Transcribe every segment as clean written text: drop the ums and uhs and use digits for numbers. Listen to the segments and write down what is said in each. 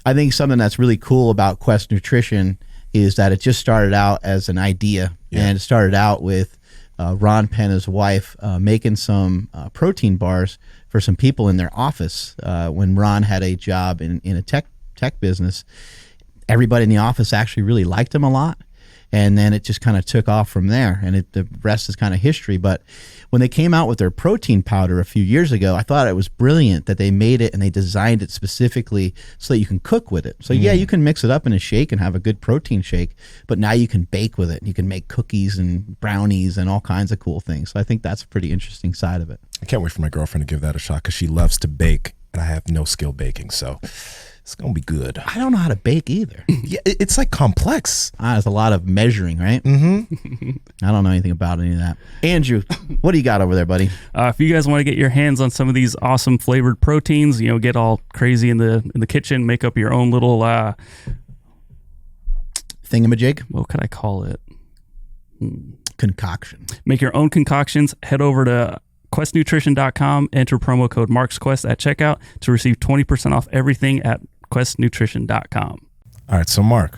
I think something that's really cool about Quest Nutrition is that it just started out as an idea, and it started out with Ron Penn, his wife, making some protein bars for some people in their office when Ron had a job in a tech business. Everybody in the office actually really liked him a lot. And then it just kind of took off from there, and the rest is kind of history. But when they came out with their protein powder a few years ago, I thought it was brilliant that they made it and they designed it specifically so that you can cook with it. So yeah, you can mix it up in a shake and have a good protein shake, but now you can bake with it. You can make cookies and brownies and all kinds of cool things. So I think that's a pretty interesting side of it. I can't wait for my girlfriend to give that a shot because she loves to bake, and I have no skill baking, so it's going to be good. I don't know how to bake either. Yeah, it's like complex. There's a lot of measuring, right? Mm-hmm. I don't know anything about any of that. Andrew, what do you got over there, buddy? If you guys want to get your hands on some of these awesome flavored proteins, get all crazy in the kitchen, make up your own little thingamajig? What could I call it? Concoction. Make your own concoctions. Head over to questnutrition.com, enter promo code MarksQuest at checkout to receive 20% off everything at questnutrition.com. All right, so Mark,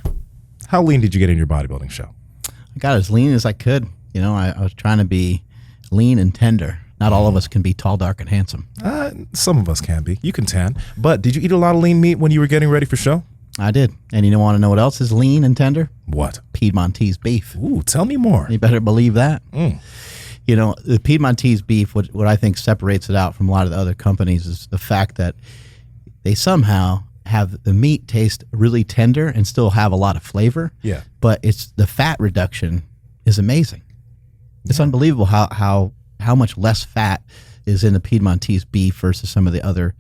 how lean did you get in your bodybuilding show? I got as lean as I could. I was trying to be lean and tender. Not all of us can be tall, dark, and handsome. Some of us can be. You can tan. But did you eat a lot of lean meat when you were getting ready for show? I did. And you want to know what else is lean and tender? What? Piedmontese beef. Ooh, tell me more. You better believe that. The Piedmontese beef, what I think separates it out from a lot of the other companies is the fact that they somehow have the meat taste really tender and still have a lot of flavor. Yeah. But it's the fat reduction is amazing. It's unbelievable how much less fat is in the Piedmontese beef versus some of the other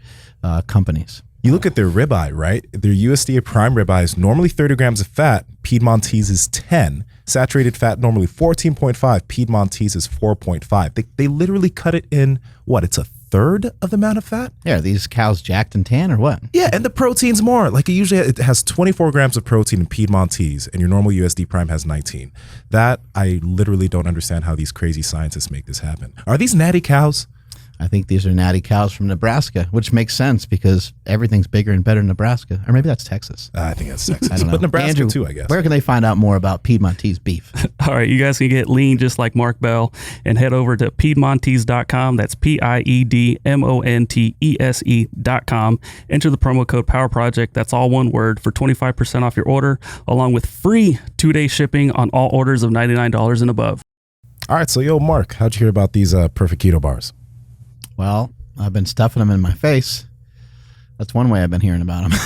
companies. You look at their ribeye, right? Their USDA prime ribeye is normally 30 grams of fat. Piedmontese is 10. Saturated fat normally 14.5. Piedmontese is 4.5. They literally cut it in, it's a third of the amount of fat? Yeah, are these cows jacked and tan or what? Yeah, and the protein's more. Like it has 24 grams of protein in Piedmontese, and your normal USD prime has 19. That, I literally don't understand how these crazy scientists make this happen. Are these natty cows? I think these are natty cows from Nebraska, which makes sense because everything's bigger and better in Nebraska. Or maybe that's Texas. I think that's Texas. I don't know. But Nebraska Andrew, too, I guess. Where can they find out more about Piedmontese beef? All right, you guys can get lean just like Mark Bell and head over to Piedmontese.com. That's Piedmontese.com. Enter the promo code Power Project. That's all one word for 25% off your order, along with free 2-day shipping on all orders of $99 and above. All right, so Mark, how'd you hear about these Perfect Keto bars? Well, I've been stuffing them in my face. That's one way I've been hearing about them.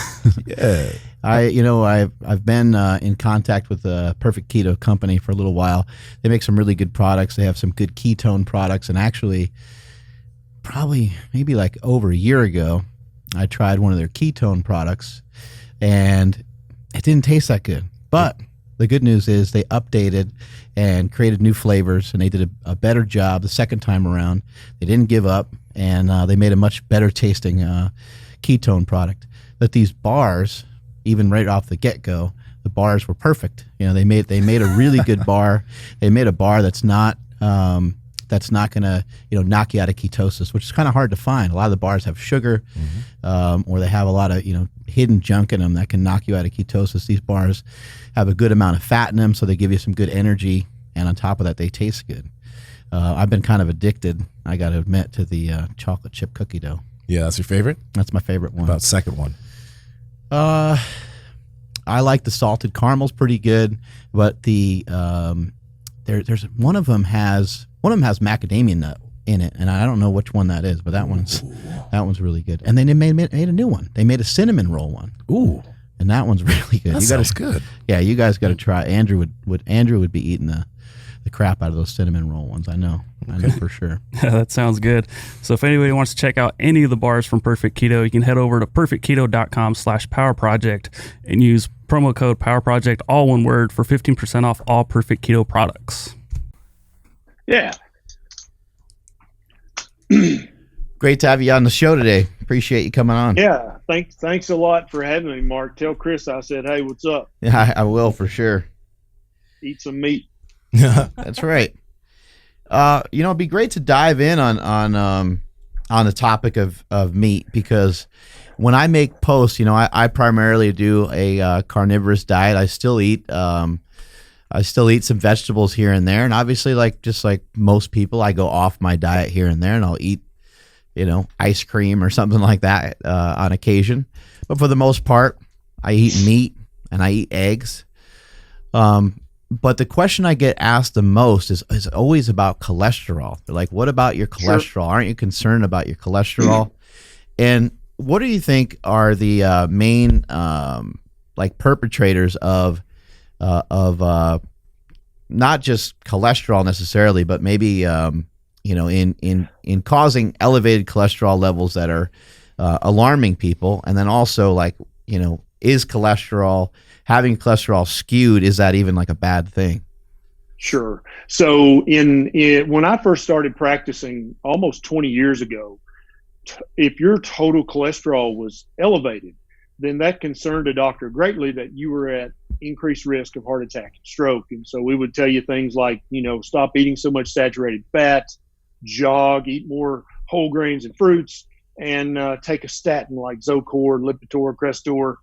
Yeah. I've been in contact with the Perfect Keto company for a little while. They make some really good products. They have some good ketone products. And actually, probably maybe like over a year ago, I tried one of their ketone products, and it didn't taste that good. But the good news is they updated and created new flavors, and they did a better job the second time around. They didn't give up, and they made a much better tasting ketone product. But these bars, even right off the get-go, the bars were perfect. They made a really good bar. They made a bar that's not gonna knock you out of ketosis, which is kind of hard to find. A lot of the bars have sugar, or they have a lot of hidden junk in them that can knock you out of ketosis. These bars have a good amount of fat in them, so they give you some good energy, and on top of that, they taste good. I've been kind of addicted, I got to admit, to the chocolate chip cookie dough. Yeah, that's your favorite? That's my favorite one. About second one? I like the salted caramel's pretty good, but there's one of them has macadamia nut in it, and I don't know which one that is, but that one's really good. And then they made a new one. They made a cinnamon roll one. Ooh. And that one's really good. That sounds good. Yeah, you guys got to try. Andrew would be eating the crap out of those cinnamon roll ones. I know for sure. That sounds good. So if anybody wants to check out any of the bars from Perfect Keto, you can head over to perfectketo.com/powerproject and use promo code PowerProject, all one word, for 15% off all Perfect Keto products. Yeah. Great to have you on the show today. Appreciate you coming on. Yeah. Thanks a lot for having me, Mark. Tell Chris I said, hey, what's up? Yeah, I will for sure. Eat some meat. That's right. It'd be great to dive in on the topic of meat, because when I make posts, I primarily do a carnivorous diet. I still eat some vegetables here and there, and obviously, just like most people, I go off my diet here and there, and I'll eat, ice cream or something like that on occasion. But for the most part, I eat meat and I eat eggs. But the question I get asked the most is always about cholesterol. They're like, "What about your cholesterol? Sure. Aren't you concerned about your cholesterol?" And what do you think are the main perpetrators of not just cholesterol necessarily, but maybe in causing elevated cholesterol levels that are alarming people? And then also is having cholesterol skewed, is that even like a bad thing? Sure. So when I first started practicing almost 20 years ago, if your total cholesterol was elevated, then that concerned a doctor greatly that you were at increased risk of heart attack and stroke. And so we would tell you things like, stop eating so much saturated fat, jog, eat more whole grains and fruits, and take a statin like Zocor, Lipitor, Crestor.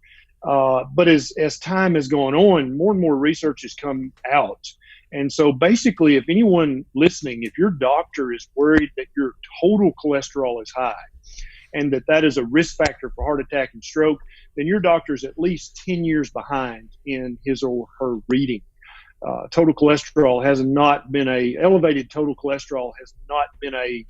But as time has gone on, more and more research has come out. And so basically, if anyone listening, if your doctor is worried that your total cholesterol is high and that is a risk factor for heart attack and stroke, then your doctor is at least 10 years behind in his or her reading. Elevated total cholesterol has not been a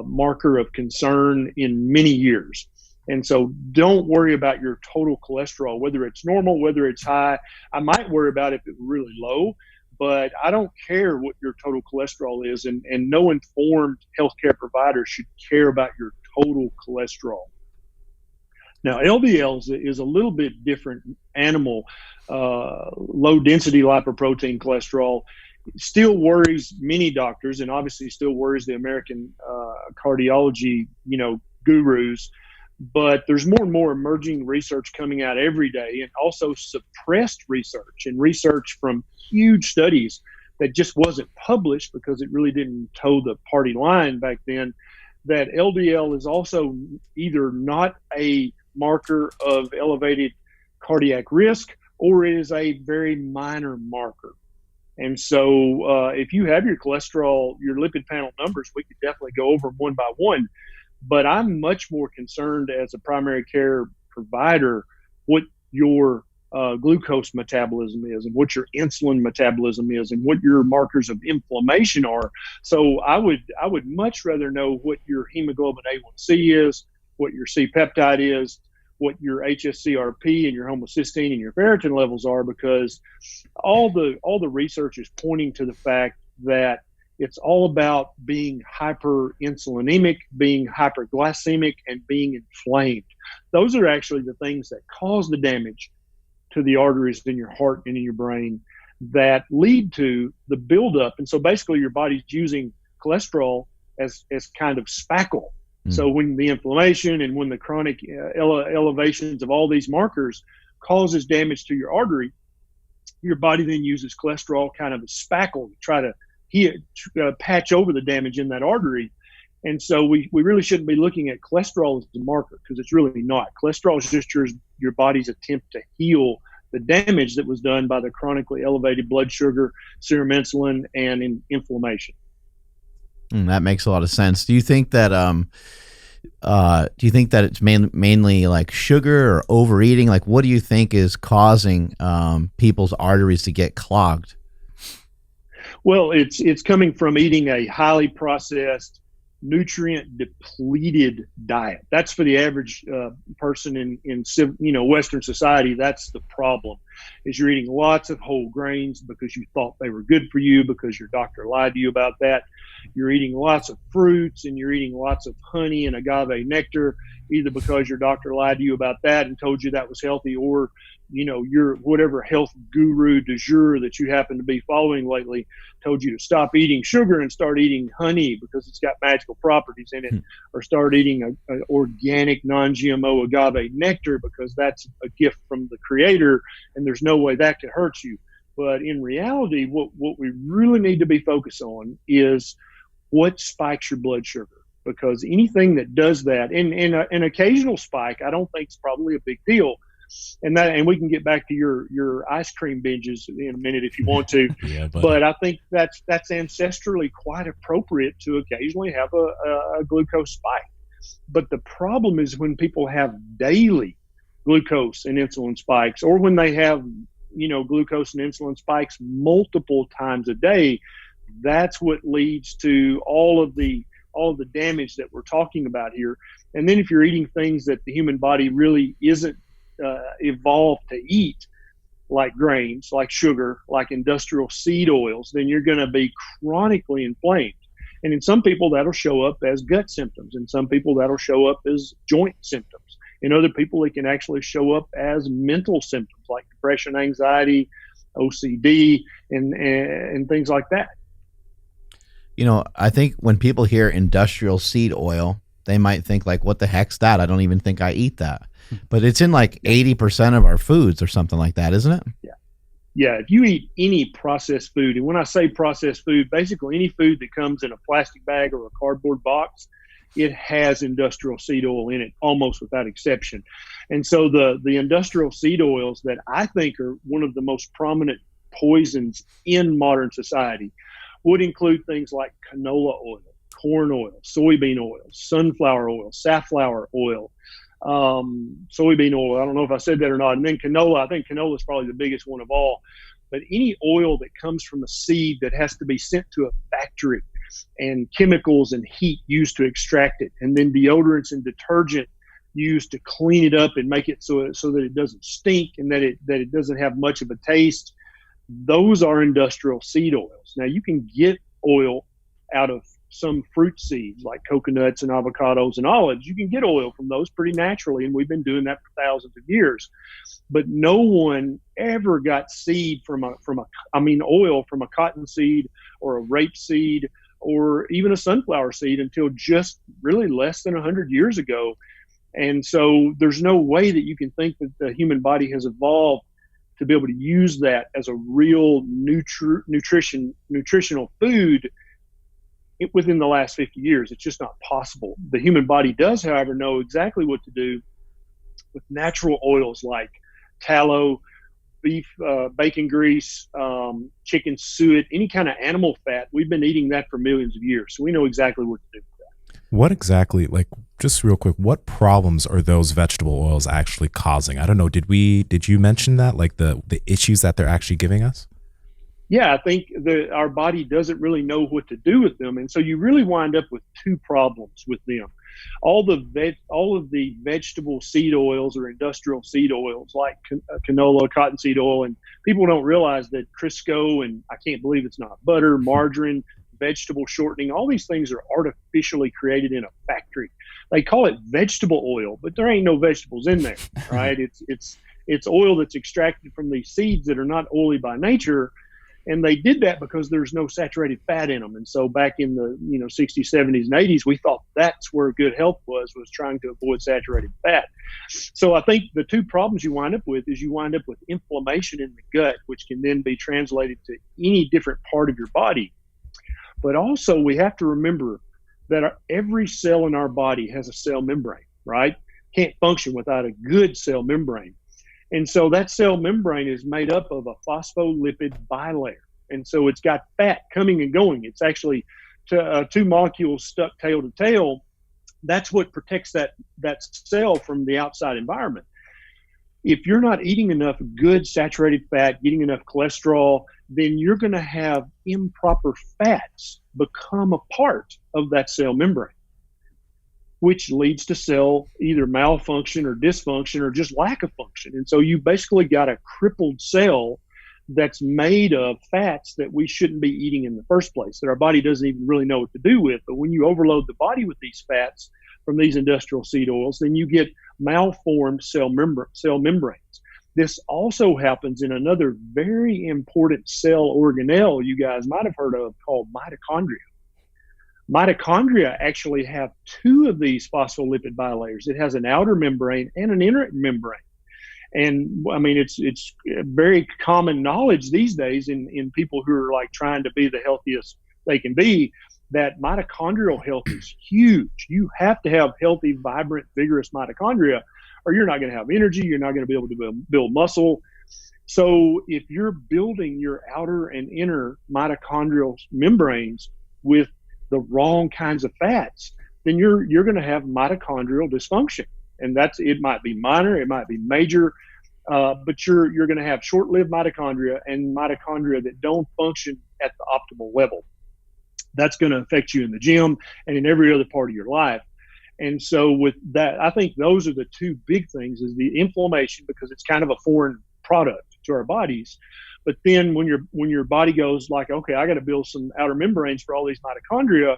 marker of concern in many years. And so don't worry about your total cholesterol, whether it's normal, whether it's high. I might worry about it if it's really low, but I don't care what your total cholesterol is. And no informed healthcare provider should care about your total cholesterol. Now, LDL is a little bit different animal. Low density lipoprotein cholesterol still worries many doctors, and obviously still worries the American cardiology, gurus. But there's more and more emerging research coming out every day, and also suppressed research and research from huge studies that just wasn't published because it really didn't toe the party line back then, that LDL is also either not a marker of elevated cardiac risk or it is a very minor marker. And so if you have your cholesterol, your lipid panel numbers, we could definitely go over them one by one. But I'm much more concerned as a primary care provider what your glucose metabolism is and what your insulin metabolism is and what your markers of inflammation are. So I would much rather know what your hemoglobin A1C is, what your C-peptide is, what your HSCRP and your homocysteine and your ferritin levels are, because all the research is pointing to the fact that it's all about being hyperinsulinemic, being hyperglycemic, and being inflamed. Those are actually the things that cause the damage to the arteries in your heart and in your brain that lead to the buildup. And so basically your body's using cholesterol as kind of spackle. So when the inflammation and when the chronic elevations of all these markers causes damage to your artery, your body then uses cholesterol kind of as spackle to try to patch over the damage in that artery. And so we really shouldn't be looking at cholesterol as the marker, because it's really not. Cholesterol is just your body's attempt to heal the damage that was done by the chronically elevated blood sugar, serum insulin, and inflammation. That makes a lot of sense. Do you think that it's mainly like sugar or overeating? Like, what do you think is causing people's arteries to get clogged? Well, it's coming from eating a highly processed, nutrient depleted diet. That's for the average person in Western society. That's the problem, is you're eating lots of whole grains because you thought they were good for you because your doctor lied to you about that. You're eating lots of fruits and you're eating lots of honey and agave nectar, either because your doctor lied to you about that and told you that was healthy, or your whatever health guru du jour that you happen to be following lately told you to stop eating sugar and start eating honey because it's got magical properties in it, or start eating a organic non-GMO agave nectar because that's a gift from the creator and there's no way that could hurt you. But in reality, what we really need to be focused on is what spikes your blood sugar. because anything that does that, and an occasional spike, I don't think is probably a big deal. And we can get back to your ice cream binges in a minute if you want to. Yeah, but I think that's ancestrally quite appropriate to occasionally have a glucose spike. But the problem is when people have daily glucose and insulin spikes, or when they have glucose and insulin spikes multiple times a day, that's what leads to all of the damage that we're talking about here. And then if you're eating things that the human body really isn't evolved to eat, like grains, like sugar, like industrial seed oils, then you're going to be chronically inflamed. And in some people, that'll show up as gut symptoms. In some people, that'll show up as joint symptoms. In other people, it can actually show up as mental symptoms like depression, anxiety, OCD, and things like that. I think when people hear industrial seed oil, they might think like, what the heck's that? I don't even think I eat that. But it's in like 80% of our foods or something like that, isn't it? Yeah. Yeah. If you eat any processed food, and when I say processed food, basically any food that comes in a plastic bag or a cardboard box, it has industrial seed oil in it, almost without exception. And so the industrial seed oils that I think are one of the most prominent poisons in modern society would include things like canola oil, corn oil, soybean oil, sunflower oil, safflower oil, soybean oil. I don't know if I said that or not. And then canola. I think canola is probably the biggest one of all. But any oil that comes from a seed that has to be sent to a factory, and chemicals and heat used to extract it, and then deodorants and detergent used to clean it up and make it so that it doesn't stink and that it doesn't have much of a taste. Those are industrial seed oils. Now, you can get oil out of some fruit seeds like coconuts and avocados and olives. You can get oil from those pretty naturally, and we've been doing that for thousands of years. But no one ever got seed oil from a cotton seed or a rape seed or even a sunflower seed until just really less than 100 years ago. And so there's no way that you can think that the human body has evolved to be able to use that as a real nutritional food within the last 50 years. It's just not possible. The human body does, however, know exactly what to do with natural oils like tallow, beef, bacon grease, chicken suet, any kind of animal fat. We've been eating that for millions of years, so we know exactly what to do with that. What exactly, just real quick, what problems are those vegetable oils actually causing? I don't know. Did you mention that, like the issues that they're actually giving us? Yeah, I think our body doesn't really know what to do with them, and so you really wind up with two problems with them. All of the vegetable seed oils or industrial seed oils like canola, cottonseed oil, and people don't realize that Crisco, and I can't believe it's not butter, margarine, vegetable shortening, all these things are artificially created in a factory. They call it vegetable oil, but there ain't no vegetables in there, right? It's oil that's extracted from these seeds that are not oily by nature. And they did that because there's no saturated fat in them. And so back in the 60s, 70s, and 80s, we thought that's where good health was trying to avoid saturated fat. So I think the two problems you wind up with is you wind up with inflammation in the gut, which can then be translated to any different part of your body. But also we have to remember that every cell in our body has a cell membrane, right? Can't function without a good cell membrane. And so that cell membrane is made up of a phospholipid bilayer. And so it's got fat coming and going. It's actually two molecules stuck tail to tail. That's what protects that cell from the outside environment. If you're not eating enough good saturated fat, getting enough cholesterol, then you're going to have improper fats become a part of that cell membrane, which leads to cell either malfunction or dysfunction or just lack of function. And so you basically got a crippled cell that's made of fats that we shouldn't be eating in the first place, that our body doesn't even really know what to do with. But when you overload the body with these fats from these industrial seed oils, then you get malformed cell membranes. This also happens in another very important cell organelle you guys might have heard of called mitochondria. Mitochondria actually have two of these phospholipid bilayers. It has an outer membrane and an inner membrane. And I mean, it's very common knowledge these days in people who are like trying to be the healthiest they can be, that mitochondrial health is huge. You have to have healthy, vibrant, vigorous mitochondria, or you're not going to have energy. You're not going to be able to build muscle. So if you're building your outer and inner mitochondrial membranes with the wrong kinds of fats, then you're going to have mitochondrial dysfunction. And it might be minor, it might be major, but you're going to have short-lived mitochondria and mitochondria that don't function at the optimal level. That's going to affect you in the gym and in every other part of your life. And so with that, I think those are the two big things, is the inflammation, because it's kind of a foreign product to our bodies. But then when your body goes like, okay, I got to build some outer membranes for all these mitochondria,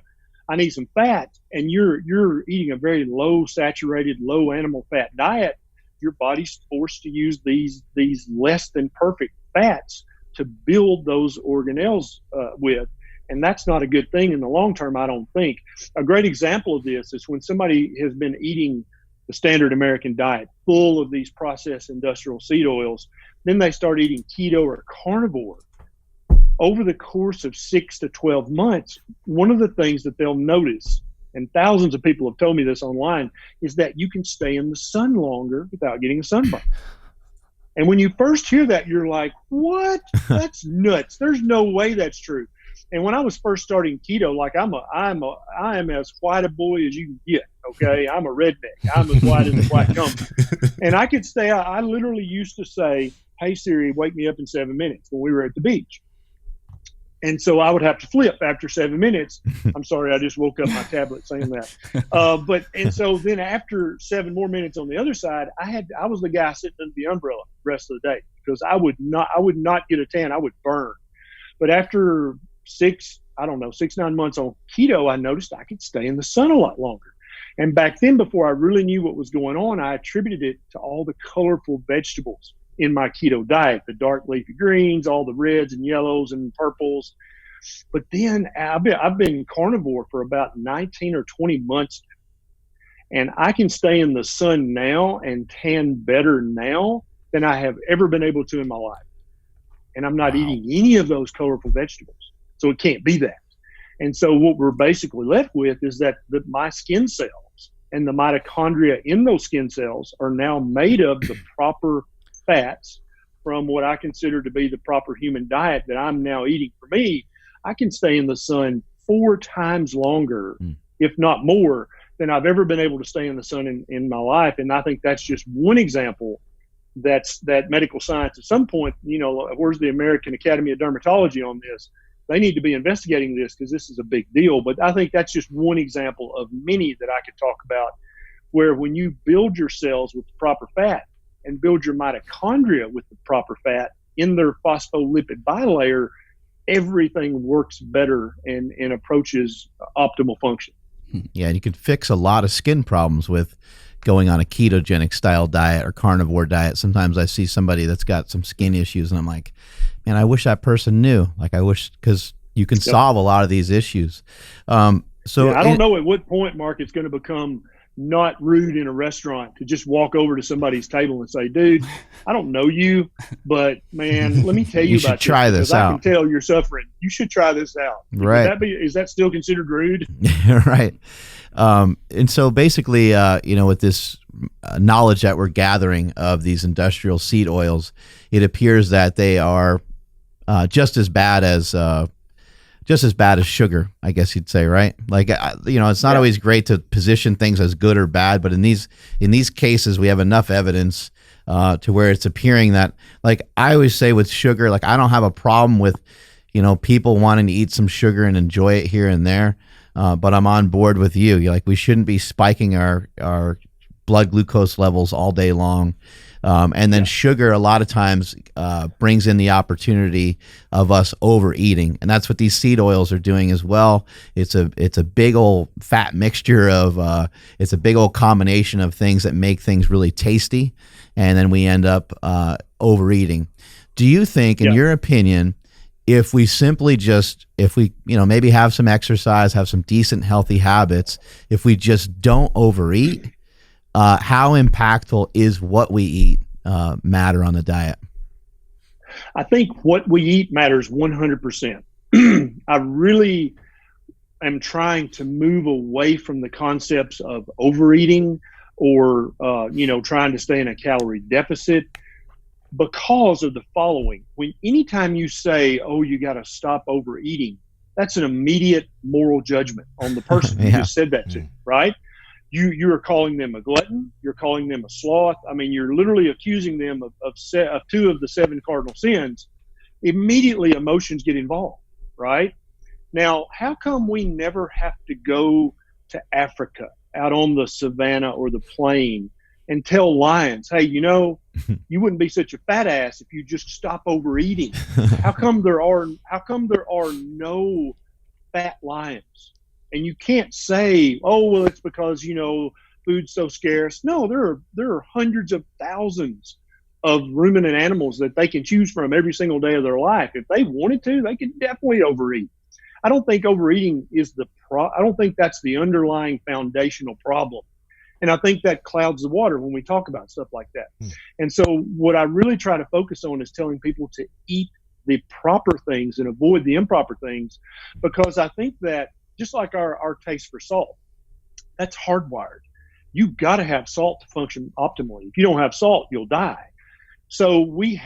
I need some fat, and you're eating a very low saturated, low animal fat diet, your body's forced to use these less than perfect fats to build those organelles with. And that's not a good thing in the long term, I don't think. A great example of this is when somebody has been eating the standard American diet, full of these processed industrial seed oils, then they start eating keto or carnivore. Over the course of 6 to 12 months, one of the things that they'll notice, and thousands of people have told me this online, is that you can stay in the sun longer without getting a sunburn. And when you first hear that, you're like, what? That's nuts. There's no way that's true. And when I was first starting keto, like I am as white a boy as you can get. Okay. I'm a redneck. I'm as white as the white comes. And I could stay out. I literally used to say, hey Siri, wake me up in 7 minutes when we were at the beach. And so I would have to flip after 7 minutes. I'm sorry, I just woke up my tablet saying that. And so then after 7 more minutes on the other side, I was the guy sitting under the umbrella the rest of the day, because I would not get a tan. I would burn. But after 9 months on keto, I noticed I could stay in the sun a lot longer. And back then, before I really knew what was going on, I attributed it to all the colorful vegetables in my keto diet, the dark leafy greens, all the reds and yellows and purples. But then I've been carnivore for about 19 or 20 months now. And I can stay in the sun now and tan better now than I have ever been able to in my life. And I'm not eating any of those colorful vegetables. So it can't be that. And so what we're basically left with is that my skin cells and the mitochondria in those skin cells are now made of the proper fats from what I consider to be the proper human diet that I'm now eating. For me, I can stay in the sun 4 times longer, if not more, than I've ever been able to stay in the sun in my life. And I think that's just one example that medical science at some point, where's the American Academy of Dermatology on this? They need to be investigating this, because this is a big deal. But I think that's just one example of many that I could talk about, where when you build your cells with the proper fat and build your mitochondria with the proper fat in their phospholipid bilayer, everything works better and approaches optimal function. Yeah, and you can fix a lot of skin problems with going on a ketogenic style diet or carnivore diet. Sometimes I see somebody that's got some skin issues and I'm like, man, I wish that person knew. Like, I wish, because you can solve a lot of these issues. I don't know at what point, Mark, it's going to become not rude in a restaurant to just walk over to somebody's table and say, dude, I don't know you, but man, let me tell you about try this out. I can tell you're suffering. You should try this out. Right. Is that still considered rude? Right. And so basically, with this knowledge that we're gathering of these industrial seed oils, it appears that they are just as bad as sugar, I guess you'd say, right? Like, it's not always great to position things as good or bad, but in these cases, we have enough evidence to where it's appearing that, like I always say with sugar, like I don't have a problem with, people wanting to eat some sugar and enjoy it here and there, but I'm on board with you. You're like, we shouldn't be spiking our blood glucose levels all day long. And then sugar a lot of times brings in the opportunity of us overeating, and that's what these seed oils are doing as well. It's a big old fat mixture of it's a big old combination of things that make things really tasty, and then we end up overeating. Do you think, in your opinion, if we maybe have some exercise, have some decent healthy habits, if we just don't overeat, how impactful is what we eat matter on the diet? I think what we eat matters 100%. am trying to move away from the concepts of overeating or, trying to stay in a calorie deficit because of the following. Anytime you say, oh, you got to stop overeating, that's an immediate moral judgment on the person you just said that to, right? You are calling them a glutton. You're calling them a sloth. I mean, you're literally accusing them of 2 of the 7 cardinal sins. Immediately emotions get involved, right? Now, how come we never have to go to Africa, out on the savannah or the plain, and tell lions, hey, you wouldn't be such a fat ass if you just stop overeating? How come there are no fat lions? And you can't say, oh, well, it's because, food's so scarce. No, there are hundreds of thousands of ruminant animals that they can choose from every single day of their life. If they wanted to, they could definitely overeat. I don't think overeating is I don't think that's the underlying foundational problem. And I think that clouds the water when we talk about stuff like that. And so what I really try to focus on is telling people to eat the proper things and avoid the improper things, because I think that just like our taste for salt, that's hardwired. You've got to have salt to function optimally. If you don't have salt, you'll die. So we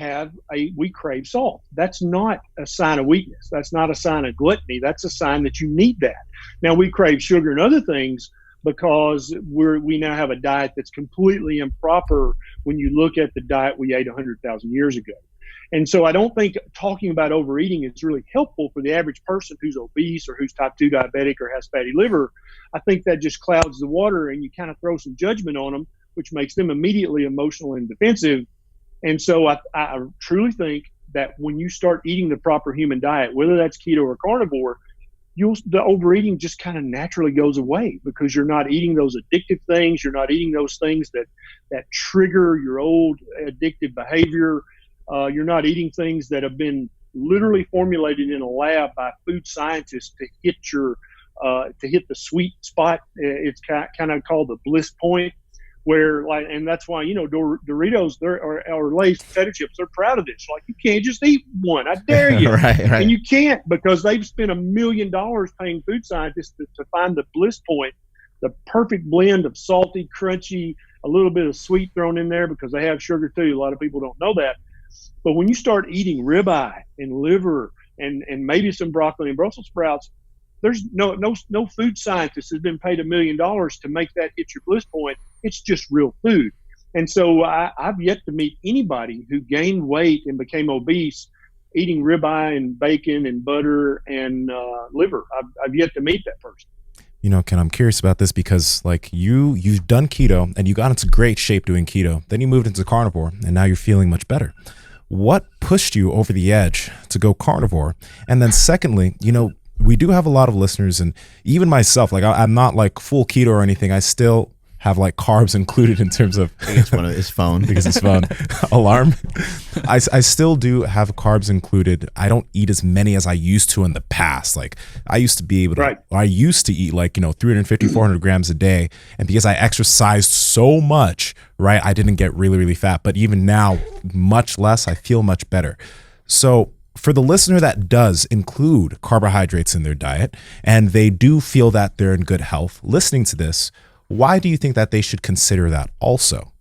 crave salt. That's not a sign of weakness. That's not a sign of gluttony. That's a sign that you need that. Now we crave sugar and other things because we now have a diet that's completely improper when you look at the diet we ate 100,000 years ago. And so I don't think talking about overeating is really helpful for the average person who's obese or who's type 2 diabetic or has fatty liver. I think that just clouds the water and you kind of throw some judgment on them, which makes them immediately emotional and defensive. And so I truly think that when you start eating the proper human diet, whether that's keto or carnivore, the overeating just kind of naturally goes away because you're not eating those addictive things. You're not eating those things that trigger your old addictive behavior. You're not eating things that have been literally formulated in a lab by food scientists to hit the sweet spot. It's kind of called the bliss point, and that's why Doritos or Lay's potato chips, they're proud of this. Like, you can't just eat one. I dare you. Right. And you can't, because they've spent $1 million paying food scientists to find the bliss point, the perfect blend of salty, crunchy, a little bit of sweet thrown in there because they have sugar too. A lot of people don't know that. But when you start eating ribeye and liver and maybe some broccoli and Brussels sprouts, there's no food scientist has been paid $1 million to make that hit your bliss point. It's just real food. And so I've yet to meet anybody who gained weight and became obese eating ribeye and bacon and butter and liver. I've yet to meet that person. Ken, I'm curious about this because you've done keto and you got into great shape doing keto. Then you moved into carnivore and now you're feeling much better. What pushed you over the edge to go carnivore? And then secondly, we do have a lot of listeners, and even myself, I'm not like full keto or anything. I still have like carbs included in terms of it's one of his phone because his phone alarm. I still do have carbs included. I don't eat as many as I used to in the past. Like I used to be able to, right. I used to eat 350, 400 grams a day. And because I exercised so much, right, I didn't get really, really fat. But even now, much less, I feel much better. So for the listener that does include carbohydrates in their diet and they do feel that they're in good health, listening to this, why do you think that they should consider that also?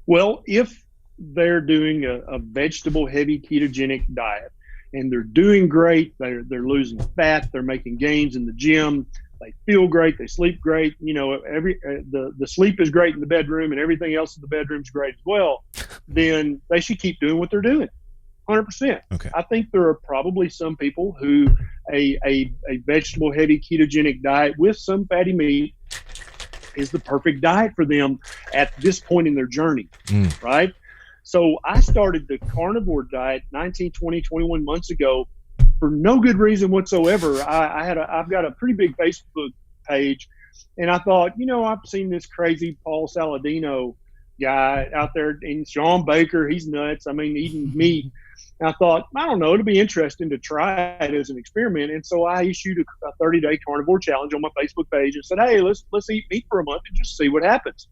Well, if they're doing a vegetable-heavy ketogenic diet and they're doing great, they're losing fat, they're making gains in the gym, they feel great, they sleep great, the sleep is great in the bedroom and everything else in the bedroom is great as well, then they should keep doing what they're doing. 100%. Okay. I think there are probably some people who a vegetable-heavy ketogenic diet with some fatty meat is the perfect diet for them at this point in their journey, right? So I started the carnivore diet 19, 20, 21 months ago for no good reason whatsoever. I've got a pretty big Facebook page, and I thought, I've seen this crazy Paul Saladino guy out there, and Sean Baker, he's nuts. I mean, eating meat. And I thought, I don't know, it'll be interesting to try it as an experiment. And so I issued a 30-day carnivore challenge on my Facebook page and said, hey, let's eat meat for a month and just see what happens.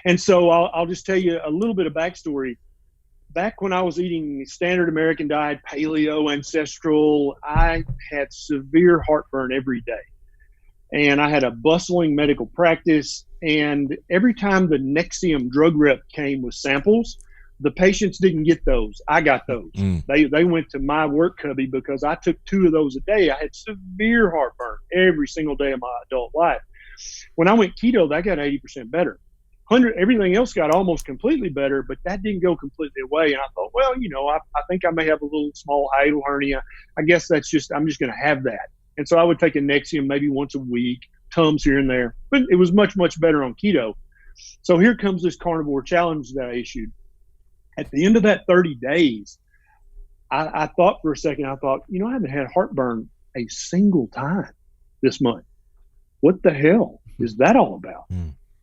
And so I'll just tell you a little bit of backstory. back when I was eating standard American diet, paleo, ancestral, I had severe heartburn every day. And I had a bustling medical practice. And every time the Nexium drug rep came with samples, the patients didn't get those. I got those. They went to my work cubby because I took 2 of those a day. I had severe heartburn every single day of my adult life. When I went keto, that got 80% better. Everything else got almost completely better, but that didn't go completely away. And I thought, well, I think I may have a little small hiatal hernia. I guess I'm just going to have that. And so I would take a Nexium maybe once a week, Tums here and there, but it was much, much better on keto. So here comes this carnivore challenge that I issued. At the end of that 30 days, I thought for a second, I haven't had heartburn a single time this month. What the hell is that all about?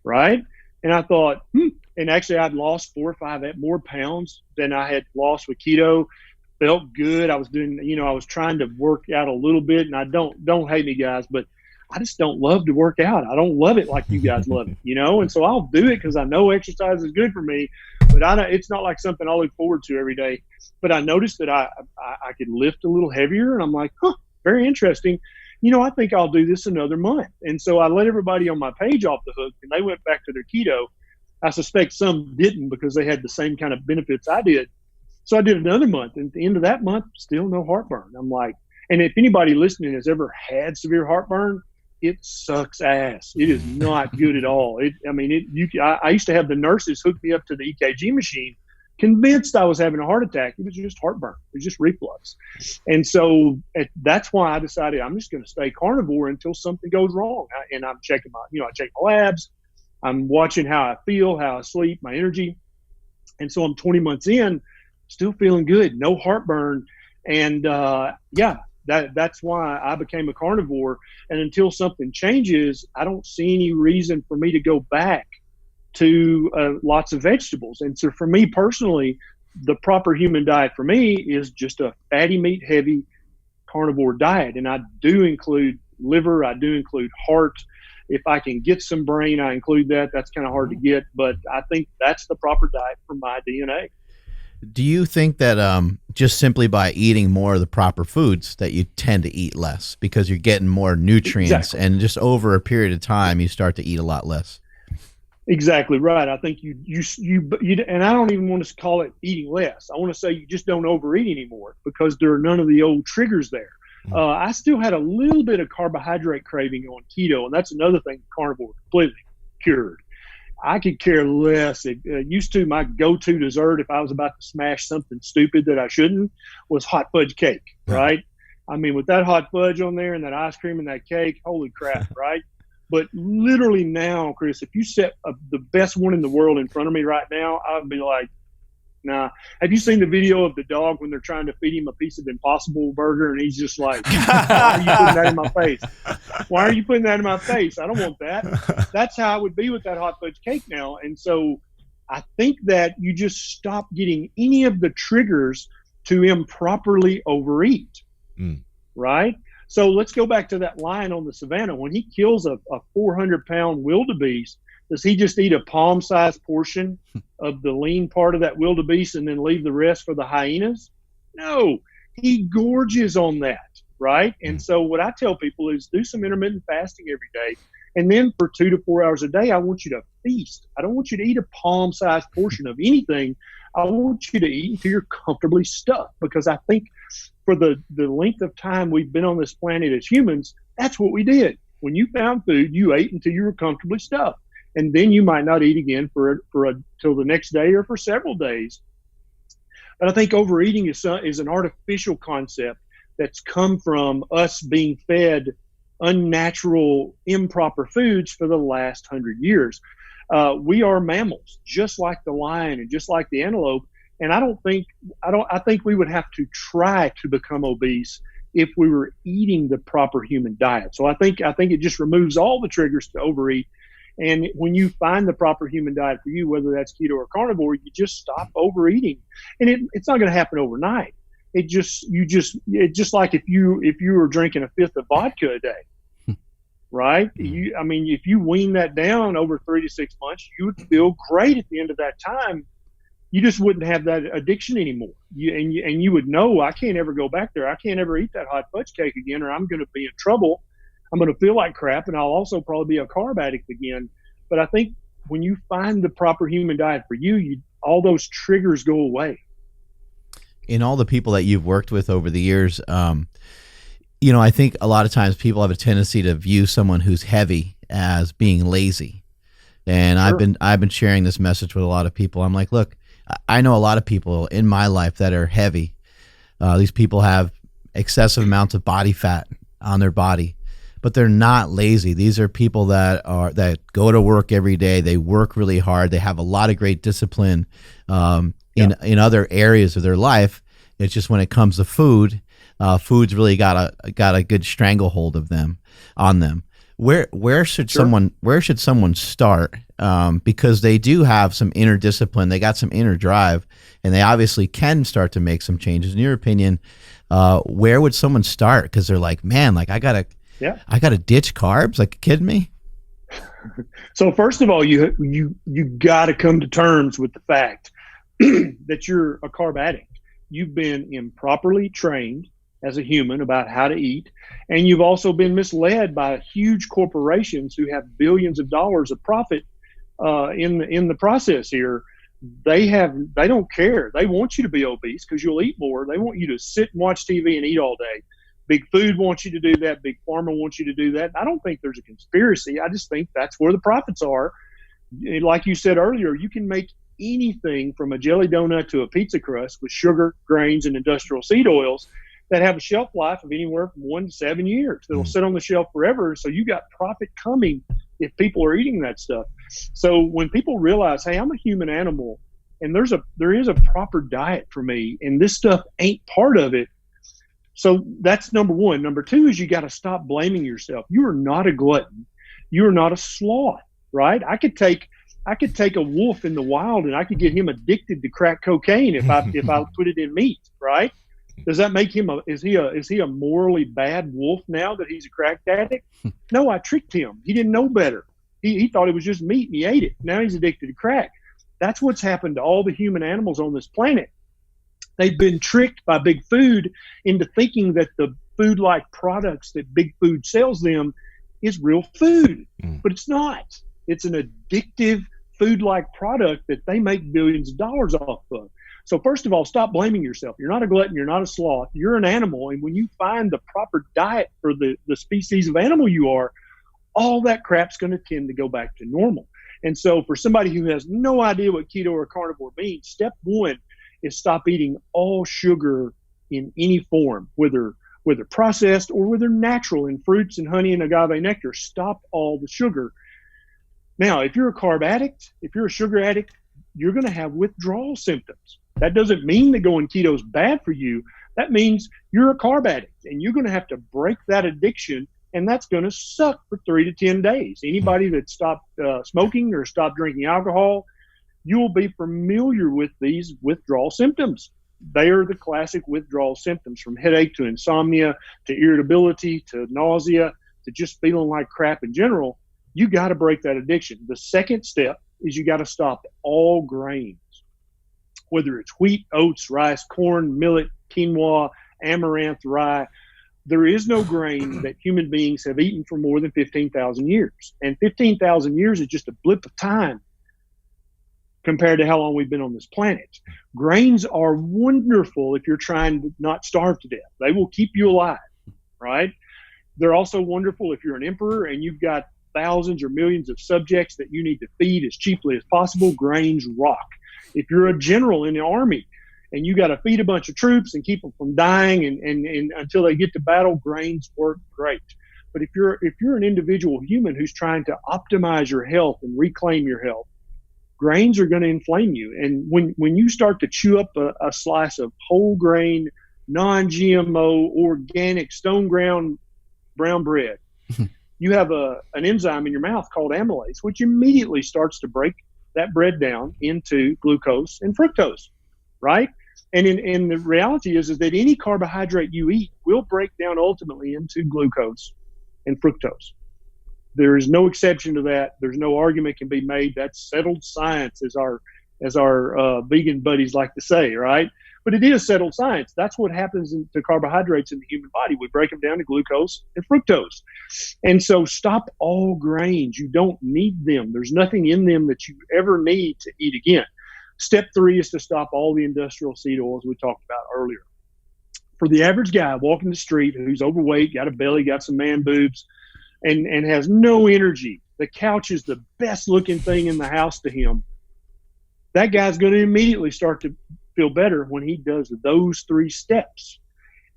Right? And I thought, and actually I'd lost 4 or 5 more pounds than I had lost with keto. Felt good. I was doing, I was trying to work out a little bit, and I don't hate me, guys, but I just don't love to work out. I don't love it like you guys love it, and so I'll do it because I know exercise is good for me, but it's not like something I look forward to every day. But I noticed that I could lift a little heavier, and I'm like, very interesting. I think I'll do this another month. And so I let everybody on my page off the hook, and they went back to their keto. I suspect some didn't because they had the same kind of benefits I did. So I did another month, and at the end of that month, still no heartburn. I'm like, and if anybody listening has ever had severe heartburn, it sucks ass. It is not good at all. I used to have the nurses hook me up to the EKG machine, convinced I was having a heart attack. It was just heartburn. It was just reflux. And so that's why I decided I'm just going to stay carnivore until something goes wrong. And I'm checking I check my labs. I'm watching how I feel, how I sleep, my energy. And so I'm 20 months in, still feeling good, no heartburn. And that's why I became a carnivore. And until something changes, I don't see any reason for me to go back to lots of vegetables. And so for me personally, the proper human diet for me is just a fatty meat heavy carnivore diet. And I do include liver. I do include heart. If I can get some brain, I include that. That's kind of hard to get, but I think that's the proper diet for my DNA. Do you think that just simply by eating more of the proper foods that you tend to eat less because you're getting more nutrients, exactly. And just over a period of time you start to eat a lot less? Exactly right. I think you and I don't even want to call it eating less. I want to say you just don't overeat anymore because there are none of the old triggers there. I still had a little bit of carbohydrate craving on keto, and that's another thing carnivore completely cured. I could care less. It used to, my go-to dessert, if I was about to smash something stupid that I shouldn't, was hot fudge cake, right? I mean, with that hot fudge on there and that ice cream and that cake, holy crap, right? But literally now, Chris, if you set the best one in the world in front of me right now, I would be like, nah. Have you seen the video of the dog when they're trying to feed him a piece of Impossible Burger and he's just like, why are you putting that in my face? Why are you putting that in my face? I don't want that. That's how I would be with that hot fudge cake now. And so I think that you just stop getting any of the triggers to improperly overeat, right? So let's go back to that lion on the savannah. When he kills a 400-pound wildebeest, does he just eat a palm-sized portion of the lean part of that wildebeest and then leave the rest for the hyenas? No, he gorges on that, right? And so what I tell people is do some intermittent fasting every day. And then for 2 to 4 hours a day, I want you to feast. I don't want you to eat a palm-sized portion of anything. I want you to eat until you're comfortably stuffed, because I think for the length of time we've been on this planet as humans, that's what we did. When you found food, you ate until you were comfortably stuffed. And then you might not eat again till the next day or for several days. But I think overeating is an artificial concept that's come from us being fed unnatural, improper foods for the last 100 years. We are mammals, just like the lion and just like the antelope. And I think we would have to try to become obese if we were eating the proper human diet. So I think it just removes all the triggers to overeat. And when you find the proper human diet for you, whether that's keto or carnivore, you just stop overeating. And it's not going to happen overnight. It's just like if you were drinking a fifth of vodka a day, right? If you wean that down over 3 to 6 months, you would feel great at the end of that time. you just wouldn't have that addiction anymore. You would know, I can't ever go back there. I can't ever eat that hot fudge cake again, or I'm going to be in trouble. I'm going to feel like crap, and I'll also probably be a carb addict again. But I think when you find the proper human diet for you, all those triggers go away. In all the people that you've worked with over the years, I think a lot of times people have a tendency to view someone who's heavy as being lazy. And Sure. I've been sharing this message with a lot of people. I'm like, look, I know a lot of people in my life that are heavy. These people have excessive amounts of body fat on their body, but they're not lazy. These are people that go to work every day. They work really hard. They have a lot of great discipline in other areas of their life. It's just when it comes to food, food's really got a good stranglehold of them on them. Where should someone start? Because they do have some inner discipline, they got some inner drive, and they obviously can start to make some changes. In your opinion, where would someone start? Because they're like, man, like I gotta ditch carbs. Like, you kidding me? So first of all, you got to come to terms with the fact that you're a carb addict. You've been improperly trained as a human about how to eat, and you've also been misled by huge corporations who have billions of dollars of profit in the process here. They don't care. They want you to be obese because you'll eat more. They want you to sit and watch TV and eat all day. Big food wants you to do that. Big pharma wants you to do that. I don't think there's a conspiracy. I just think that's where the profits are. Like you said earlier, you can make anything from a jelly donut to a pizza crust with sugar, grains, and industrial seed oils that have a shelf life of anywhere from 1 to 7 years. That'll sit on the shelf forever. So you got profit coming if people are eating that stuff. So when people realize, hey, I'm a human animal, and there is a proper diet for me, and this stuff ain't part of it. So that's number one. Number two is you got to stop blaming yourself. You are not a glutton. You are not a sloth, right? I could take a wolf in the wild and I could get him addicted to crack cocaine if I put it in meat, right? Does that make him is he a morally bad wolf now that he's a crack addict? No, I tricked him. He didn't know better. He thought it was just meat and he ate it. Now he's addicted to crack. That's what's happened to all the human animals on this planet. They've been tricked by big food into thinking that the food-like products that big food sells them is real food, but it's not. It's an addictive food-like product that they make billions of dollars off of. So first of all, stop blaming yourself. You're not a glutton. You're not a sloth. You're an animal. And when you find the proper diet for the species of animal you are, all that crap's going to tend to go back to normal. And so for somebody who has no idea what keto or carnivore means, step one is stop eating all sugar in any form, whether processed or whether natural in fruits and honey and agave nectar. Stop all the sugar. Now, if you're a carb addict, if you're a sugar addict, you're going to have withdrawal symptoms. That doesn't mean that going keto is bad for you. That means you're a carb addict, and you're going to have to break that addiction, and that's going to suck for 3 to 10 days. Anybody that stopped smoking or stopped drinking alcohol, you will be familiar with these withdrawal symptoms. They are the classic withdrawal symptoms, from headache to insomnia to irritability to nausea to just feeling like crap in general. You got to break that addiction. The second step is you got to stop all grains, whether it's wheat, oats, rice, corn, millet, quinoa, amaranth, rye. There is no grain that human beings have eaten for more than 15,000 years. And 15,000 years is just a blip of time compared to how long we've been on this planet. Grains are wonderful if you're trying to not starve to death. They will keep you alive, right? They're also wonderful if you're an emperor and you've got thousands or millions of subjects that you need to feed as cheaply as possible. Grains rock. If you're a general in the army and you got to feed a bunch of troops and keep them from dying and until they get to battle, grains work great. But if you're an individual human who's trying to optimize your health and reclaim your health, grains are going to inflame you. And when you start to chew up a slice of whole grain, non-GMO, organic, stone ground brown bread, you have an enzyme in your mouth called amylase, which immediately starts to break that bread down into glucose and fructose, right? And the reality is that any carbohydrate you eat will break down ultimately into glucose and fructose. There is no exception to that. There's no argument can be made. That's settled science, as as our vegan buddies like to say, right? But it is settled science. That's what happens to carbohydrates in the human body. We break them down to glucose and fructose. And so stop all grains. You don't need them. There's nothing in them that you ever need to eat again. Step 3 is to stop all the industrial seed oils we talked about earlier. For the average guy walking the street who's overweight, got a belly, got some man boobs, and has no energy, the couch is the best looking thing in the house to him. That guy's going to immediately start to feel better when he does those 3 steps.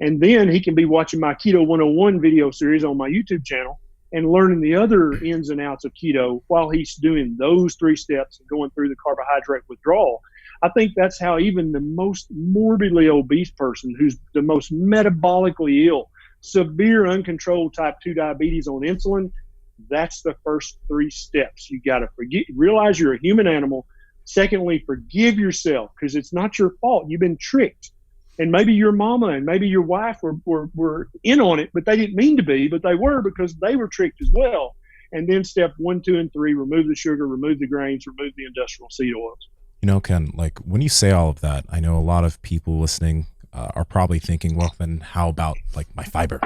And then he can be watching my Keto 101 video series on my YouTube channel and learning the other ins and outs of keto while he's doing those 3 steps and going through the carbohydrate withdrawal. I think that's how even the most morbidly obese person who's the most metabolically ill, severe uncontrolled type 2 diabetes on insulin, that's the first 3 steps. You got to realize you're a human animal. Secondly, forgive yourself, because it's not your fault. You've been tricked. And maybe your mama and maybe your wife were in on it, but they didn't mean to be, but they were, because they were tricked as well. And then step 1, 2, and 3, remove the sugar, remove the grains, remove the industrial seed oils. You know, Ken, like when you say all of that, I know a lot of people listening are probably thinking, well, then how about like my fiber?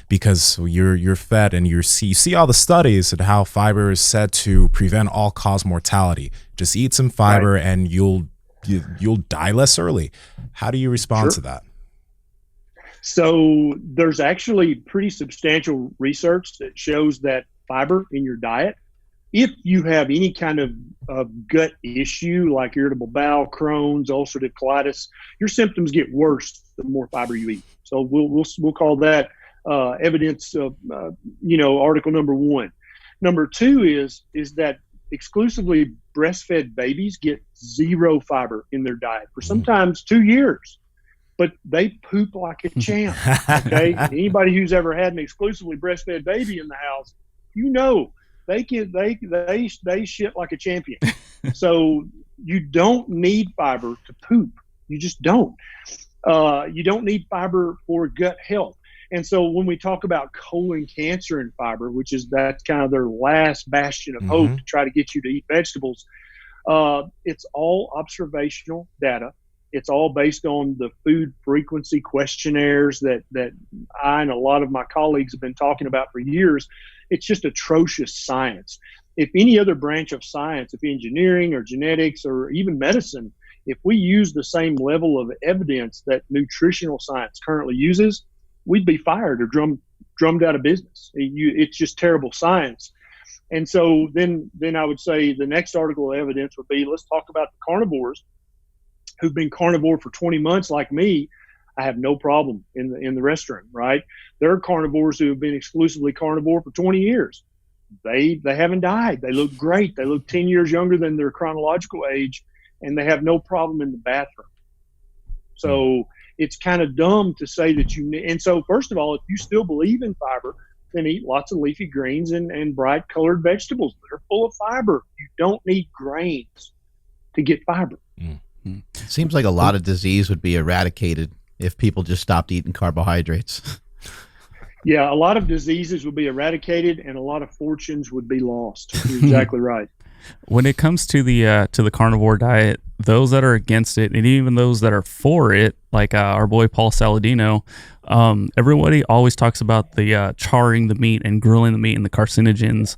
Because you're fed and you see all the studies and how fiber is said to prevent all-cause mortality. Just eat some fiber, right, and you'll die less early. How do you respond to that? So there's actually pretty substantial research that shows that fiber in your diet, if you have any kind of gut issue like irritable bowel, Crohn's, ulcerative colitis, your symptoms get worse the more fiber you eat. So we'll call that evidence of article number 1. Number 2 is that exclusively breastfed babies get 0 fiber in their diet for sometimes 2 years, but they poop like a champ. Okay, anybody who's ever had an exclusively breastfed baby in the house, they shit like a champion. So you don't need fiber to poop. You just don't. You don't need fiber for gut health. And so when we talk about colon cancer and fiber, that's kind of their last bastion of hope to try to get you to eat vegetables, it's all observational data. It's all based on the food frequency questionnaires that I and a lot of my colleagues have been talking about for years. It's just atrocious science. If any other branch of science, if engineering or genetics or even medicine, if we use the same level of evidence that nutritional science currently uses, we'd be fired or drummed out of business. It's just terrible science. And so then I would say the next article of evidence would be, let's talk about the carnivores who've been carnivore for 20 months like me. I have no problem in the restroom, right? There are carnivores who have been exclusively carnivore for 20 years. They haven't died. They look great. They look 10 years younger than their chronological age, and they have no problem in the bathroom. So it's kind of dumb to say that you need. And so first of all, if you still believe in fiber, then eat lots of leafy greens and bright colored vegetables that are full of fiber. You don't need grains to get fiber. It seems like a lot of disease would be eradicated if people just stopped eating carbohydrates. Yeah, a lot of diseases would be eradicated and a lot of fortunes would be lost. You're exactly right. When it comes to the carnivore diet, those that are against it and even those that are for it, like our boy Paul Saladino, everybody always talks about the charring the meat and grilling the meat and the carcinogens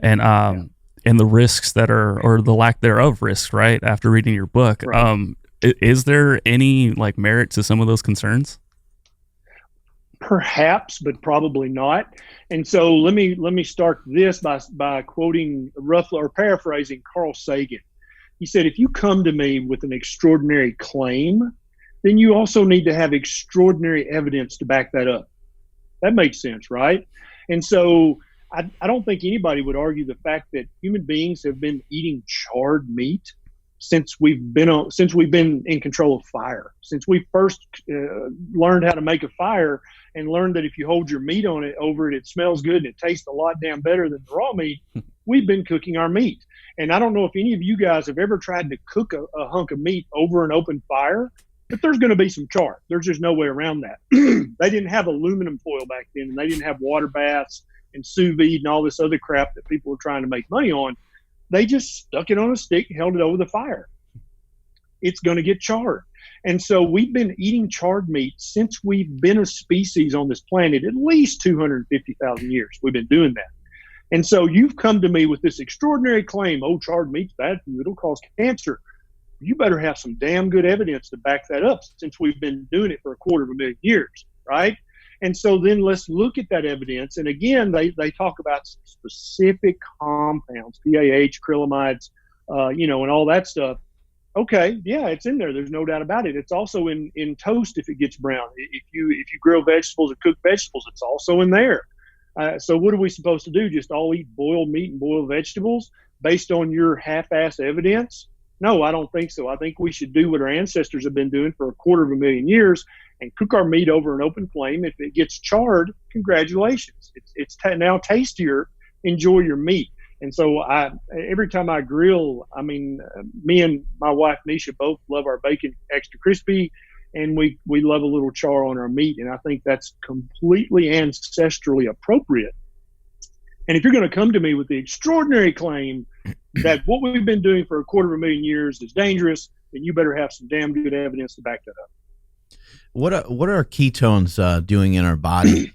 and the risks that are, or the lack thereof risks, right? After reading your book, right. Is there any merit to some of those concerns? Perhaps, but probably not. And so let me start this by quoting roughly or paraphrasing Carl Sagan. He said, if you come to me with an extraordinary claim, then you also need to have extraordinary evidence to back that up. That makes sense, right? And so I don't think anybody would argue the fact that human beings have been eating charred meat since we've been in control of fire, since we first learned how to make a fire and learned that if you hold your meat over it, it smells good and it tastes a lot damn better than the raw meat. We've been cooking our meat. And I don't know if any of you guys have ever tried to cook a hunk of meat over an open fire, but there's going to be some char. There's just no way around that. They didn't have aluminum foil back then, and they didn't have water baths and sous vide and all this other crap that people were trying to make money on. They just stuck it on a stick and held it over the fire. it's going to get charred. And so we've been eating charred meat since we've been a species on this planet, at least 250,000 years. We've been doing that. And so you've come to me with this extraordinary claim, oh, charred meat's bad for you, it'll cause cancer. You better have some damn good evidence to back that up, since we've been doing it for 250,000 years, right? And so then let's look at that evidence. And again, they talk about specific compounds, PAH, acrylamides, and all that stuff. Okay, yeah, it's in there. There's no doubt about it. It's also in toast if it gets brown. If you grill vegetables or cook vegetables, it's also in there. So what are we supposed to do? Just all eat boiled meat and boiled vegetables based on your half-ass evidence? No, I don't think so. I think we should do what our ancestors have been doing for 250,000 years and cook our meat over an open flame. If it gets charred, congratulations. It's now tastier. Enjoy your meat. And so every time I grill, me and my wife, Nisha, both love our bacon extra crispy, and we love a little char on our meat. And I think that's completely ancestrally appropriate. And if you're going to come to me with the extraordinary claim that what we've been doing for 250,000 years is dangerous, then you better have some damn good evidence to back that up. What are ketones doing in our body?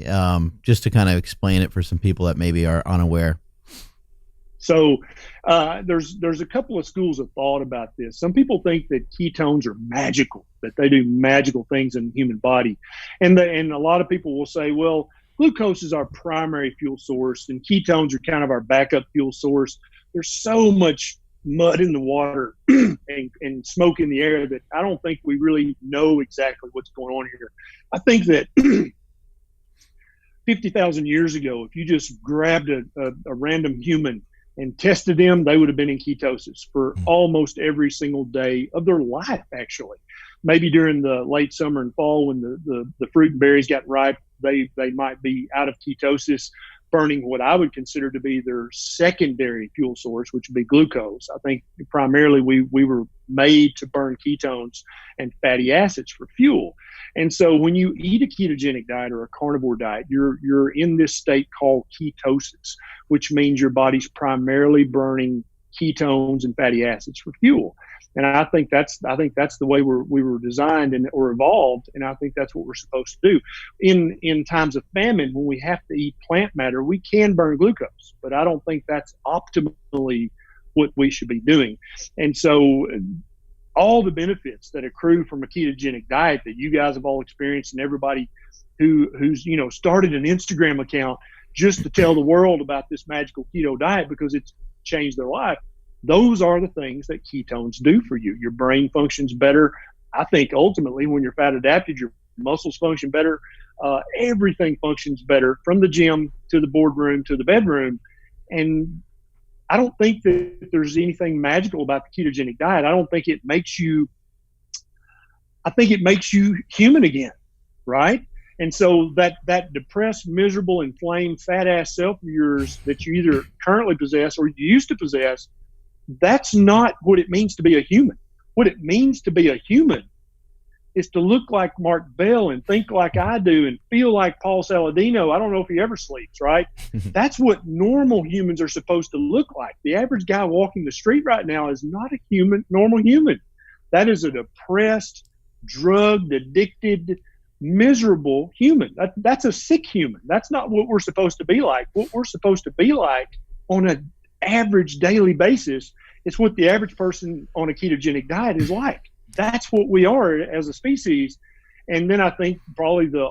Just to kind of explain it for some people that maybe are unaware. So there's a couple of schools of thought about this. Some people think that ketones are magical, that they do magical things in the human body. And a lot of people will say, well, glucose is our primary fuel source, and ketones are kind of our backup fuel source. There's so much mud in the water and smoke in the air that I don't think we really know exactly what's going on here. I think that 50,000 years ago, if you just grabbed a random human and tested them, they would have been in ketosis for almost every single day of their life, actually. Maybe during the late summer and fall when the fruit and berries got ripe, they might be out of ketosis, burning what I would consider to be their secondary fuel source, which would be glucose. I think primarily we were made to burn ketones and fatty acids for fuel. And so when you eat a ketogenic diet or a carnivore diet, you're in this state called ketosis, which means your body's primarily burning ketones and fatty acids for fuel. And I think that's the way we were designed or evolved, and I think that's what we're supposed to do. In times of famine, when we have to eat plant matter, we can burn glucose, but I don't think that's optimally what we should be doing. And so all the benefits that accrue from a ketogenic diet that you guys have all experienced, and everybody who's started an Instagram account just to tell the world about this magical keto diet because it's changed their life, those are the things that ketones do for you. Your brain functions better. I think ultimately when you're fat adapted, your muscles function better. Everything functions better, from the gym to the boardroom to the bedroom. And I don't think that there's anything magical about the ketogenic diet. I don't think it makes you, I think it makes you human again, right? And so that depressed, miserable, inflamed, fat-ass self of yours that you either currently possess or you used to possess, that's not what it means to be a human. What it means to be a human is to look like Mark Bell and think like I do and feel like Paul Saladino. I don't know if he ever sleeps, right? That's what normal humans are supposed to look like. The average guy walking the street right now is not a normal human. That is a depressed, drugged, addicted, miserable human. That's a sick human. That's not what we're supposed to be like. What we're supposed to be like on an average daily basis is what the average person on a ketogenic diet is like. That's what we are as a species. And then I think probably the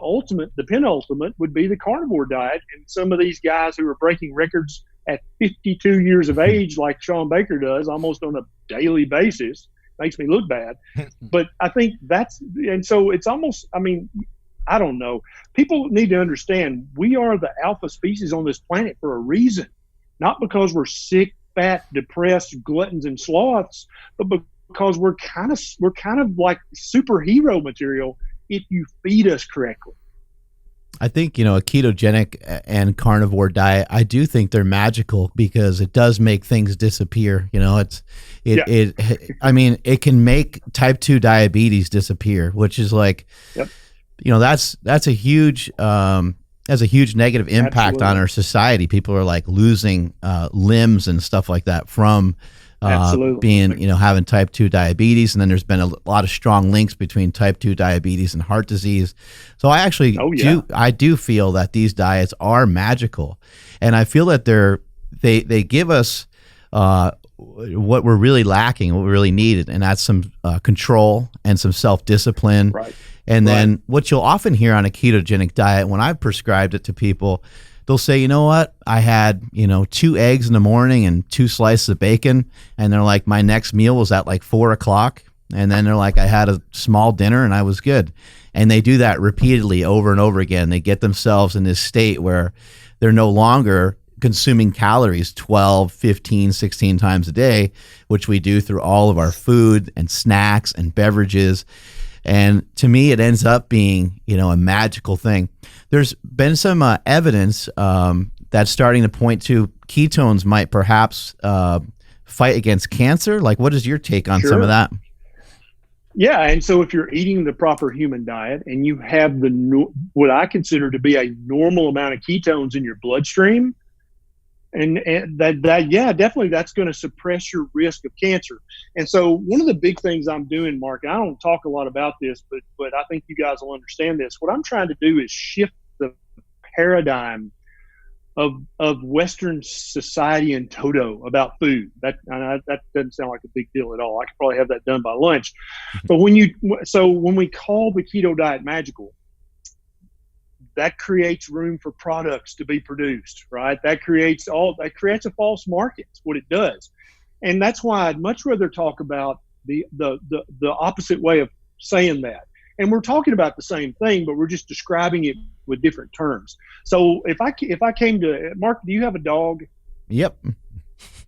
penultimate would be the carnivore diet. And some of these guys who are breaking records at 52 years of age, like Sean Baker does, almost on a daily basis, makes me look bad. But I think and so it's almost, I don't know. People need to understand we are the alpha species on this planet for a reason, not because we're sick, fat, depressed gluttons and sloths, but because we're kind of like superhero material if you feed us correctly. I think, a ketogenic and carnivore diet, I do think they're magical because it does make things disappear. It can make type 2 diabetes disappear, which is like, yep. That's a huge, has a huge negative impact Absolutely. on our society. People are like losing limbs and stuff like that from Absolutely. being, having type 2 diabetes. And then there's been a lot of strong links between type 2 diabetes and heart disease. So I actually do feel that these diets are magical. And I feel that they give us what we're really lacking, what we really need, and that's some control and some self-discipline. Right. And then what you'll often hear on a ketogenic diet, when I've prescribed it to people, they'll say, you know what, I had, 2 eggs in the morning and 2 slices of bacon. And they're like, my next meal was at like 4 o'clock. And then they're like, I had a small dinner and I was good. And they do that repeatedly over and over again. They get themselves in this state where they're no longer consuming calories 12, 15, 16 times a day, which we do through all of our food and snacks and beverages. And to me, it ends up being, a magical thing. There's been some evidence that's starting to point to ketones might perhaps fight against cancer. Like, what is your take on some of that? Yeah, and so if you're eating the proper human diet and you have what I consider to be a normal amount of ketones in your bloodstream, and definitely that's going to suppress your risk of cancer. And so one of the big things I'm doing, Mark, and I don't talk a lot about this, but I think you guys will understand this. What I'm trying to do is shift the paradigm of Western society in toto about food. That doesn't sound like a big deal at all. I could probably have that done by lunch. But when we call the keto diet magical, that creates room for products to be produced, right? That creates a false market. It's what it does. And that's why I'd much rather talk about the opposite way of saying that. And we're talking about the same thing, but we're just describing it with different terms. So if I came to Mark, do you have a dog? Yep.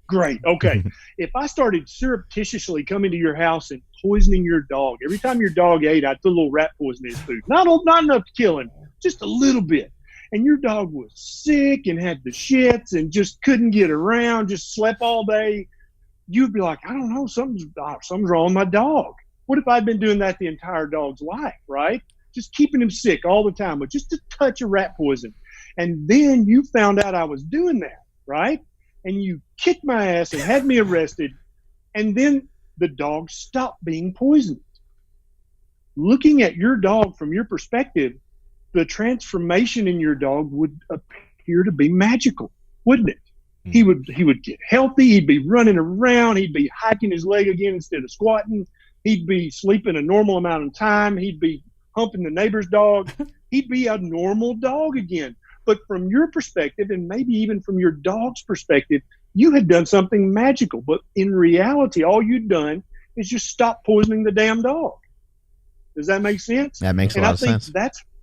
Great. Okay. If I started surreptitiously coming to your house and poisoning your dog, every time your dog ate, I'd put a little rat poison in his food. Not enough to kill him, just a little bit. And your dog was sick and had the shits and just couldn't get around, just slept all day. You'd be like, I don't know, something's wrong with my dog. What if I'd been doing that the entire dog's life, right? Just keeping him sick all the time with just a touch of rat poison. And then you found out I was doing that, right? And you kicked my ass and had me arrested. And then the dog stopped being poisoned. Looking at your dog from your perspective, the transformation in your dog would appear to be magical, wouldn't it? He would get healthy. He'd be running around. He'd be hiking his leg again instead of squatting. He'd be sleeping a normal amount of time. He'd be humping the neighbor's dog. He'd be a normal dog again. But from your perspective, and maybe even from your dog's perspective, you had done something magical. But in reality, all you'd done is just stop poisoning the damn dog. Does that make sense? That makes a lot of sense.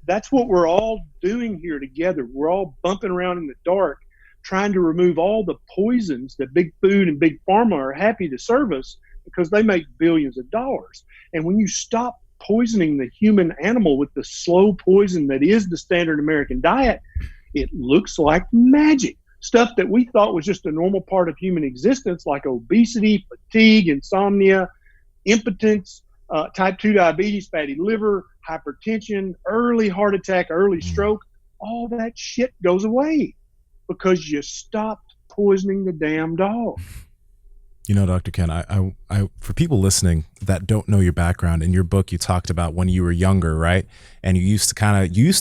That's what we're all doing here together. We're all bumping around in the dark, trying to remove all the poisons that big food and big pharma are happy to serve us because they make billions of dollars. And when you stop poisoning the human animal with the slow poison that is the standard American diet, it looks like magic. Stuff that we thought was just a normal part of human existence, like obesity, fatigue, insomnia, impotence, type 2 diabetes, fatty liver, hypertension, early heart attack, early stroke, all that shit goes away because you stopped poisoning the damn dog. You know, Dr. Ken, I for people listening that don't know your background, in your book you talked about when you were younger, right? And you used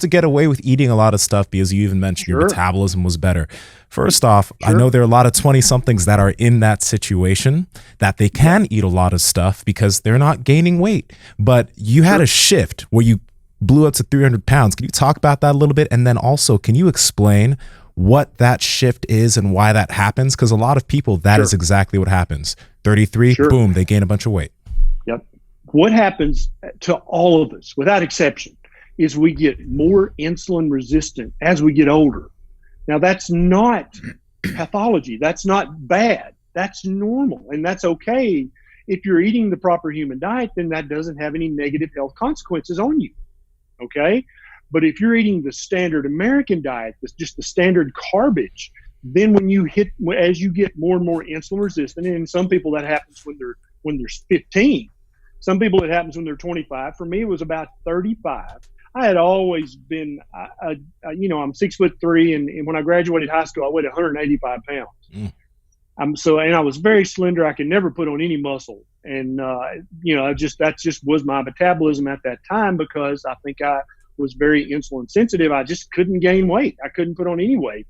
to get away with eating a lot of stuff because you even mentioned your metabolism was better. First off, I know there are a lot of 20-somethings that are in that situation that they can eat a lot of stuff because they're not gaining weight. But you had a shift where you blew up to 300 pounds. Can you talk about that a little bit? And then also, can you explain what that shift is and why that happens? Because a lot of people, that is exactly what happens. 33, boom, they gain a bunch of weight. Yep. What happens to all of us, without exception, is we get more insulin resistant as we get older. Now, that's not pathology. That's not bad. That's normal, and that's okay. If you're eating the proper human diet, then that doesn't have any negative health consequences on you, okay? But if you're eating the standard American diet, that's just the standard garbage, then as you get more and more insulin resistant, and some people that happens when they're 15, some people it happens when they're 25. For me, it was about 35. I had always been, I'm 6'3", and when I graduated high school, I weighed 185 pounds. And I was very slender. I could never put on any muscle. And, that just was my metabolism at that time, because I think I was very insulin sensitive. I just couldn't gain weight. I couldn't put on any weight.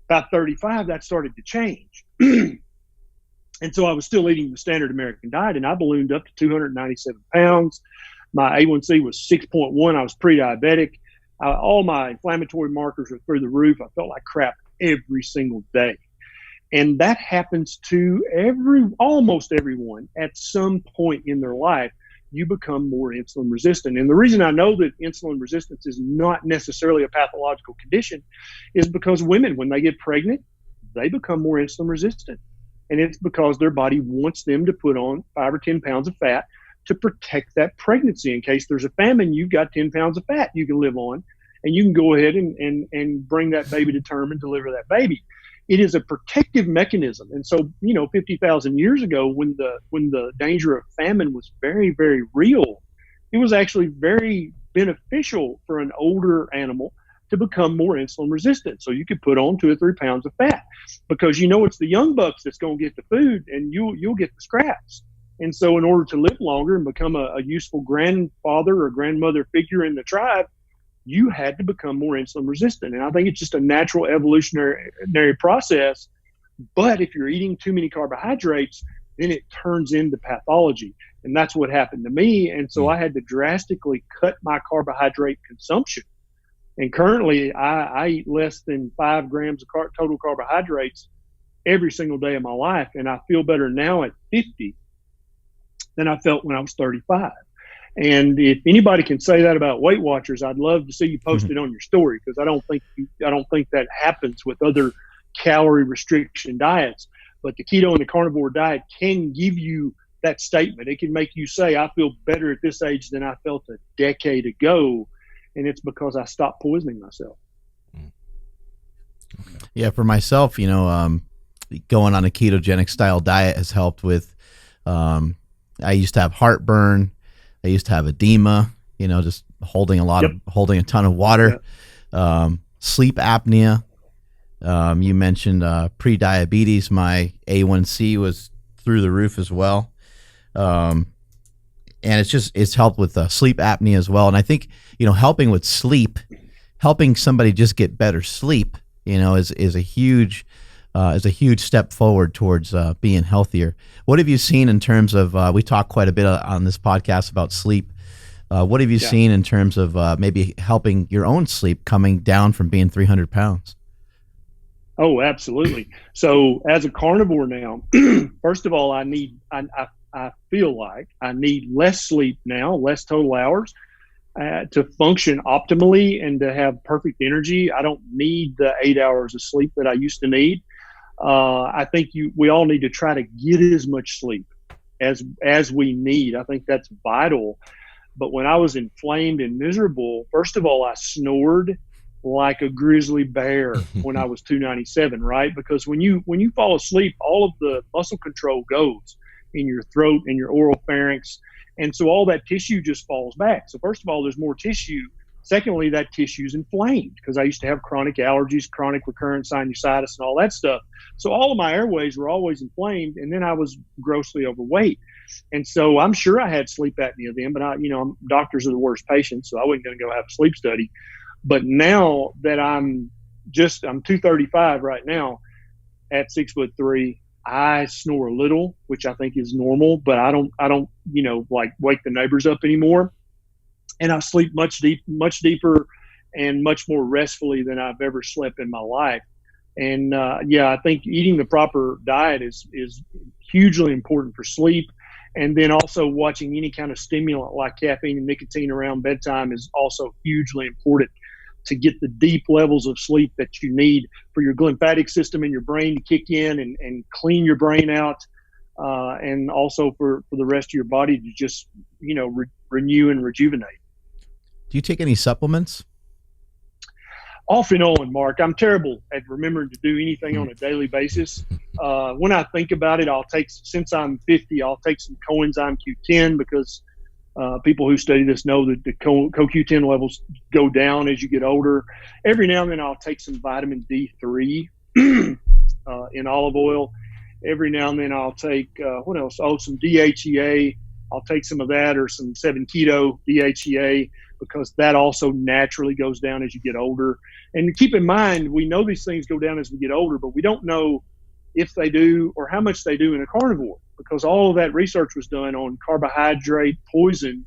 About 35, that started to change. And so I was still eating the standard American diet, and I ballooned up to 297 pounds. My A1C was 6.1. I was pre-diabetic. All my inflammatory markers were through the roof. I felt like crap every single day. And that happens to almost everyone at some point in their life. You become more insulin resistant. And the reason I know that insulin resistance is not necessarily a pathological condition is because women, when they get pregnant, they become more insulin resistant. And it's because their body wants them to put on 5 or 10 pounds of fat to protect that pregnancy. In case there's a famine, you've got 10 pounds of fat you can live on, and you can go ahead and bring that baby to term and deliver that baby. It is a protective mechanism. And so, 50,000 years ago, when the danger of famine was very, very real, it was actually very beneficial for an older animal to become more insulin resistant. So you could put on 2 or 3 pounds of fat, because it's the young bucks that's going to get the food, and you'll get the scraps. And so in order to live longer and become a useful grandfather or grandmother figure in the tribe, you had to become more insulin resistant. And I think it's just a natural evolutionary process. But if you're eating too many carbohydrates, then it turns into pathology. And that's what happened to me. And so I had to drastically cut my carbohydrate consumption. And currently I eat less than 5 grams of total carbohydrates every single day of my life. And I feel better now at 50 than I felt when I was 35. And if anybody can say that about Weight Watchers, I'd love to see you post it on your story, because I don't think that happens with other calorie restriction diets. But the keto and the carnivore diet can give you that statement. It can make you say, I feel better at this age than I felt a decade ago. And it's because I stopped poisoning myself. Yeah, for myself, going on a ketogenic style diet has helped with, I used to have heartburn. I used to have edema, just holding a ton of water, sleep apnea. You mentioned pre-diabetes. My A1C was through the roof as well. And it's helped with sleep apnea as well. And I think, helping with sleep, helping somebody just get better sleep, is a huge step forward towards being healthier. What have you seen in terms of, we talk quite a bit on this podcast about sleep. What have you seen in terms of maybe helping your own sleep coming down from being 300 pounds? Oh, absolutely. So as a carnivore now, first of all, I feel like I need less sleep now, less total hours to function optimally and to have perfect energy. I don't need the 8 hours of sleep that I used to need. I think we all need to try to get as much sleep as we need. I think that's vital. But when I was inflamed and miserable, first of all, I snored like a grizzly bear when I was 297, right? Because when you fall asleep, all of the muscle control goes in your throat and your oral pharynx. And so all that tissue just falls back. So first of all, there's more tissue. Secondly, that tissue's inflamed, because I used to have chronic allergies, chronic recurrent sinusitis, and all that stuff. So all of my airways were always inflamed, and then I was grossly overweight. And so I'm sure I had sleep apnea then, but doctors are the worst patients, so I wasn't going to go have a sleep study. But now that I'm 235 right now at 6'3", I snore a little, which I think is normal, but I don't like wake the neighbors up anymore. And I sleep much deeper and much more restfully than I've ever slept in my life. And I think eating the proper diet is hugely important for sleep. And then also watching any kind of stimulant like caffeine and nicotine around bedtime is also hugely important to get the deep levels of sleep that you need for your lymphatic system in your brain to kick in and clean your brain out. And also for the rest of your body to just, renew and rejuvenate. Do you take any supplements? Off and on, Mark. I'm terrible at remembering to do anything on a daily basis. When I think about it, since I'm 50, I'll take some coenzyme Q10, because people who study this know that the CoQ10 levels go down as you get older. Every now and then I'll take some vitamin D3 in olive oil. Every now and then I'll take, what else? Oh, some DHEA. I'll take some of that, or some 7-keto DHEA, because that also naturally goes down as you get older. And keep in mind, we know these things go down as we get older, but we don't know if they do or how much they do in a carnivore, because all of that research was done on carbohydrate poison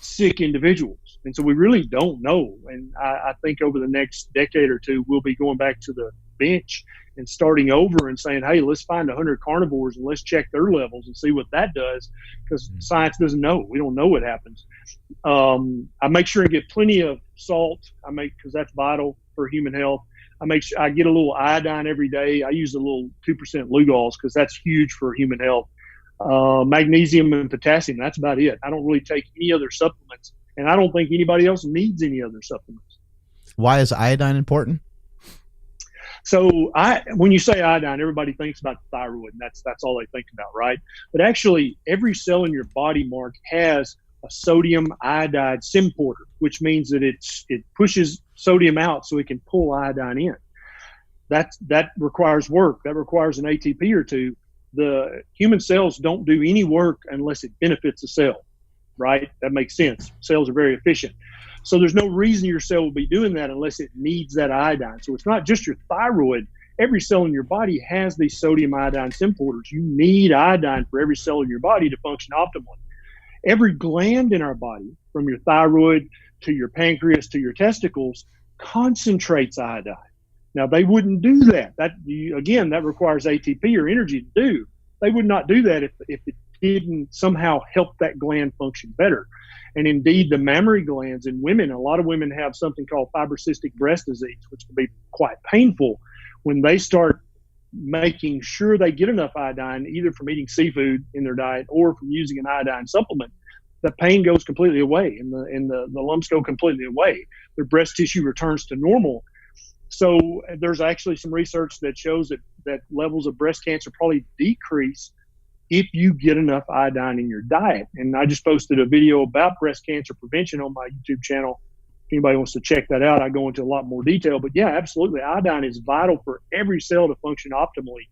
sick individuals. And so we really don't know. And I think over the next decade or two, we'll be going back to the bench and starting over and saying, hey, let's find 100 carnivores and let's check their levels and see what that does, because science doesn't know. We don't know what happens. I make sure I get plenty of salt. Because that's vital for human health. I make sure I get a little iodine every day. I use a little 2% Lugol's, because that's huge for human health. Magnesium and potassium, that's about it. I don't really take any other supplements, and I don't think anybody else needs any other supplements. Why is iodine important? So when you say iodine, everybody thinks about the thyroid, and that's all they think about, right? But actually, every cell in your body, Mark, has a sodium iodide symporter, which means that it pushes sodium out so it can pull iodine in. That requires work. That requires an ATP or two. The human cells don't do any work unless it benefits the cell, right? That makes sense. Cells are very efficient. So there's no reason your cell will be doing that unless it needs that iodine. So it's not just your thyroid. Every cell in your body has these sodium iodine symporters. You need iodine for every cell in your body to function optimally. Every gland in our body, from your thyroid to your pancreas to your testicles, concentrates iodine. Now, they wouldn't do that. That requires ATP or energy to do. They would not do that if it didn't somehow help that gland function better. And indeed, the mammary glands in women, a lot of women have something called fibrocystic breast disease, which can be quite painful when they start making sure they get enough iodine, either from eating seafood in their diet or from using an iodine supplement. The pain goes completely away, and the lumps go completely away. Their breast tissue returns to normal. So there's actually some research that shows that levels of breast cancer probably decrease if you get enough iodine in your diet. And I just posted a video about breast cancer prevention on my YouTube channel. If anybody wants to check that out, I go into a lot more detail. But yeah, absolutely. Iodine is vital for every cell to function optimally.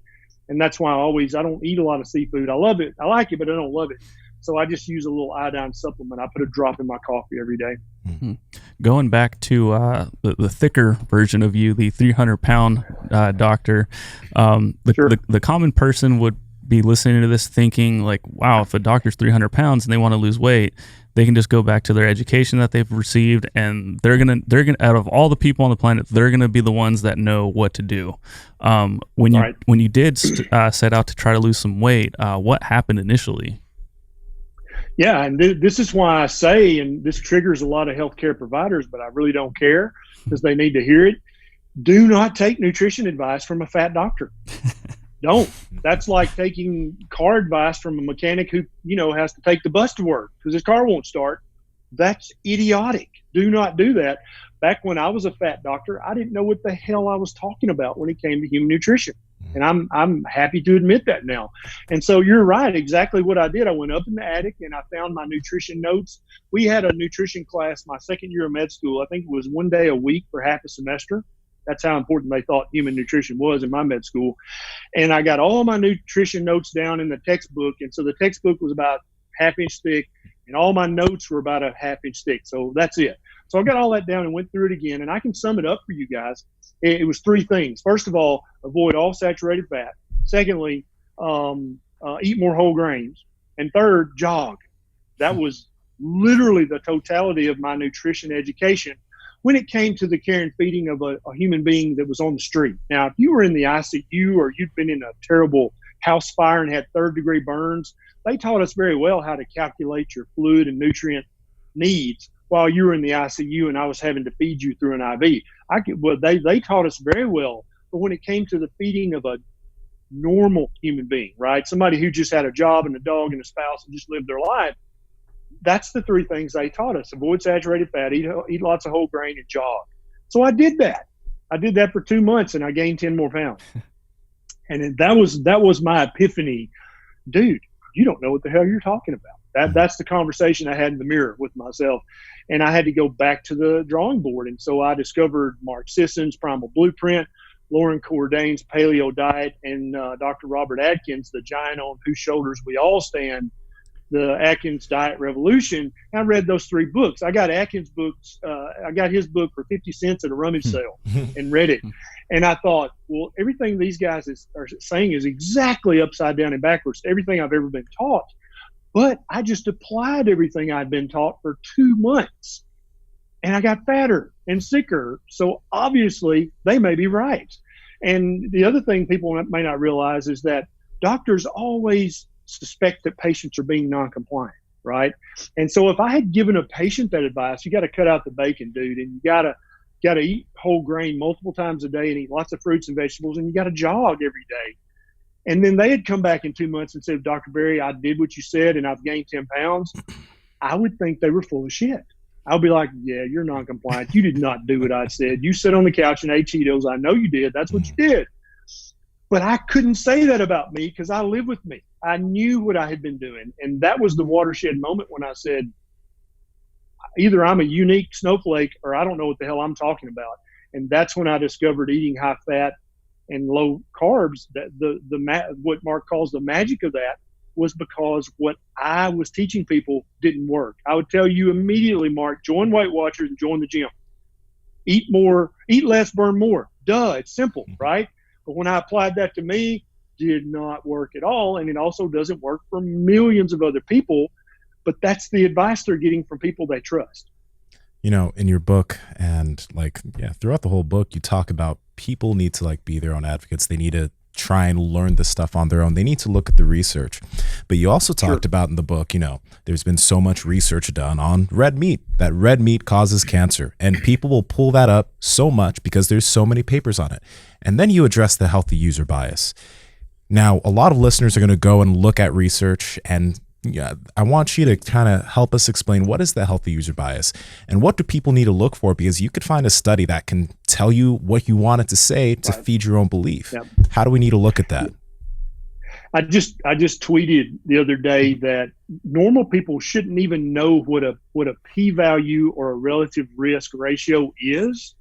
And that's why I don't eat a lot of seafood. I love it. I like it, but I don't love it. So I just use a little iodine supplement. I put a drop in my coffee every day. Mm-hmm. Going back to the thicker version of you, the 300-pound doctor, the common person would be listening to this thinking like, wow, if a doctor's 300 pounds and they want to lose weight, they can just go back to their education that they've received, and they're gonna out of all the people on the planet, they're gonna be the ones that know what to do. When you did set out to try to lose some weight, what happened initially? Yeah, and this is why I say, and this triggers a lot of healthcare providers, but I really don't care because they need to hear it. Do not take nutrition advice from a fat doctor. Don't. That's like taking car advice from a mechanic who, has to take the bus to work because his car won't start. That's idiotic. Do not do that. Back when I was a fat doctor, I didn't know what the hell I was talking about when it came to human nutrition. And I'm happy to admit that now. And so you're right, exactly what I did. I went up in the attic and I found my nutrition notes. We had a nutrition class my second year of med school. I think it was one day a week for half a semester. That's how important they thought human nutrition was in my med school. And I got all my nutrition notes down in the textbook. And so the textbook was about half-inch thick, and all my notes were about a half-inch thick. So that's it. So I got all that down and went through it again. And I can sum it up for you guys. It was three things. First of all, avoid all saturated fat. Secondly, eat more whole grains. And third, jog. That was literally the totality of my nutrition education when it came to the care and feeding of a human being that was on the street. Now, if you were in the ICU or you'd been in a terrible house fire and had third-degree burns, they taught us very well how to calculate your fluid and nutrient needs while you were in the ICU and I was having to feed you through an IV. They taught us very well, but when it came to the feeding of a normal human being, right, somebody who just had a job and a dog and a spouse and just lived their life, that's the three things they taught us. Avoid saturated fat, eat lots of whole grain, and jog. So I did that. I did that for 2 months, and I gained 10 more pounds. And that was my epiphany. Dude, you don't know what the hell you're talking about. That's the conversation I had in the mirror with myself. And I had to go back to the drawing board. And so I discovered Mark Sisson's Primal Blueprint, Lauren Cordain's paleo diet, and Dr. Robert Atkins, the giant on whose shoulders we all stand, the Atkins Diet Revolution. I read those 3 books. I got Atkins books. I got his book for 50 cents at a rummage sale and read it. And I thought, well, everything these guys are saying is exactly upside down and backwards to everything I've ever been taught. But I just applied everything I'd been taught for 2 months, and I got fatter and sicker. So obviously they may be right. And the other thing people may not realize is that doctors always suspect that patients are being non-compliant, right? And so if I had given a patient that advice, you got to cut out the bacon, dude, and you got to eat whole grain multiple times a day and eat lots of fruits and vegetables, and you got to jog every day. And then they had come back in 2 months and said, Dr. Berry, I did what you said and I've gained 10 pounds. I would think they were full of shit. I'll be like, yeah, you're non-compliant. You did not do what I said. You sat on the couch and ate Cheetos. I know you did. That's what you did. But I couldn't say that about me because I live with me. I knew what I had been doing. And that was the watershed moment when I said, either I'm a unique snowflake or I don't know what the hell I'm talking about. And that's when I discovered eating high fat and low carbs. That what Mark calls the magic of that was because what I was teaching people didn't work. I would tell you immediately, Mark, join Weight Watchers and join the gym. Eat more, eat less, burn more. Duh, it's simple, right? But when I applied that to me, did not work at all. And it also doesn't work for millions of other people. But that's the advice they're getting from people they trust. You know, in your book and throughout the whole book, you talk about people need to be their own advocates. They need to try and learn this stuff on their own. They need to look at the research. But you also talked about in the book, there's been so much research done on red meat, that red meat causes cancer. And people will pull that up so much because there's so many papers on it. And then you address the healthy user bias. Now, a lot of listeners are going to go and look at research, and I want you to kind of help us explain what is the healthy user bias and what do people need to look for, because you could find a study that can tell you what you want it to say to feed your own belief. Yep. How do we need to look at that? I just tweeted the other day that normal people shouldn't even know what a p-value or a relative risk ratio is,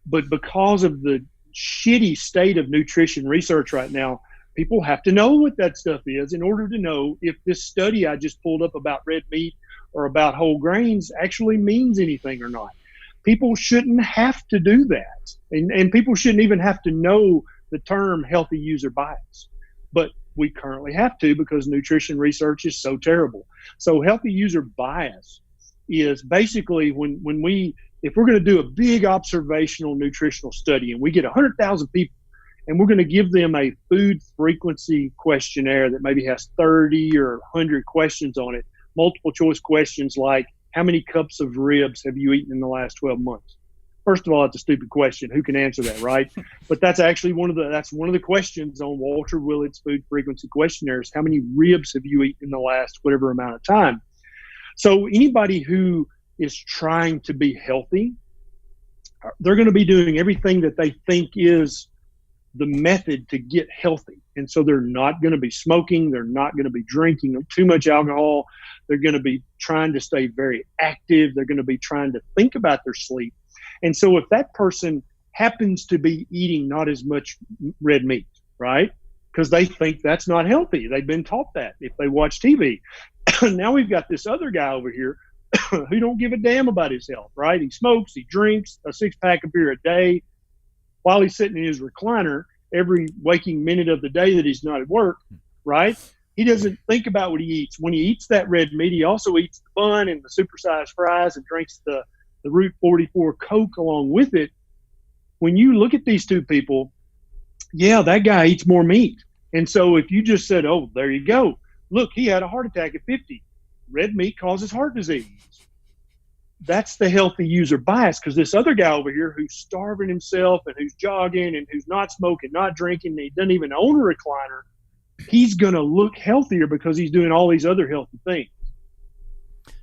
but because of the shitty state of nutrition research right now, people have to know what that stuff is in order to know if this study I just pulled up about red meat or about whole grains actually means anything or not. People shouldn't have to do that. And people shouldn't even have to know the term healthy user bias. But we currently have to because nutrition research is so terrible. So healthy user bias is basically if we're going to do a big observational nutritional study and we get 100,000 people, and we're going to give them a food frequency questionnaire that maybe has 30 or 100 questions on it, multiple choice questions like, how many cups of ribs have you eaten in the last 12 months? First of all, that's a stupid question. Who can answer that, right? But that's actually one of the questions on Walter Willett's food frequency questionnaire is how many ribs have you eaten in the last whatever amount of time? So anybody who is trying to be healthy, they're going to be doing everything that they think is the method to get healthy. And so they're not going to be smoking. They're not going to be drinking too much alcohol. They're going to be trying to stay very active. They're going to be trying to think about their sleep. And so if that person happens to be eating not as much red meat, right? Because they think that's not healthy. They've been taught that if they watch TV. Now we've got this other guy over here who don't give a damn about his health, right? He smokes, he drinks a 6-pack of beer a day, while he's sitting in his recliner every waking minute of the day that he's not at work, right? He doesn't think about what he eats. When he eats that red meat, he also eats the bun and the supersized fries and drinks the Route 44 Coke along with it. When you look at these two people, yeah, that guy eats more meat. And so if you just said, oh, there you go. Look, he had a heart attack at 50. Red meat causes heart disease. That's the healthy user bias, because this other guy over here who's starving himself and who's jogging and who's not smoking, not drinking, and he doesn't even own a recliner, he's going to look healthier because he's doing all these other healthy things.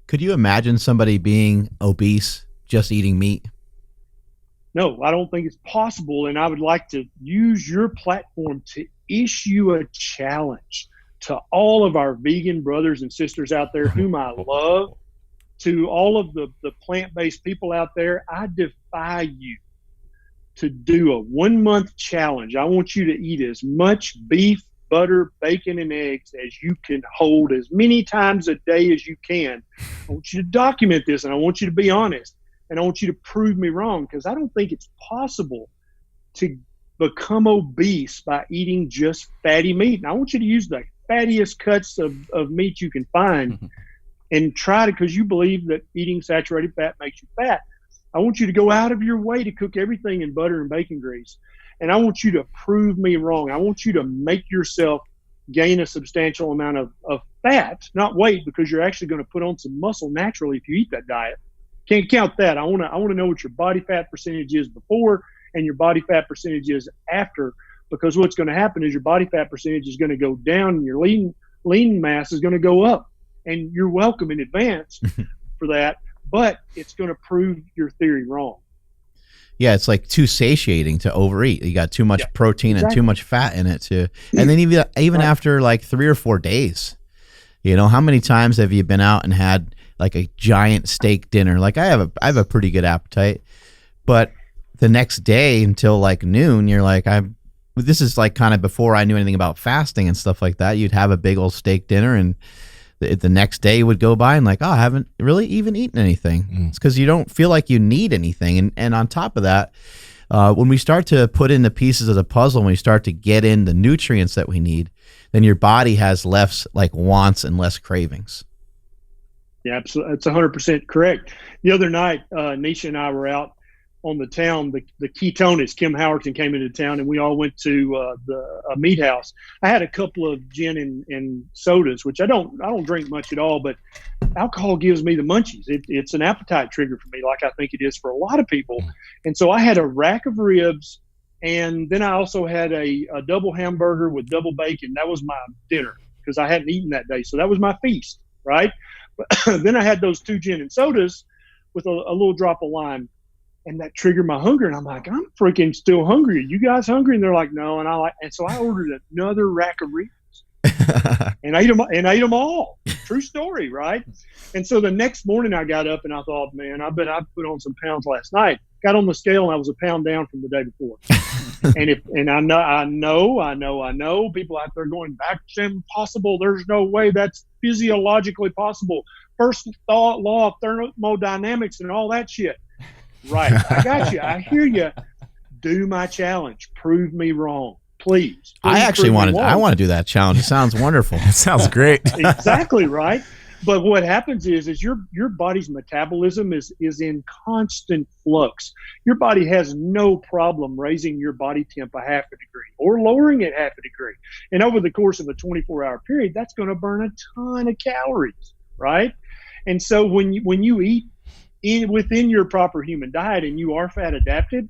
Could you imagine somebody being obese just eating meat? No, I don't think it's possible. And I would like to use your platform to issue a challenge to all of our vegan brothers and sisters out there whom I love. To all of the plant-based people out there, I defy you to do a 1 month challenge. I want you to eat as much beef, butter, bacon, and eggs as you can hold as many times a day as you can. I want you to document this, and I want you to be honest, and I want you to prove me wrong, because I don't think it's possible to become obese by eating just fatty meat. And I want you to use the fattiest cuts of meat you can find and try to, because you believe that eating saturated fat makes you fat. I want you to go out of your way to cook everything in butter and bacon grease. And I want you to prove me wrong. I want you to make yourself gain a substantial amount of fat, not weight, because you're actually going to put on some muscle naturally if you eat that diet. Can't count that. I want to know what your body fat percentage is before and your body fat percentage is after, because what's going to happen is your body fat percentage is going to go down and your lean mass is going to go up. And you're welcome in advance for that, but it's going to prove your theory wrong. Yeah, it's like too satiating to overeat. You got too much protein and too much fat in it too. And then even after like 3 or 4 days, you know, how many times have you been out and had like a giant steak dinner? Like I have a pretty good appetite, but the next day until like noon, you're like, this is like kind of before I knew anything about fasting and stuff like that. You'd have a big old steak dinner, and the next day would go by and like, oh, I haven't really even eaten anything. It's because you don't feel like you need anything. And on top of that, when we start to put in the pieces of the puzzle, when we start to get in the nutrients that we need, then your body has less like wants and less cravings. Yeah, absolutely. That's 100% correct. The other night, Nisha and I were out on the town. The Ketones, Kim Howerton, came into town, and we all went to the meat house. I had a couple of gin and sodas, which I don't drink much at all, but alcohol gives me the munchies. It's an appetite trigger for me, like I think it is for a lot of people. And so I had a rack of ribs, and then I also had a double hamburger with double bacon. That was my dinner because I hadn't eaten that day. So that was my feast, right? But then I had those 2 gin and sodas with a little drop of lime. And that triggered my hunger, and I'm like, I'm freaking still hungry. Are you guys hungry? And they're like, no. And so I ordered another rack of ribs, and ate them all. True story, right? And so the next morning I got up and I thought, man, I bet I put on some pounds last night. Got on the scale and I was a pound down from the day before. and I know people out there going, that's impossible. There's no way that's physiologically possible. First law of thermodynamics and all that shit. Right. I got you. I hear you. Do my challenge. Prove me wrong. Please. I actually want to do that challenge. It sounds wonderful. It sounds great. Exactly right. But what happens is your body's metabolism is in constant flux. Your body has no problem raising your body temp a half a degree or lowering it half a degree. And over the course of a 24-hour period, that's going to burn a ton of calories, right? And so when you eat within your proper human diet and you are fat adapted,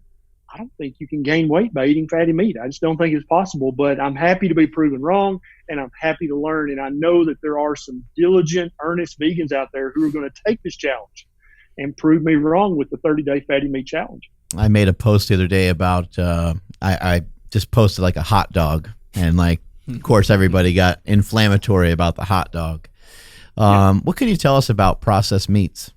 I don't think you can gain weight by eating fatty meat. I just don't think it's possible, but I'm happy to be proven wrong, and I'm happy to learn. And I know that there are some diligent, earnest vegans out there who are going to take this challenge and prove me wrong with the 30-day fatty meat challenge. I made a post the other day about, I just posted like a hot dog, and like, of course, everybody got inflammatory about the hot dog. What can you tell us about processed meats?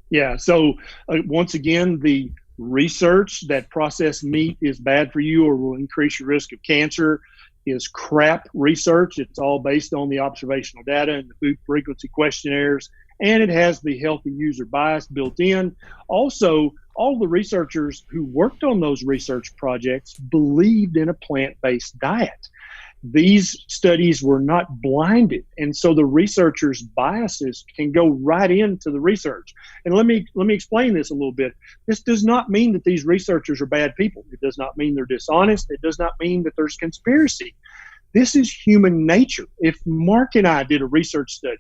Yeah. So once again, the research that processed meat is bad for you or will increase your risk of cancer is crap research. It's all based on the observational data and the food frequency questionnaires, and it has the healthy user bias built in. Also, all the researchers who worked on those research projects believed in a plant-based diet. These studies were not blinded, and so the researchers' biases can go right into the research. And let me explain this a little bit. This does not mean that these researchers are bad people. It does not mean they're dishonest. It does not mean that there's conspiracy. This is human nature. If Mark and I did a research study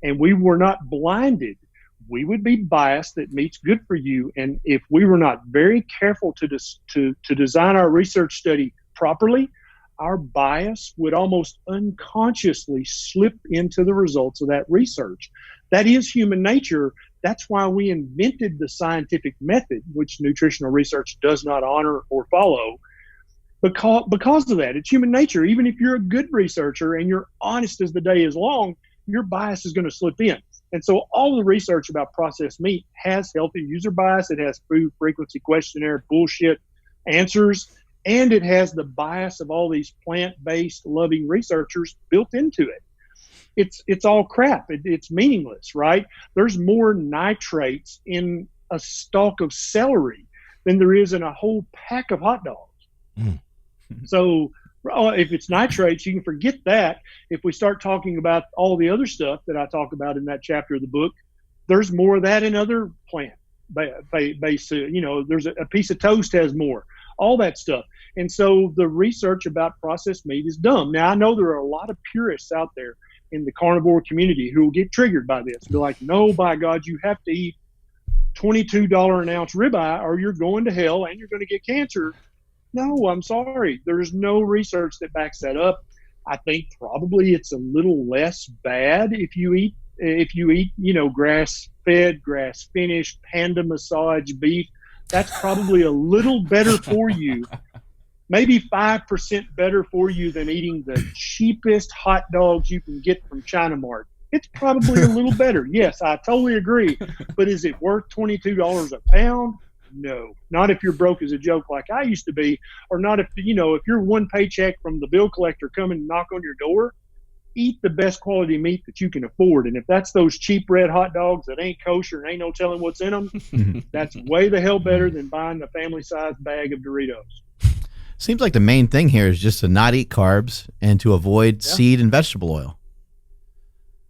and we were not blinded, we would be biased that meat's good for you. And if we were not very careful to design our research study properly, our bias would almost unconsciously slip into the results of that research. That is human nature. That's why we invented the scientific method, which nutritional research does not honor or follow. Because of that, it's human nature. Even if you're a good researcher and you're honest as the day is long, your bias is going to slip in. And so all the research about processed meat has healthy user bias. It has food frequency questionnaire bullshit answers, and it has the bias of all these plant-based loving researchers built into it. It's all crap. It's meaningless, right? There's more nitrates in a stalk of celery than there is in a whole pack of hot dogs. Mm. So if it's nitrates, you can forget that. If we start talking about all the other stuff that I talk about in that chapter of the book, there's more of that in other plant-based, there's a piece of toast has more, all that stuff. And so the research about processed meat is dumb. Now, I know there are a lot of purists out there in the carnivore community who will get triggered by this. Be like, no, by God, you have to eat $22 an ounce ribeye or you're going to hell and you're going to get cancer. No, I'm sorry. There's no research that backs that up. I think probably it's a little less bad if you eat, grass-fed, grass-finished, panda massage beef. That's probably a little better for you. Maybe 5% better for you than eating the cheapest hot dogs you can get from China Mart. It's probably a little better. Yes, I totally agree. But is it worth $22 a pound? No, not if you're broke as a joke like I used to be, or not if you're one paycheck from the bill collector coming to knock on your door. Eat the best quality meat that you can afford. And if that's those cheap red hot dogs that ain't kosher and ain't no telling what's in them, that's way the hell better than buying a family-sized bag of Doritos. Seems like the main thing here is just to not eat carbs and to avoid seed and vegetable oil.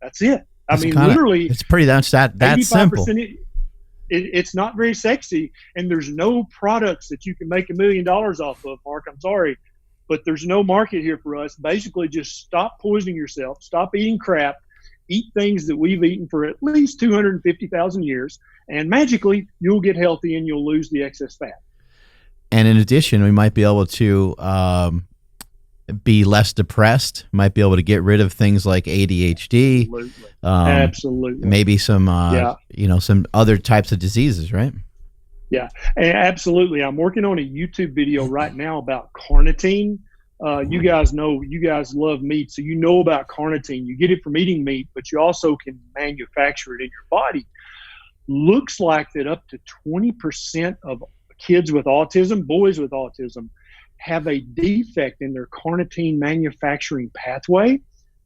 That's it. Literally, it's pretty that simple. It's not very sexy, and there's no products that you can make $1 million off of, Mark. I'm sorry, but there's no market here for us. Basically, just stop poisoning yourself, stop eating crap, eat things that we've eaten for at least 250,000 years, and magically you'll get healthy and you'll lose the excess fat. And in addition, we might be able to be less depressed, might be able to get rid of things like ADHD. Absolutely. Maybe some, some other types of diseases, right? Yeah, absolutely. I'm working on a YouTube video right now about carnitine. You guys love meat, so you know about carnitine. You get it from eating meat, but you also can manufacture it in your body. Looks like that up to 20% of kids with autism, boys with autism, have a defect in their carnitine manufacturing pathway,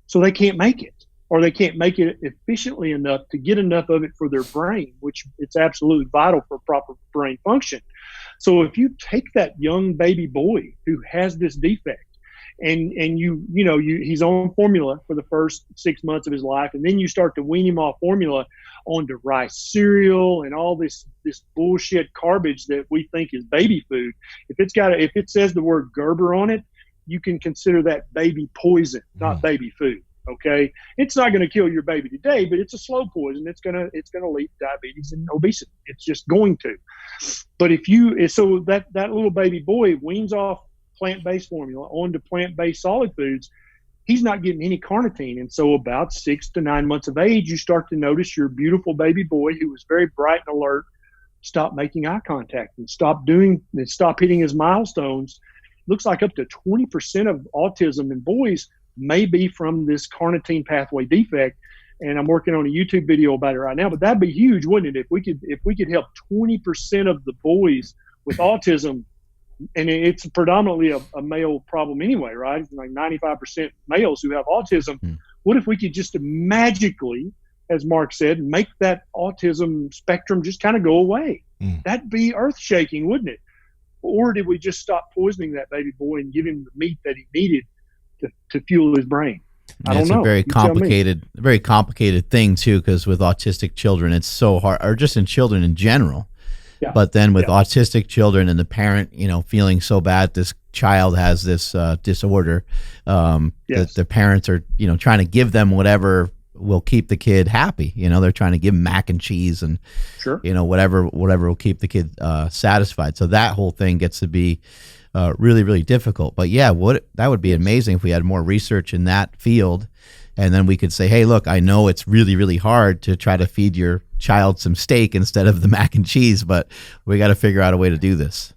so they can't make it, or they can't make it efficiently enough to get enough of it for their brain, which it's absolutely vital for proper brain function. So if you take that young baby boy who has this defect and he's on formula for the first 6 months of his life, and then you start to wean him off formula onto rice cereal and all this bullshit garbage that we think is baby food. If it says the word Gerber on it, you can consider that baby poison, not baby food. Okay, it's not going to kill your baby today, but it's a slow poison. It's gonna lead to diabetes and obesity. It's just going to. But that little baby boy weans off plant-based formula onto plant-based solid foods, he's not getting any carnitine. And so about 6 to 9 months of age, you start to notice your beautiful baby boy, who was very bright and alert, stop making eye contact and stop hitting his milestones. Looks like up to 20% of autism in boys may be from this carnitine pathway defect. And I'm working on a YouTube video about it right now, but that'd be huge, wouldn't it? If we could help 20% of the boys with autism, and it's predominantly a male problem anyway, right? It's like 95% males who have autism. What if we could just magically, as Mark said, make that autism spectrum just kind of go away? That'd be earth-shaking, wouldn't it? Or did we just stop poisoning that baby boy and give him the meat that he needed to fuel his brain? I don't know. It's a very complicated thing too, because with autistic children, it's so hard, or just in children in general. Yeah. But then with autistic children and the parent, feeling so bad this child has this disorder, that the parents are, trying to give them whatever will keep the kid happy. They're trying to give them mac and cheese and, whatever will keep the kid satisfied. So that whole thing gets to be really, really difficult. But yeah, that would be amazing if we had more research in that field. And then we could say, hey, look, I know it's really, really hard to try to feed your child some steak instead of the mac and cheese, but we got to figure out a way to do this.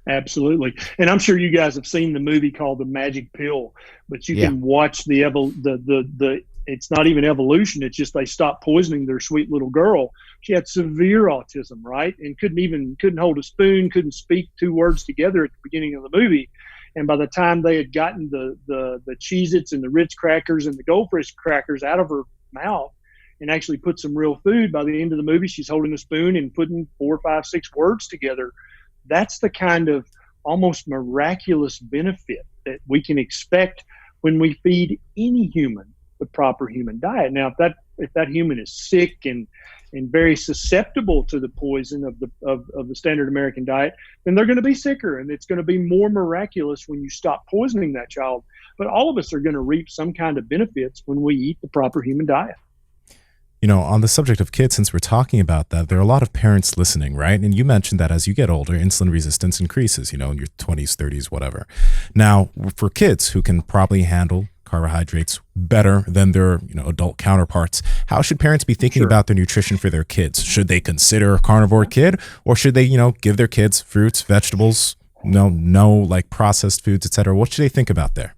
Absolutely. And I'm sure you guys have seen the movie called The Magic Pill, but you can watch the it's not even evolution. It's just they stopped poisoning their sweet little girl. She had severe autism, right? And couldn't hold a spoon, couldn't speak 2 words together at the beginning of the movie. And by the time they had gotten the Cheez-Its and the Ritz crackers and the Goldfish crackers out of her mouth and actually put some real food, by the end of the movie, she's holding a spoon and putting 4, 5, 6 words together. That's the kind of almost miraculous benefit that we can expect when we feed any human the proper human diet. Now, if that human is sick and very susceptible to the poison of the standard American diet, then they're going to be sicker, and it's going to be more miraculous when you stop poisoning that child. But all of us are going to reap some kind of benefits when we eat the proper human diet. You know, on the subject of kids, since we're talking about that, there are a lot of parents listening, right? And you mentioned that as you get older, insulin resistance increases, you know, in your 20s, 30s, whatever. Now, for kids who can probably handle carbohydrates better than their, you know, adult counterparts, how should parents be thinking about their nutrition for their kids? Should they consider a carnivore kid, or should they, you know, give their kids fruits, vegetables, no like processed foods, etc.? What should they think about there?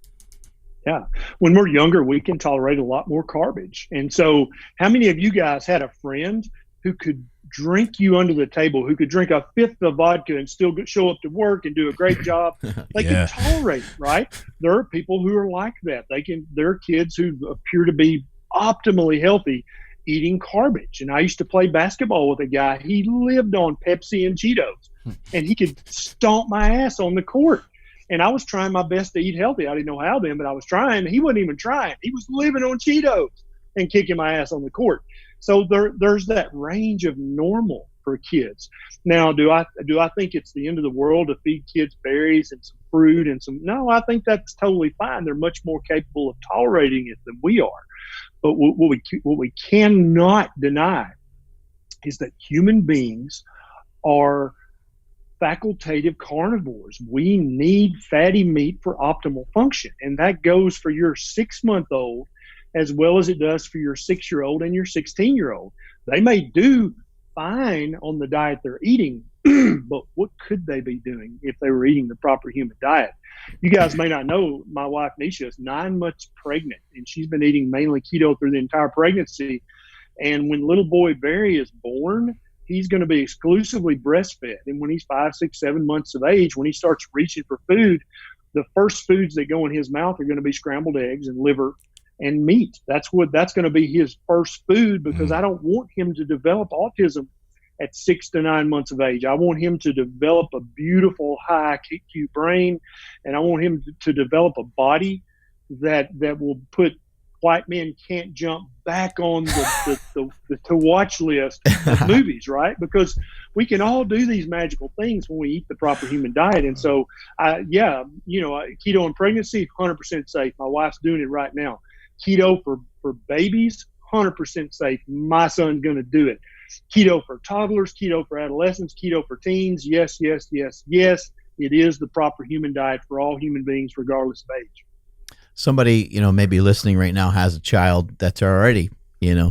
Yeah. When we're younger, we can tolerate a lot more garbage. And so how many of you guys had a friend who could drink you under the table, who could drink a fifth of vodka and still show up to work and do a great job? They can tolerate it, right? There are people who are like that. There are kids who appear to be optimally healthy eating garbage. And I used to play basketball with a guy. He lived on Pepsi and Cheetos, and he could stomp my ass on the court. And I was trying my best to eat healthy. I didn't know how then, but I was trying. He wasn't even trying. He was living on Cheetos and kicking my ass on the court. So there's that range of normal for kids. Now, do I think it's the end of the world to feed kids berries and some fruit and some? No, I think that's totally fine. They're much more capable of tolerating it than we are. But what we cannot deny is that human beings are facultative carnivores. We need fatty meat for optimal function. And that goes for your 6-month-old as well as it does for your 6-year-old and your 16-year-old. They may do fine on the diet they're eating, but what could they be doing if they were eating the proper human diet? You guys may not know, my wife Nisha is 9 months pregnant, and she's been eating mainly keto through the entire pregnancy. And when little boy Barry is born, he's going to be exclusively breastfed. And when he's 5, 6, 7 months of age, when he starts reaching for food, the first foods that go in his mouth are going to be scrambled eggs and liver and meat. That's going to be his first food, because I don't want him to develop autism at 6 to 9 months of age. I want him to develop a beautiful high IQ brain, and I want him to develop a body that will put white men can't jump back on the to watch list of movies, right? Because we can all do these magical things when we eat the proper human diet. And so, keto in pregnancy, 100% safe. My wife's doing it right now. Keto for babies, 100% safe. My son's going to do it. Keto for toddlers, keto for adolescents, keto for teens. Yes, yes, yes, yes. It is the proper human diet for all human beings, regardless of age. Somebody, maybe listening right now has a child that's already,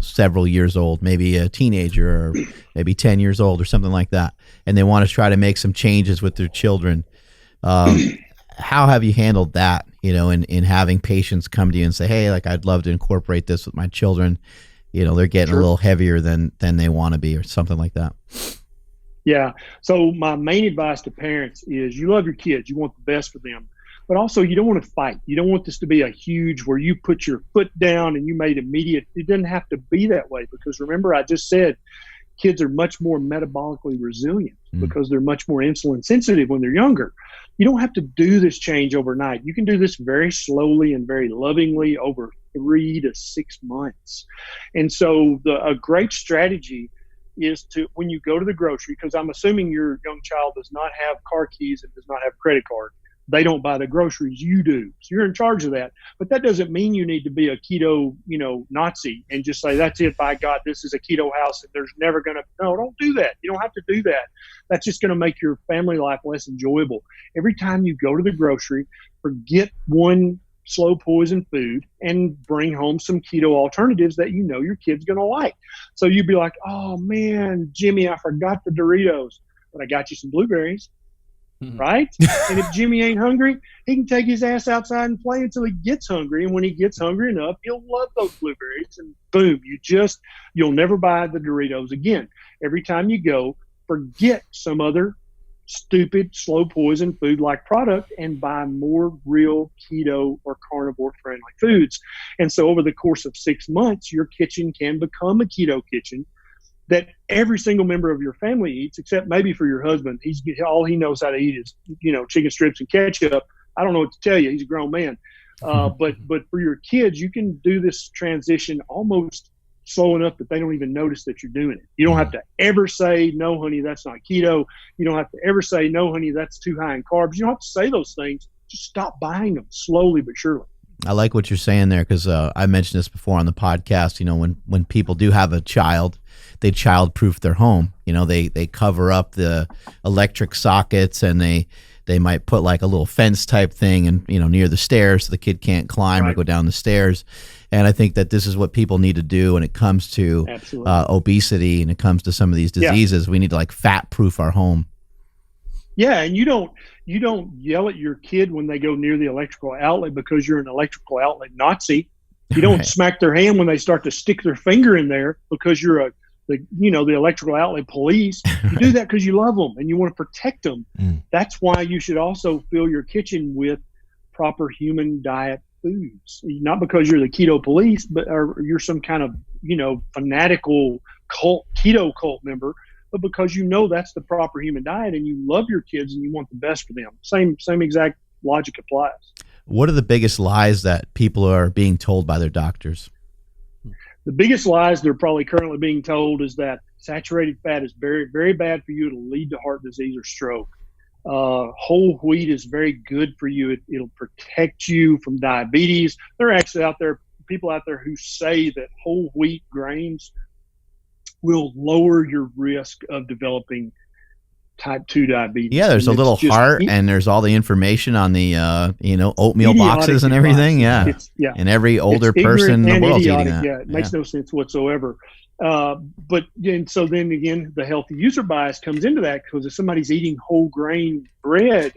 several years old, maybe a teenager or maybe 10 years old or something like that. And they want to try to make some changes with their children. How have you handled that, in having patients come to you and say, hey, like, I'd love to incorporate this with my children. They're getting a little heavier than they want to be, or something like that. Yeah. So my main advice to parents is you love your kids. You want the best for them. But also, you don't want to fight. You don't want this to be a huge where you put your foot down and you made immediate. It doesn't have to be that way, because remember, I just said kids are much more metabolically resilient because they're much more insulin sensitive when they're younger. You don't have to do this change overnight. You can do this very slowly and very lovingly over 3 to 6 months. And so a great strategy is to, when you go to the grocery, because I'm assuming your young child does not have car keys and does not have credit card. They don't buy the groceries, you do. So you're in charge of that. But that doesn't mean you need to be a keto, Nazi and just say, that's it, by God, this is a keto house and there's never going to, no, don't do that. You don't have to do that. That's just going to make your family life less enjoyable. Every time you go to the grocery, forget one slow poison food and bring home some keto alternatives that your kid's going to like. So you'd be like, oh man, Jimmy, I forgot the Doritos, but I got you some blueberries. right? And if Jimmy ain't hungry, he can take his ass outside and play until he gets hungry. And when he gets hungry enough, he'll love those blueberries. And boom, you'll never buy the Doritos again. Every time you go, forget some other stupid, slow poison food-like product and buy more real keto or carnivore-friendly foods. And so over the course of 6 months, your kitchen can become a keto kitchen that every single member of your family eats, except maybe for your husband. All he knows how to eat is, chicken strips and ketchup. I don't know what to tell you. He's a grown man. But for your kids, you can do this transition almost slow enough that they don't even notice that you're doing it. You don't have to ever say, no, honey, that's not keto. You don't have to ever say, no, honey, that's too high in carbs. You don't have to say those things. Just stop buying them slowly but surely. I like what you're saying there because I mentioned this before on the podcast. When people do have a child, they child-proof their home. They cover up the electric sockets and they might put like a little fence type thing and near the stairs so the kid can't climb or go down the stairs. And I think that this is what people need to do when it comes to obesity and it comes to some of these diseases. We need to like fat-proof our home. Yeah, and you don't yell at your kid when they go near the electrical outlet because you're an electrical outlet Nazi. You don't smack their hand when they start to stick their finger in there because you're the electrical outlet police. You do that because you love them and you want to protect them. That's why you should also fill your kitchen with proper human diet foods. Not because you're the keto police, or you're some kind of fanatical keto cult member, but because that's the proper human diet and you love your kids and you want the best for them. Same exact logic applies. What are the biggest lies that people are being told by their doctors? The biggest lies they're probably currently being told is that saturated fat is very, very bad for you. It'll lead to heart disease or stroke. Whole wheat is very good for you. It'll protect you from diabetes. There are actually people out there who say that whole wheat grains will lower your risk of developing type 2 diabetes. Yeah, there's a little heart and there's all the information on the oatmeal boxes and everything. Yeah. And every older person in the world's eating that. Yeah, it makes no sense whatsoever. And so then again, the healthy user bias comes into that because if somebody's eating whole grain bread,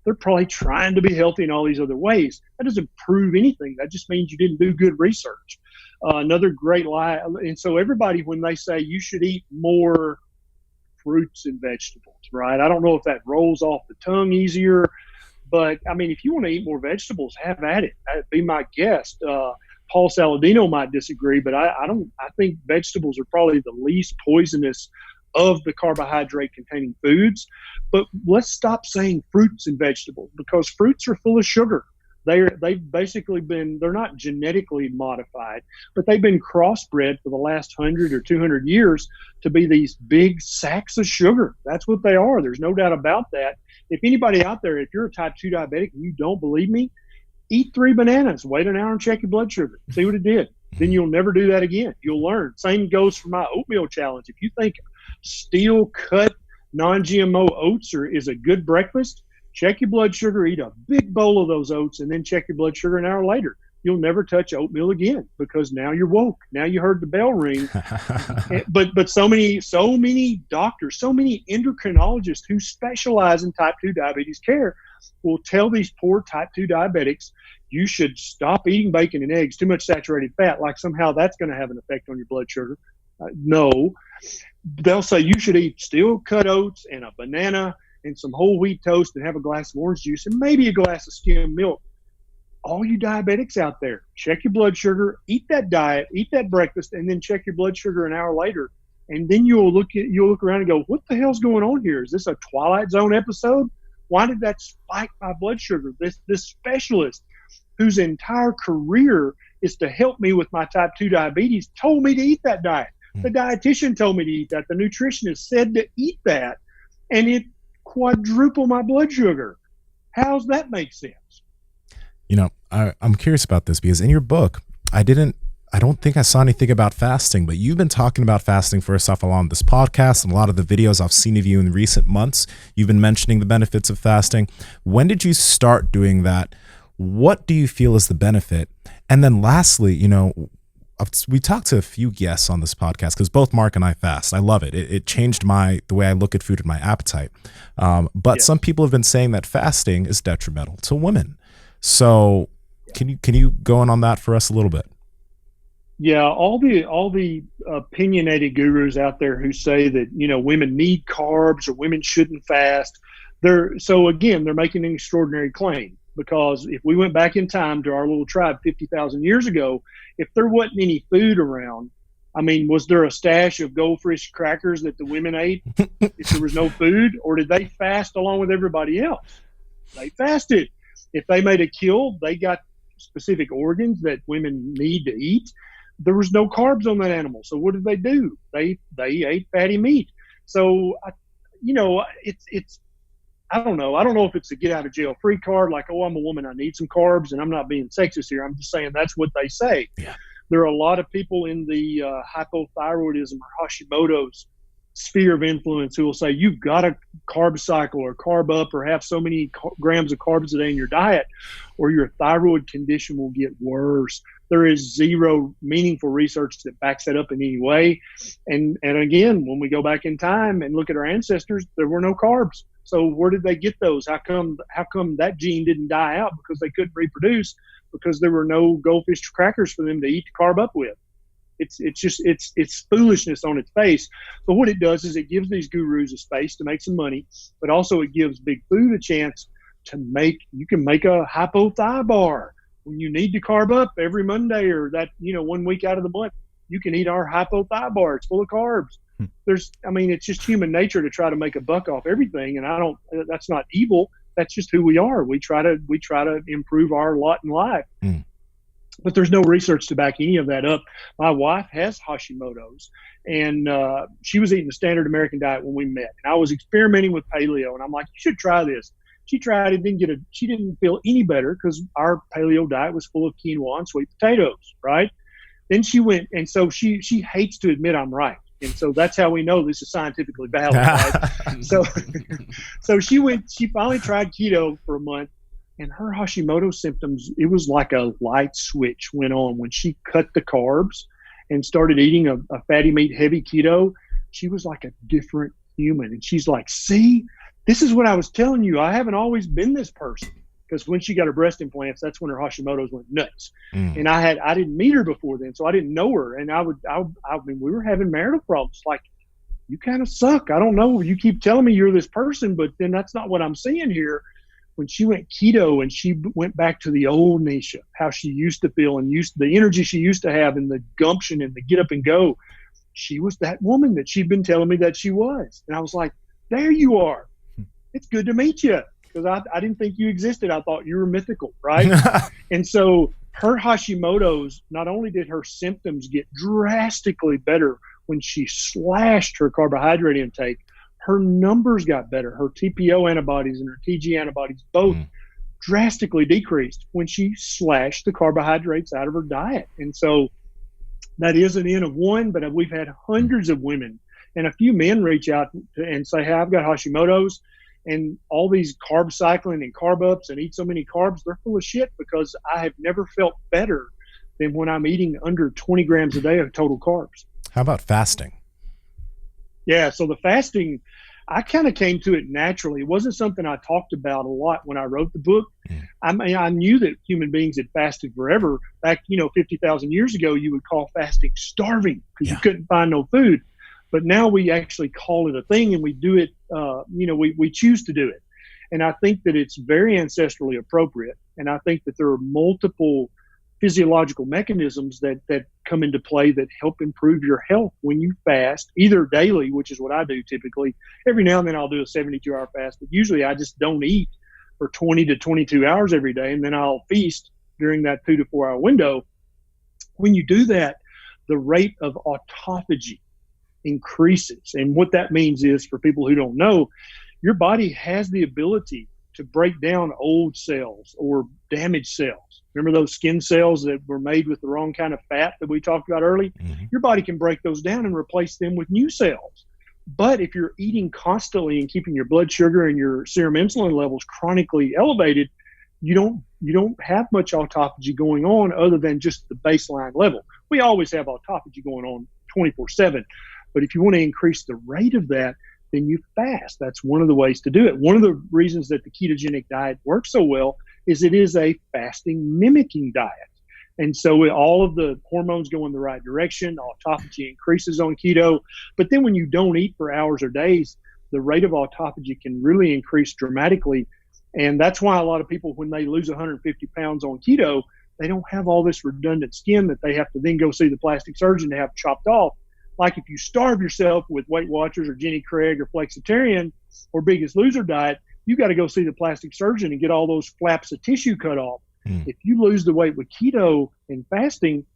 they're probably trying to be healthy in all these other ways. That doesn't prove anything. That just means you didn't do good research. Another great lie. And so everybody, when they say you should eat more fruits and vegetables, right? I don't know if that rolls off the tongue easier, but I mean, if you want to eat more vegetables, have at it. That'd be my guest. Paul Saladino might disagree, but I think vegetables are probably the least poisonous of the carbohydrate containing foods. But let's stop saying fruits and vegetables because fruits are full of sugar. They've basically they're not genetically modified, but they've been crossbred for the last 100 or 200 years to be these big sacks of sugar. That's what they are. There's no doubt about that. If anybody out there, if you're a type 2 diabetic and you don't believe me, eat 3 bananas, wait an hour and check your blood sugar, see what it did. Then you'll never do that again. You'll learn. Same goes for my oatmeal challenge. If you think steel cut non-GMO oats is a good breakfast, check your blood sugar, eat a big bowl of those oats, and then check your blood sugar an hour later. You'll never touch oatmeal again because now you're woke. Now you heard the bell ring. But so many doctors, so many endocrinologists who specialize in type 2 diabetes care will tell these poor type 2 diabetics, you should stop eating bacon and eggs, too much saturated fat, like somehow that's going to have an effect on your blood sugar. No. They'll say you should eat steel cut oats and a banana and some whole wheat toast and have a glass of orange juice and maybe a glass of skim milk. All you diabetics out there, check your blood sugar, eat that diet, eat that breakfast, and then check your blood sugar an hour later. And then you'll look around and go, what the hell's going on here? Is this a Twilight Zone episode? Why did that spike my blood sugar? This specialist whose entire career is to help me with my type 2 diabetes told me to eat that diet. The dietitian told me to eat that. The nutritionist said to eat that. And it quadrupled my blood sugar. How's that make sense? I'm curious about this because in your book, I don't think I saw anything about fasting, but you've been talking about fasting for yourself along this podcast and a lot of the videos I've seen of you in recent months. You've been mentioning the benefits of fasting. When did you start doing that? What do you feel is the benefit? And then lastly, we talked to a few guests on this podcast because both Mark and I fast. I love it. It changed the way I look at food and my appetite. But some people have been saying that fasting is detrimental to women. So can you go in on that for us a little bit? Yeah, all the opinionated gurus out there who say that, women need carbs or women shouldn't fast. They're making an extraordinary claim, because if we went back in time to our little tribe 50,000 years ago, if there wasn't any food around, was there a stash of goldfish crackers that the women ate if there was no food, or did they fast along with everybody else? They fasted. If they made a kill, they got specific organs that women need to eat. There was no carbs on that animal. So what did they do? They ate fatty meat. So, it's I don't know. I don't know if it's a get out of jail free card, like, oh, I'm a woman, I need some carbs, and I'm not being sexist here. I'm just saying that's what they say. Yeah. There are a lot of people in the hypothyroidism or Hashimoto's sphere of influence who will say you've got to carb cycle or carb up or have so many grams of carbs a day in your diet, or your thyroid condition will get worse. There is zero meaningful research that backs that up in any way. And again, when we go back in time and look at our ancestors, there were no carbs. So where did they get those? How come that gene didn't die out? Because they couldn't reproduce, because there were no goldfish crackers for them to eat to carb up with. It's foolishness on its face. So what it does is it gives these gurus a space to make some money, but also it gives Big Food a chance to you can make a hypothy bar. When you need to carb up every Monday or that, 1 week out of the month, you can eat our hypothy bar. It's full of carbs. It's just human nature to try to make a buck off everything. And that's not evil. That's just who we are. We try to improve our lot in life. But there's no research to back any of that up. My wife has Hashimoto's, and she was eating the standard American diet when we met. And I was experimenting with paleo, and I'm like, you should try this. She tried it, she didn't feel any better, because our paleo diet was full of quinoa and sweet potatoes, right? Then she went, and so she hates to admit I'm right. And so that's how we know this is scientifically valid, right? So she finally tried keto for a month, and her Hashimoto symptoms, it was like a light switch went on when she cut the carbs and started eating a fatty meat heavy keto. She was like a different human. And she's like, see, this is what I was telling you. I haven't always been this person. Because when she got her breast implants, that's when her Hashimoto's went nuts. And I didn't meet her before then, so I didn't know her. And we were having marital problems. Like, you kind of suck. I don't know. You keep telling me you're this person, but then that's not what I'm seeing here. When she went keto and she went back to the old Nisha, how she used to feel and the energy she used to have and the gumption and the get up and go, she was that woman that she'd been telling me that she was. And I was like, there you are. It's good to meet you. Because I didn't think you existed. I thought you were mythical, right? And so her Hashimoto's, not only did her symptoms get drastically better when she slashed her carbohydrate intake, her numbers got better. Her TPO antibodies and her TG antibodies both drastically decreased when she slashed the carbohydrates out of her diet. And so that is an N of one, but we've had hundreds of women and a few men reach out and say, hey, I've got Hashimoto's. And all these carb cycling and carb ups and eat so many carbs, they're full of shit, because I have never felt better than when I'm eating under 20 grams a day of total carbs. How about fasting? Yeah, so the fasting, I kind of came to it naturally. It wasn't something I talked about a lot when I wrote the book. I knew that human beings had fasted forever. Back, 50,000 years ago, you would call fasting starving because you couldn't find no food. But now we actually call it a thing, and we do it, we choose to do it. And I think that it's very ancestrally appropriate. And I think that there are multiple physiological mechanisms that come into play that help improve your health when you fast, either daily, which is what I do typically. Every now and then I'll do a 72-hour fast, but usually I just don't eat for 20 to 22 hours every day, and then I'll feast during that 2 to 4 hour window. When you do that, the rate of autophagy increases. And what that means is, for people who don't know, your body has the ability to break down old cells or damaged cells. Remember those skin cells that were made with the wrong kind of fat that we talked about early? Your body can break those down and replace them with new cells. But if you're eating constantly and keeping your blood sugar and your serum insulin levels chronically elevated, you don't have much autophagy going on other than just the baseline level. We always have autophagy going on 24/7, but if you want to increase the rate of that, then you fast. That's one of the ways to do it. One of the reasons that the ketogenic diet works so well is it is a fasting mimicking diet. And so all of the hormones go in the right direction. Autophagy increases on keto. But then when you don't eat for hours or days, the rate of autophagy can really increase dramatically. And that's why a lot of people, when they lose 150 pounds on keto, they don't have all this redundant skin that they have to then go see the plastic surgeon to have chopped off. Like if you starve yourself with Weight Watchers or Jenny Craig or Flexitarian or Biggest Loser diet, you got to go see the plastic surgeon and get all those flaps of tissue cut off. If you lose the weight with keto and fasting,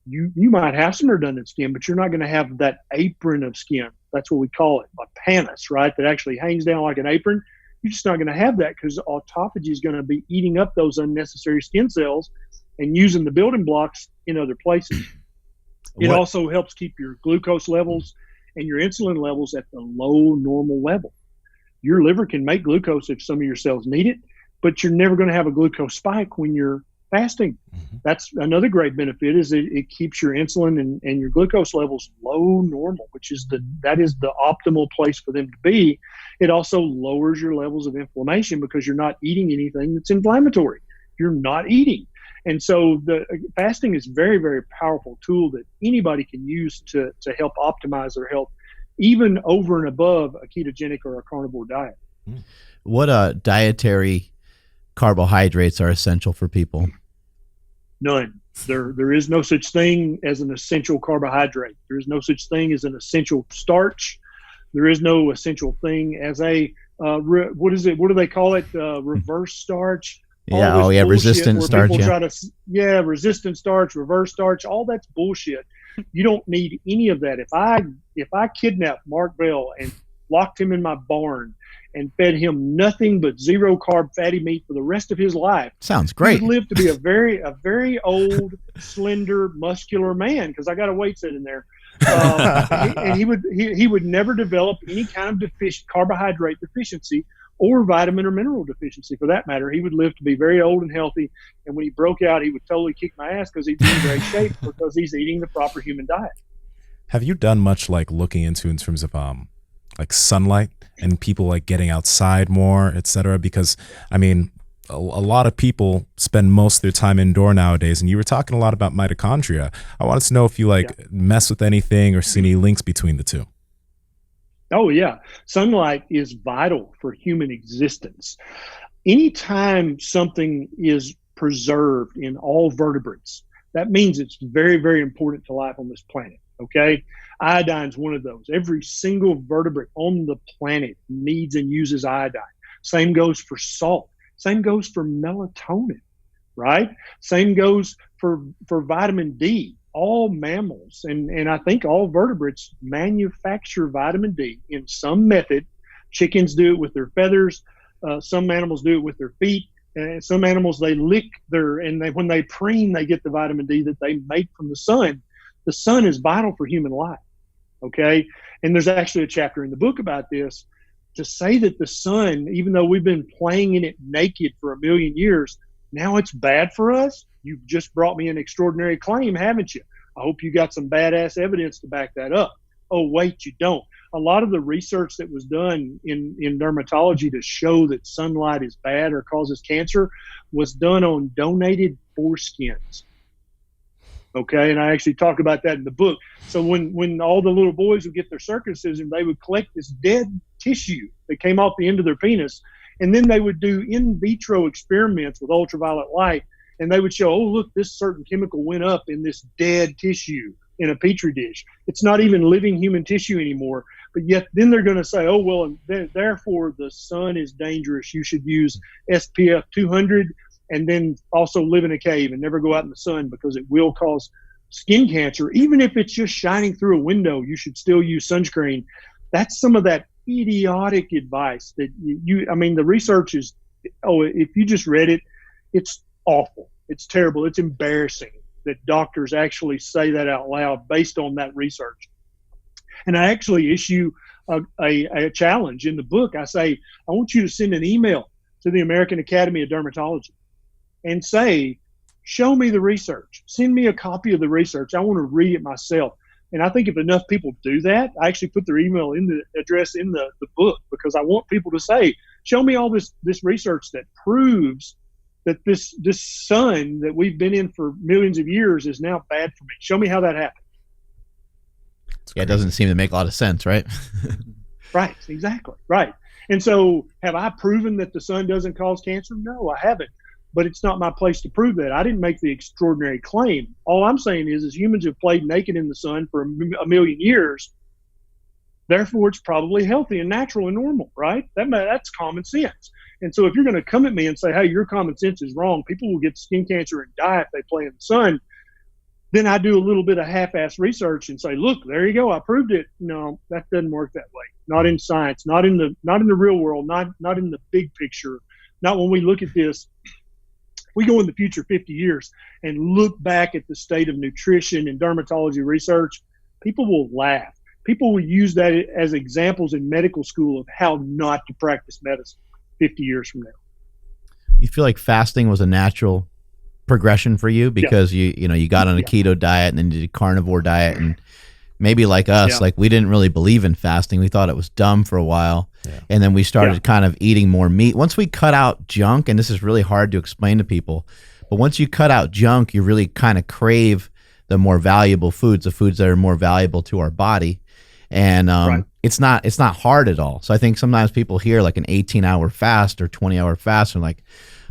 you might have some redundant skin, but you're not going to have that apron of skin. That's what we call it, a pannus, right? That actually hangs down like an apron. You're just not going to have that because autophagy is going to be eating up those unnecessary skin cells and using the building blocks in other places. It also helps keep your glucose levels and your insulin levels at the low normal level. Your liver can make glucose if some of your cells need it, but you're never going to have a glucose spike when you're fasting. That's another great benefit, is it keeps your insulin and your glucose levels low normal, which is that is the optimal place for them to be. It also lowers your levels of inflammation because you're not eating anything that's inflammatory. You're not eating. And so the fasting is a very, very powerful tool that anybody can use to help optimize their health, even over and above a ketogenic or a carnivore diet. What dietary carbohydrates are essential for people? None. There is no such thing as an essential carbohydrate. There is no such thing as an essential starch. There is no essential thing as a what is it? What do they call it? Reverse starch. Yeah. Resistant starch. Resistant starch, reverse starch. All that's bullshit. You don't need any of that. If I kidnapped Mark Bell and locked him in my barn and fed him nothing but zero carb fatty meat for the rest of his life, sounds great. He would live to be a very old, slender, muscular man, because I got a weight set in there. And he would never develop any kind of carbohydrate deficiency or vitamin or mineral deficiency for that matter. He would live to be very old and healthy. And when he broke out, he would totally kick my ass because he'd be in great shape because he's eating the proper human diet. Have you done much like looking into in terms of like sunlight and people like getting outside more, et cetera? Because I mean, a lot of people spend most of their time indoor nowadays, and you were talking a lot about mitochondria. I wanted to know if you mess with anything or see any links between the two. Oh yeah. Sunlight is vital for human existence. Anytime something is preserved in all vertebrates, that means it's very, very important to life on this planet. Okay. Iodine's one of those. Every single vertebrate on the planet needs and uses iodine. Same goes for salt. Same goes for melatonin, right? Same goes for vitamin D. All mammals and I think all vertebrates manufacture vitamin D in some method. Chickens do it with their feathers. Some animals do it with their feet. And some animals, they lick when they preen, they get the vitamin D that they make from the sun. The sun is vital for human life. Okay. And there's actually a chapter in the book about this. To say that the sun, even though we've been playing in it naked for 1 million years, now it's bad for us. You've just brought me an extraordinary claim, haven't you? I hope you got some badass evidence to back that up. Oh, wait, you don't. A lot of the research that was done in dermatology to show that sunlight is bad or causes cancer was done on donated foreskins. Okay, and I actually talk about that in the book. So when all the little boys would get their circumcision, they would collect this dead tissue that came off the end of their penis, and then they would do in vitro experiments with ultraviolet light, and they would show, oh, look, this certain chemical went up in this dead tissue in a petri dish. It's not even living human tissue anymore, but yet then they're going to say, oh, well, therefore the sun is dangerous. You should use SPF 200 and then also live in a cave and never go out in the sun because it will cause skin cancer. Even if it's just shining through a window, you should still use sunscreen. That's some of that idiotic advice that the research is, if you just read it, it's awful. It's terrible. It's embarrassing that doctors actually say that out loud based on that research. And I actually issue a challenge in the book. I say, I want you to send an email to the American Academy of Dermatology and say, show me the research. Send me a copy of the research. I want to read it myself. And I think if enough people do that, I actually put their email in the address in the book, because I want people to say, show me all this research that proves that this sun that we've been in for millions of years is now bad for me. Show me how that happened. Yeah, it doesn't seem to make a lot of sense, right? Right, exactly, right. And so have I proven that the sun doesn't cause cancer? No, I haven't. But it's not my place to prove that. I didn't make the extraordinary claim. All I'm saying is humans have played naked in the sun for a million years. Therefore, it's probably healthy and natural and normal, right? That's common sense. And so if you're going to come at me and say, hey, your common sense is wrong, people will get skin cancer and die if they play in the sun, then I do a little bit of half-ass research and say, look, there you go, I proved it. No, that doesn't work that way. Not in science, not in the real world, not in the big picture. Not when we look at this. We go in the future 50 years and look back at the state of nutrition and dermatology research, people will laugh. People will use that as examples in medical school of how not to practice medicine 50 years from now. You feel like fasting was a natural progression for you because you got on a keto diet and then you did a carnivore diet, and maybe like us, like we didn't really believe in fasting. We thought it was dumb for a while. And then we started kind of eating more meat. Once we cut out junk, and this is really hard to explain to people, but once you cut out junk, you really kind of crave the more valuable foods, the foods that are more valuable to our body. And it's not hard at all. So I think sometimes people hear like an 18-hour fast or 20-hour fast and like,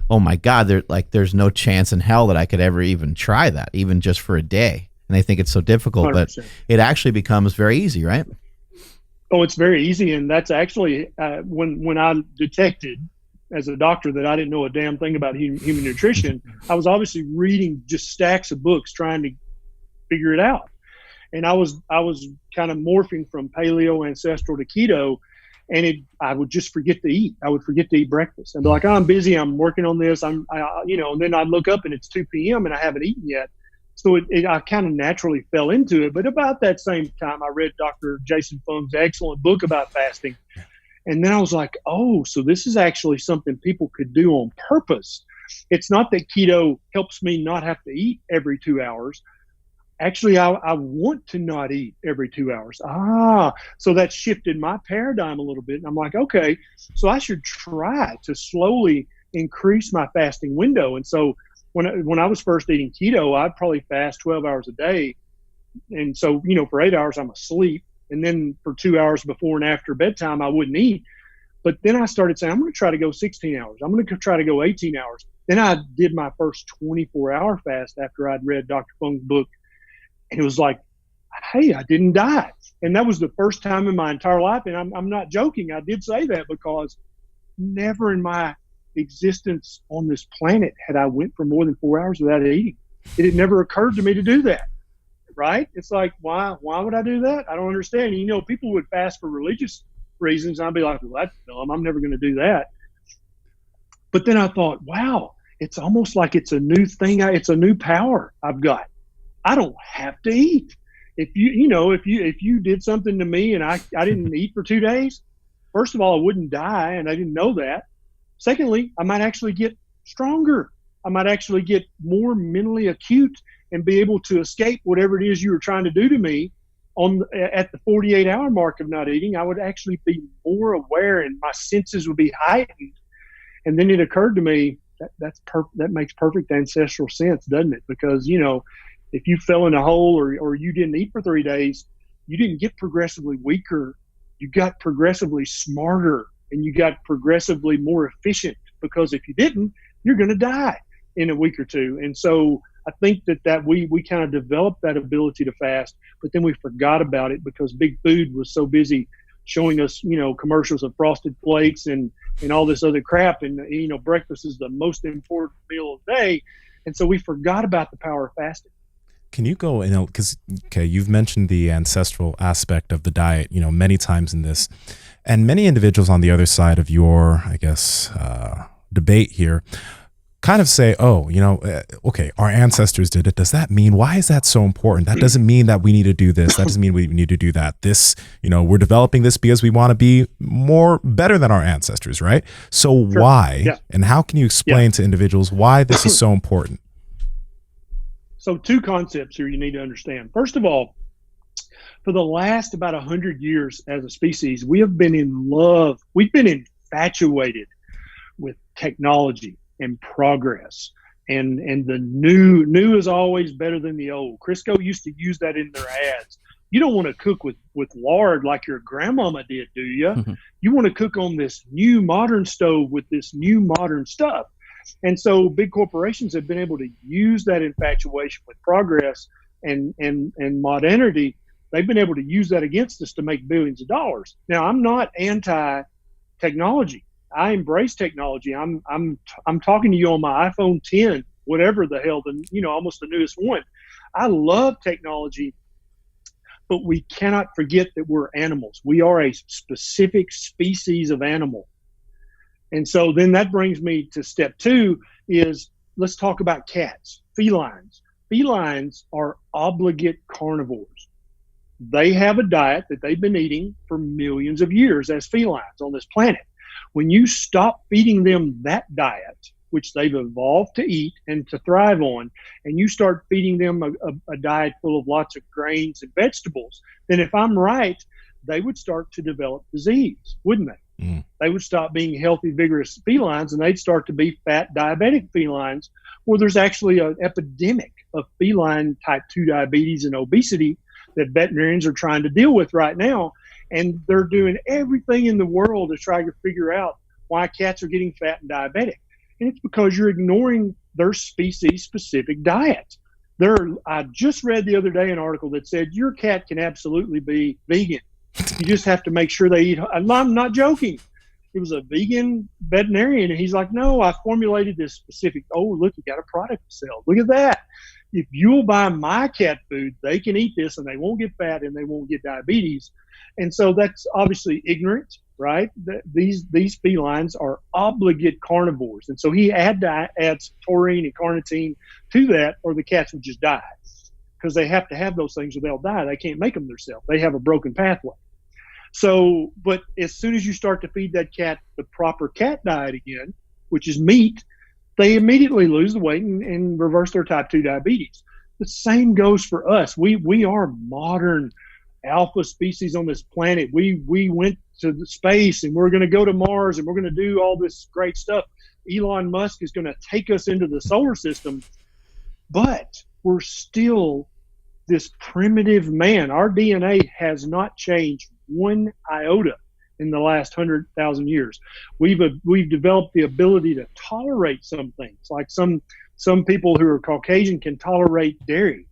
oh my God, there's no chance in hell that I could ever even try that, even just for a day. And they think it's so difficult, 100%. But it actually becomes very easy, right? Oh, it's very easy. And that's actually when I detected as a doctor that I didn't know a damn thing about human nutrition, I was obviously reading just stacks of books trying to figure it out. And I was kind of morphing from paleo, ancestral to keto, and I would just forget to eat. I would forget to eat breakfast. I'd be like, oh, I'm busy. I'm working on this. and then I'd look up and it's 2 p.m. and I haven't eaten yet. So I kind of naturally fell into it. But about that same time, I read Dr. Jason Fung's excellent book about fasting. And then I was like, oh, so this is actually something people could do on purpose. It's not that keto helps me not have to eat every 2 hours. Actually, I want to not eat every 2 hours. So that shifted my paradigm a little bit. And I'm like, okay, so I should try to slowly increase my fasting window. And so when I was first eating keto, I'd probably fast 12 hours a day. And so, for 8 hours, I'm asleep. And then for 2 hours before and after bedtime, I wouldn't eat. But then I started saying, I'm going to try to go 16 hours. I'm going to try to go 18 hours. Then I did my first 24-hour fast after I'd read Dr. Fung's book. And it was like, hey, I didn't die. And that was the first time in my entire life. And I'm not joking. I did say that because never in my existence on this planet had I went for more than 4 hours without eating. It had never occurred to me to do that. Right? It's like, why would I do that? I don't understand. People would fast for religious reasons. I'd be like, well, that's dumb. I'm never going to do that. But then I thought, wow, it's almost like it's a new thing. It's a new power I've got. I don't have to eat. If you did something to me and I didn't eat for 2 days, first of all, I wouldn't die, and I didn't know that. Secondly, I might actually get stronger. I might actually get more mentally acute and be able to escape whatever it is you were trying to do to me at the 48-hour mark of not eating. I would actually be more aware and my senses would be heightened. And then it occurred to me that makes perfect ancestral sense, doesn't it? Because, if you fell in a hole or you didn't eat for 3 days, you didn't get progressively weaker. You got progressively smarter and you got progressively more efficient, because if you didn't, you're going to die in a week or two. And so I think that we kind of developed that ability to fast, but then we forgot about it because big food was so busy showing us, commercials of Frosted Flakes and all this other crap. And, breakfast is the most important meal of the day. And so we forgot about the power of fasting. Can you go, because, you've mentioned the ancestral aspect of the diet, many times in this, and many individuals on the other side of your, debate here kind of say, oh, okay, our ancestors did it. Does that mean, why is that so important? That doesn't mean that we need to do this. That doesn't mean we need to do that. This, we're developing this because we want to be better than our ancestors, right? So Sure. why, Yeah. and how can you explain to individuals why this is so important? So 2 concepts here you need to understand. First of all, for the last about 100 years as a species, we have been in love. We've been infatuated with technology and progress. And the new is always better than the old. Crisco used to use that in their ads. You don't want to cook with lard like your grandmama did, do you? Mm-hmm. You want to cook on this new modern stove with this new modern stuff. And so big corporations have been able to use that infatuation with progress and modernity. They've been able to use that against us to make billions of dollars. Now, I'm not anti-technology. I embrace technology. I'm talking to you on my iPhone 10, whatever the hell, almost the newest one. I love technology, but we cannot forget that we're animals. We are a specific species of animal. And so then that brings me to step 2 is let's talk about cats, felines. Felines are obligate carnivores. They have a diet that they've been eating for millions of years as felines on this planet. When you stop feeding them that diet, which they've evolved to eat and to thrive on, and you start feeding them a diet full of lots of grains and vegetables, then if I'm right, they would start to develop disease, wouldn't they? They would stop being healthy, vigorous felines, and they'd start to be fat, diabetic felines, where there's actually an epidemic of feline type 2 diabetes and obesity that veterinarians are trying to deal with right now. And they're doing everything in the world to try to figure out why cats are getting fat and diabetic. And it's because you're ignoring their species-specific diet. I just read the other day an article that said your cat can absolutely be vegan. You just have to make sure they eat. I'm not joking. It was a vegan veterinarian, and he's like, no, I formulated this specific. Oh, look, you got a product to sell. Look at that. If you'll buy my cat food, they can eat this, and they won't get fat, and they won't get diabetes. And so that's obviously ignorant, right? These felines are obligate carnivores. And so he had to add taurine and carnitine to that, or the cats would just die, because they have to have those things or they'll die. They can't make them themselves. They have a broken pathway. So, but as soon as you start to feed that cat the proper cat diet again, which is meat, they immediately lose the weight and reverse their type 2 diabetes. The same goes for us. We are modern alpha species on this planet. We went to the space, and we're going to go to Mars, and we're going to do all this great stuff. Elon Musk is going to take us into the solar system, but we're still this primitive man. Our DNA has not changed one iota in the last 100,000 years. We've developed the ability to tolerate some things, like some people who are Caucasian can tolerate dairy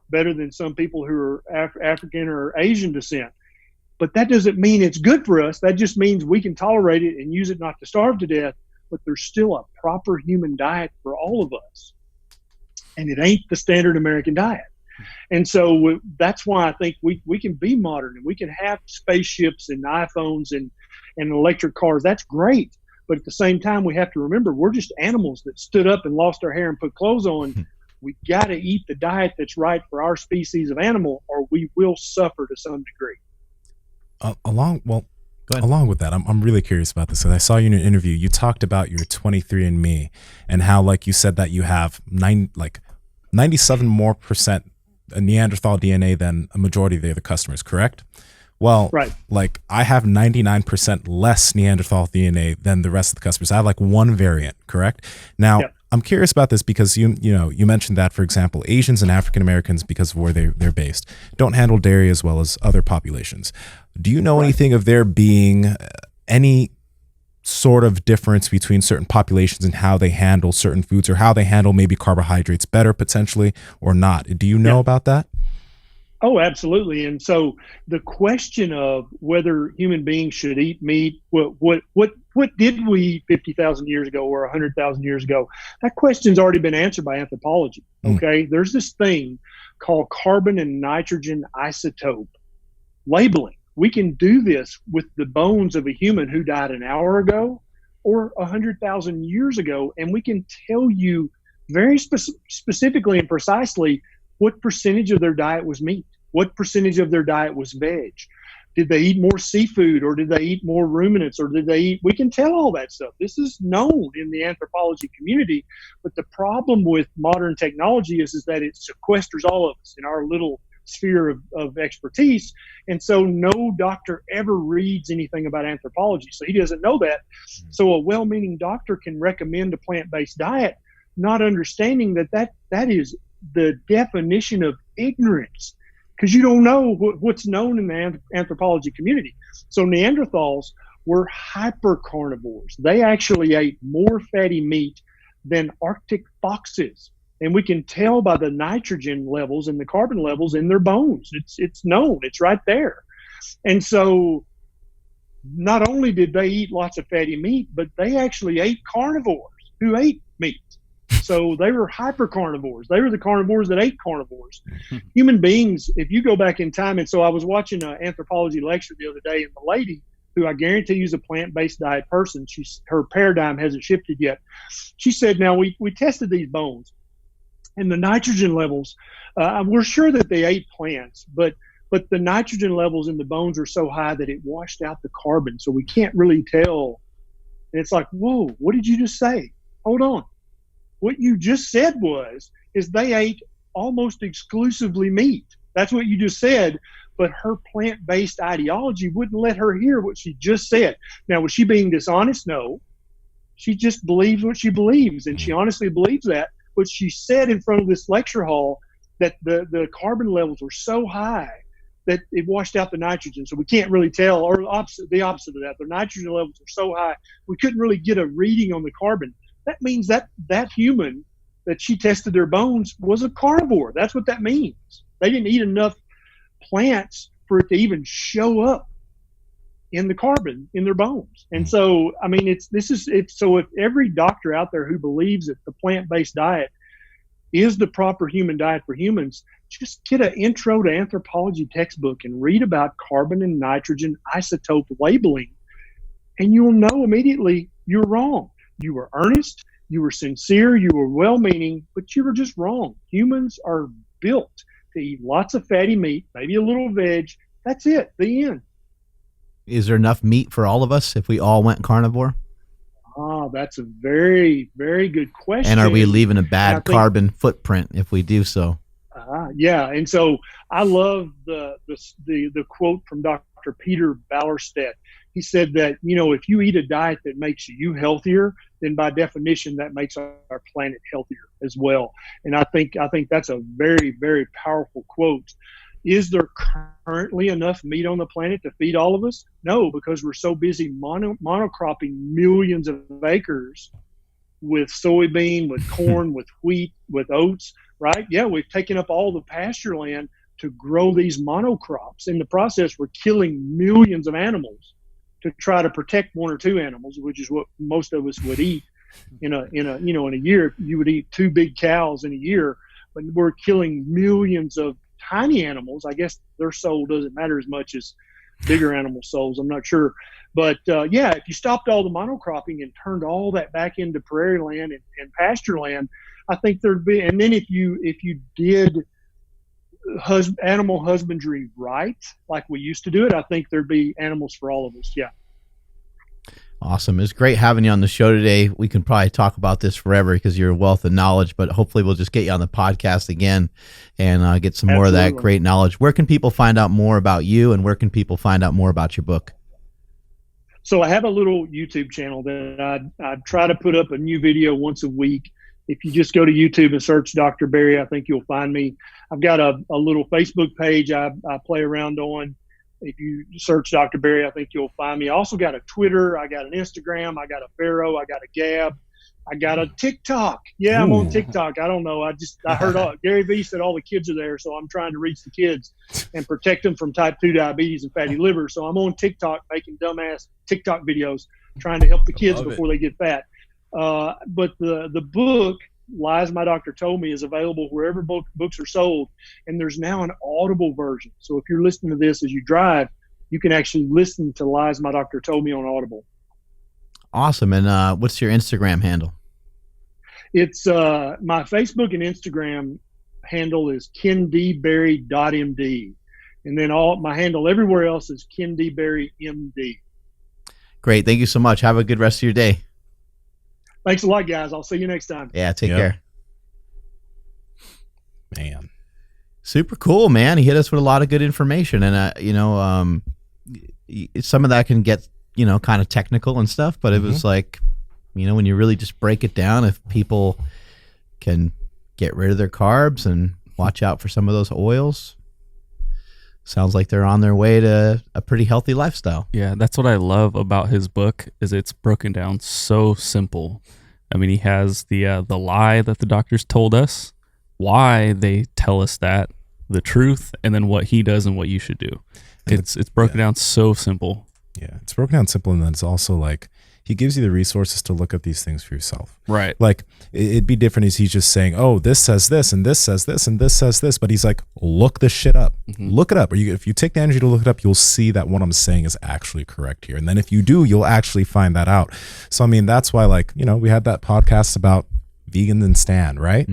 better than some people who are African or Asian descent. But that doesn't mean it's good for us. That just means we can tolerate it and use it not to starve to death. But there's still a proper human diet for all of us, and it ain't the standard American diet. And so that's why I think we can be modern, and we can have spaceships and iPhones and electric cars. That's great. But at the same time, we have to remember we're just animals that stood up and lost our hair and put clothes on. We got to eat the diet that's right for our species of animal, or we will suffer to some degree. Along with that, I'm really curious about this. I saw you in an interview. You talked about your 23andMe and how, like you said, that you have 97% more Neanderthal DNA than a majority of the other customers, correct? Well, right. Like I have 99% less Neanderthal DNA than the rest of the customers. I have like one variant, correct? Now, yep. I'm curious about this because you mentioned that, for example, Asians and African Americans, because of where they're based, don't handle dairy as well as other populations. Do you know anything of there being any sort of difference between certain populations and how they handle certain foods, or how they handle maybe carbohydrates better potentially or not? Do you know about that? Oh, absolutely. And so the question of whether human beings should eat meat, what did we eat 50,000 years ago or 100,000 years ago? That question's already been answered by anthropology. Okay. There's this thing called carbon and nitrogen isotope labeling. We can do this with the bones of a human who died an hour ago or 100,000 years ago, and we can tell you very specifically and precisely what percentage of their diet was meat, what percentage of their diet was veg. Did they eat more seafood, or did they eat more ruminants, or did they eat? We can tell all that stuff. This is known in the anthropology community, but the problem with modern technology is that it sequesters all of us in our little sphere of expertise. And so no doctor ever reads anything about anthropology, so he doesn't know that. So a well-meaning doctor can recommend a plant-based diet, not understanding that is the definition of ignorance, because you don't know what's known in the anthropology community. So Neanderthals were hyper carnivores. They actually ate more fatty meat than Arctic foxes. And we can tell by the nitrogen levels and the carbon levels in their bones. It's known. It's right there. And so not only did they eat lots of fatty meat, but they actually ate carnivores who ate meat. So they were hyper carnivores. They were the carnivores that ate carnivores. Human beings, if you go back in time, and so I was watching an anthropology lecture the other day, and the lady, who I guarantee you is a plant-based diet person, her paradigm hasn't shifted yet. She said, now we tested these bones, and the nitrogen levels, we're sure that they ate plants, but the nitrogen levels in the bones are so high that it washed out the carbon, so we can't really tell. And it's like, whoa, what did you just say? Hold on. What you just said is they ate almost exclusively meat. That's what you just said, but her plant-based ideology wouldn't let her hear what she just said. Now, was she being dishonest? No. She just believes what she believes, and she honestly believes that. But she said in front of this lecture hall that the carbon levels were so high that it washed out the nitrogen. So we can't really tell, or the opposite of that. The nitrogen levels are so high, we couldn't really get a reading on the carbon. That means that human that she tested their bones was a carnivore. That's what that means. They didn't eat enough plants for it to even show up in the carbon in their bones. And so, I mean, so if every doctor out there who believes that the plant-based diet is the proper human diet for humans, just get an intro to anthropology textbook and read about carbon and nitrogen isotope labeling, and you'll know immediately you're wrong. You were earnest, you were sincere, you were well-meaning, but you were just wrong. Humans are built to eat lots of fatty meat, maybe a little veg. That's it, the end. Is there enough meat for all of us if we all went carnivore? That's a very, very good question. And are we leaving a bad carbon footprint if we do so? Yeah, and so I love the quote from Dr. Peter Ballerstedt. He said that, if you eat a diet that makes you healthier, then by definition that makes our planet healthier as well. And I think that's a very, very powerful quote. Is there currently enough meat on the planet to feed all of us? No, because we're so busy monocropping millions of acres with soybean, with corn, with wheat, with oats, right? Yeah, we've taken up all the pasture land to grow these monocrops. In the process, we're killing millions of animals to try to protect one or two animals, which is what most of us would eat in a year. You would eat 2 big cows in a year, but we're killing millions of tiny animals. I guess their soul doesn't matter as much as bigger animal souls. I'm not sure. But if you stopped all the monocropping and turned all that back into prairie land and pasture land, I think there'd be, and then if you did animal husbandry right, like we used to do it, I think there'd be animals for all of us. Yeah. Awesome. It's great having you on the show today. We can probably talk about this forever because you're a wealth of knowledge, but hopefully we'll just get you on the podcast again and get some more of that great knowledge. Where can people find out more about you, and where can people find out more about your book? So I have a little YouTube channel that I try to put up a new video once a week. If you just go to YouTube and search Dr. Berry, I think you'll find me. I've got a little Facebook page I play around on. If you search Dr. Berry, I think you'll find me. I also got a Twitter. I got an Instagram. I got a Vero. I got a Gab. I got a TikTok. Yeah, I'm on TikTok. I don't know. I heard Gary Vee said all the kids are there, so I'm trying to reach the kids and protect them from type 2 diabetes and fatty liver. So I'm on TikTok making dumbass TikTok videos trying to help the kids before they get fat. But the book, Lies My Doctor Told Me, is available wherever books are sold, and there's now an Audible version. So if you're listening to this as you drive, you can actually listen to Lies My Doctor Told Me on Audible. Awesome. And what's your Instagram handle? It's my Facebook and Instagram handle is KenDBerry.MD. And then my handle everywhere else is KenDBerryMD. Great. Thank you so much. Have a good rest of your day. Thanks a lot, guys. I'll see you next time. Yeah, take care. Man. Super cool, man. He hit us with a lot of good information. And, some of that can get, kind of technical and stuff, but it was like, when you really just break it down, if people can get rid of their carbs and watch out for some of those oils, sounds like they're on their way to a pretty healthy lifestyle. Yeah, that's what I love about his book is it's broken down so simple. I mean, he has the lie that the doctors told us, why they tell us that, the truth, and then what he does and what you should do. It's broken down so simple. Yeah, it's broken down simple, and then it's also like he gives you the resources to look at these things for yourself. Right. Like it'd be different if he's just saying, oh, this says this and this says this and this says this, but he's like, look this shit up. Look it up. Or if you take the energy to look it up, you'll see that what I'm saying is actually correct here. And then if you do, you'll actually find that out. So, I mean, that's why, like, we had that podcast about vegan and stan, right?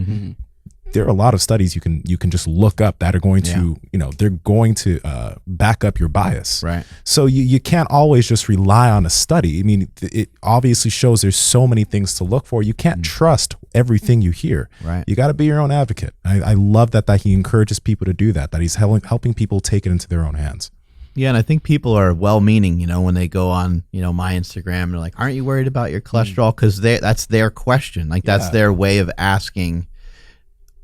There are a lot of studies you can just look up that are going to, they're going to back up your bias. Right. So you can't always just rely on a study. I mean, it obviously shows there's so many things to look for. You can't trust everything you hear. Right. You got to be your own advocate. I love that he encourages people to do that he's helping people take it into their own hands. Yeah, and I think people are well-meaning, when they go on, my Instagram, they're like, aren't you worried about your cholesterol? Because that's their question. Like, that's their way of asking,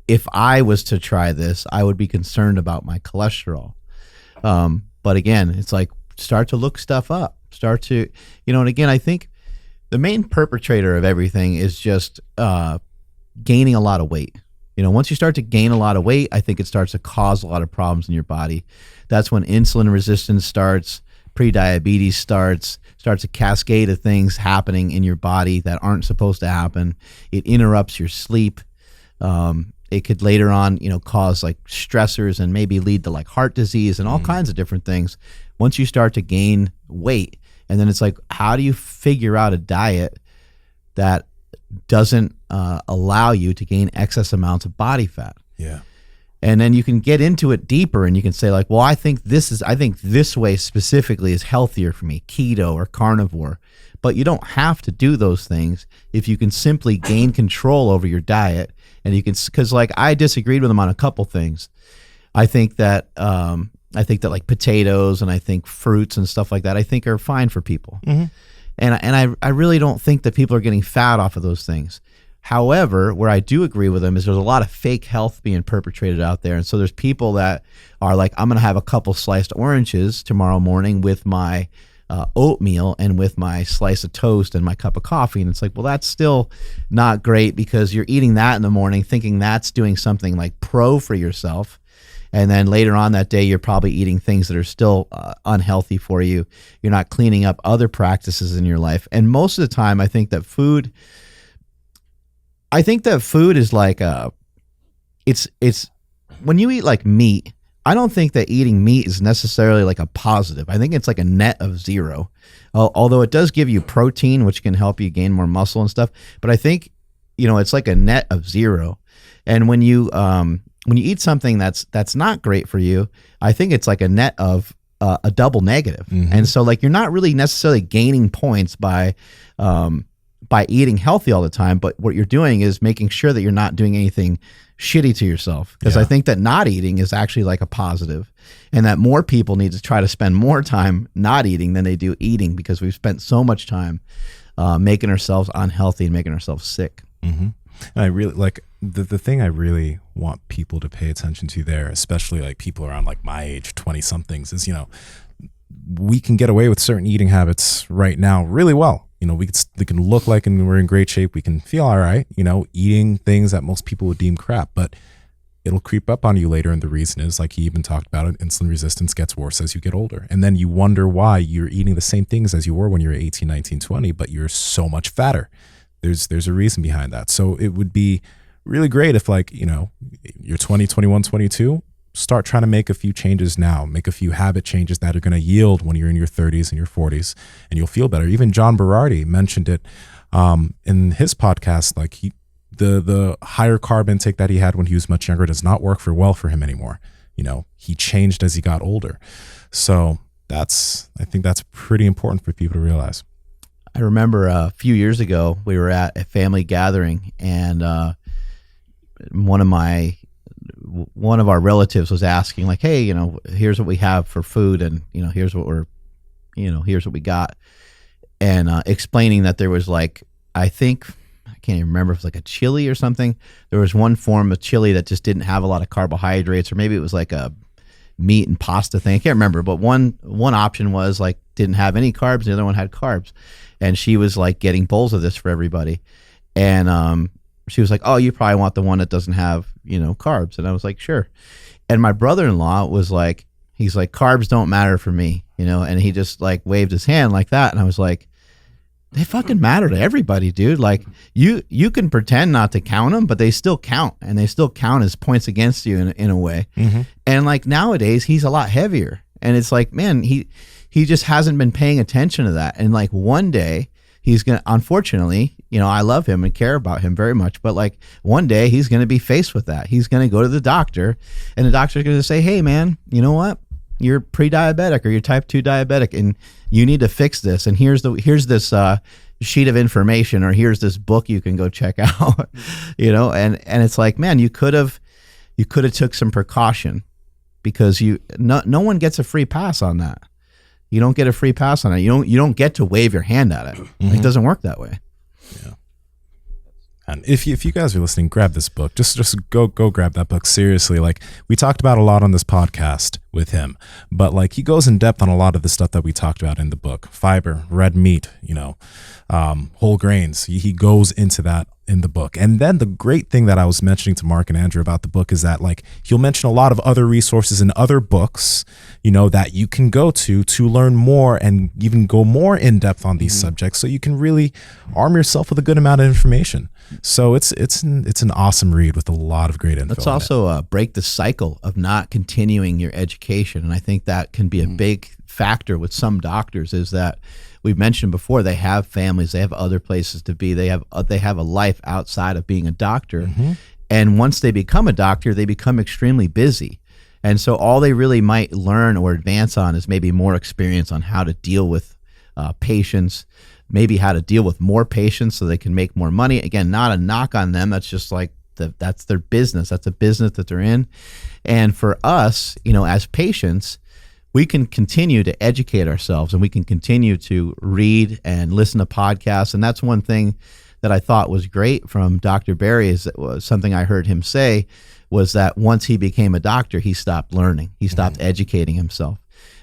if I was to try this, I would be concerned about my cholesterol. But again, it's like, start to look stuff up. Start to, and again, I think the main perpetrator of everything is just gaining a lot of weight. Once you start to gain a lot of weight, I think it starts to cause a lot of problems in your body. That's when insulin resistance starts, prediabetes starts a cascade of things happening in your body that aren't supposed to happen. It interrupts your sleep. It could later on, cause like stressors and maybe lead to like heart disease and all kinds of different things. Once you start to gain weight, and then it's like, how do you figure out a diet that doesn't allow you to gain excess amounts of body fat? Yeah. And then you can get into it deeper and you can say like, well, I think this way specifically is healthier for me, keto or carnivore. But you don't have to do those things if you can simply gain control over your diet. And you can, because like I disagreed with him on a couple things. I think that like potatoes and I think fruits and stuff like that, I think are fine for people. And I really don't think that people are getting fat off of those things. However, where I do agree with him is there's a lot of fake health being perpetrated out there. And so there's people that are like, I'm going to have a couple sliced oranges tomorrow morning with my oatmeal and with my slice of toast and my cup of coffee. And it's like, well, that's still not great because you're eating that in the morning thinking that's doing something like pro for yourself. And then later on that day, you're probably eating things that are still unhealthy for you. You're not cleaning up other practices in your life. And most of the time, I think that food is like it's when you eat like meat, I don't think that eating meat is necessarily like a positive. I think it's like a net of zero. Although it does give you protein, which can help you gain more muscle and stuff. But I think, it's like a net of zero. And when you eat something that's not great for you, I think it's like a net of a double negative. And so like you're not really necessarily gaining points by eating healthy all the time, but what you're doing is making sure that you're not doing anything shitty to yourself. Because I think that not eating is actually like a positive, and that more people need to try to spend more time not eating than they do eating, because we've spent so much time making ourselves unhealthy and making ourselves sick. And I really like the thing I really want people to pay attention to there, especially like people around like my age, 20 somethings, is, we can get away with certain eating habits right now really well. We can look like and we're in great shape. We can feel all right, eating things that most people would deem crap, but it'll creep up on you later. And the reason is, like he even talked about it, insulin resistance gets worse as you get older. And then you wonder why you're eating the same things as you were when you were 18, 19, 20, but you're so much fatter. There's a reason behind that. So it would be really great if, like, you're 20, 21, 22, start trying to make a few changes now, make a few habit changes that are going to yield when you're in your 30s and your 40s, and you'll feel better. Even John Berardi mentioned it in his podcast. Like the higher carb intake that he had when he was much younger does not work well for him anymore. You know, he changed as he got older. So I think that's pretty important for people to realize. I remember a few years ago, we were at a family gathering, and one of our relatives was asking, like, hey, you know, here's what we have for food, and, you know, here's what we got. And explaining that there was, like, I can't even remember if it was like a chili or something. There was one form of chili that just didn't have a lot of carbohydrates, or maybe it was like a meat and pasta thing. I can't remember, but one option was like didn't have any carbs, the other one had carbs. And she was like getting bowls of this for everybody. And she was like, oh, you probably want the one that doesn't have, you know, carbs. And I was like, sure. And my brother-in-law was like, he's like, carbs don't matter for me, you know, and he just like waved his hand like that. And I was like, they fucking matter to everybody, dude. Like you can pretend not to count them, but they still count, and they still count as points against you in a way. Mm-hmm. And like nowadays he's a lot heavier, and it's like, man, he just hasn't been paying attention to that. And like one day he's going to, unfortunately, you know, I love him and care about him very much, but like one day he's going to be faced with that. He's going to go to the doctor, and the doctor's going to say, hey man, you know what? You're pre-diabetic, or you're type 2 diabetic, and you need to fix this. And here's this sheet of information, or here's this book you can go check out, you know? And it's like, man, you could have took some precaution, because no one gets a free pass on that. You don't get a free pass on it. You don't get to wave your hand at it. Mm-hmm. It doesn't work that way. Yeah. And if you guys are listening, grab this book. Just go grab that book. Seriously, like we talked about a lot on this podcast with him, but like he goes in depth on a lot of the stuff that we talked about in the book: fiber, red meat, you know, whole grains. He goes into that in the book. And then the great thing that I was mentioning to Mark and Andrew about the book is that like he'll mention a lot of other resources and other books, you know, that you can go to learn more and even go more in depth on these subjects, so you can really arm yourself with a good amount of information. So it's an awesome read with a lot of great info. Let's also break the cycle of not continuing your education. And I think that can be a big factor with some doctors, is that we've mentioned before, they have families, they have other places to be, they have a life outside of being a doctor. Mm-hmm. And once they become a doctor, they become extremely busy. And so all they really might learn or advance on is maybe more experience on how to deal with patients, maybe how to deal with more patients so they can make more money. Again, not a knock on them. That's just like that's their business. That's a business that they're in. And for us, you know, as patients, we can continue to educate ourselves, and we can continue to read and listen to podcasts. And that's one thing that I thought was great from Dr. Berry, is that was something I heard him say, was that once he became a doctor, he stopped learning. He stopped educating himself.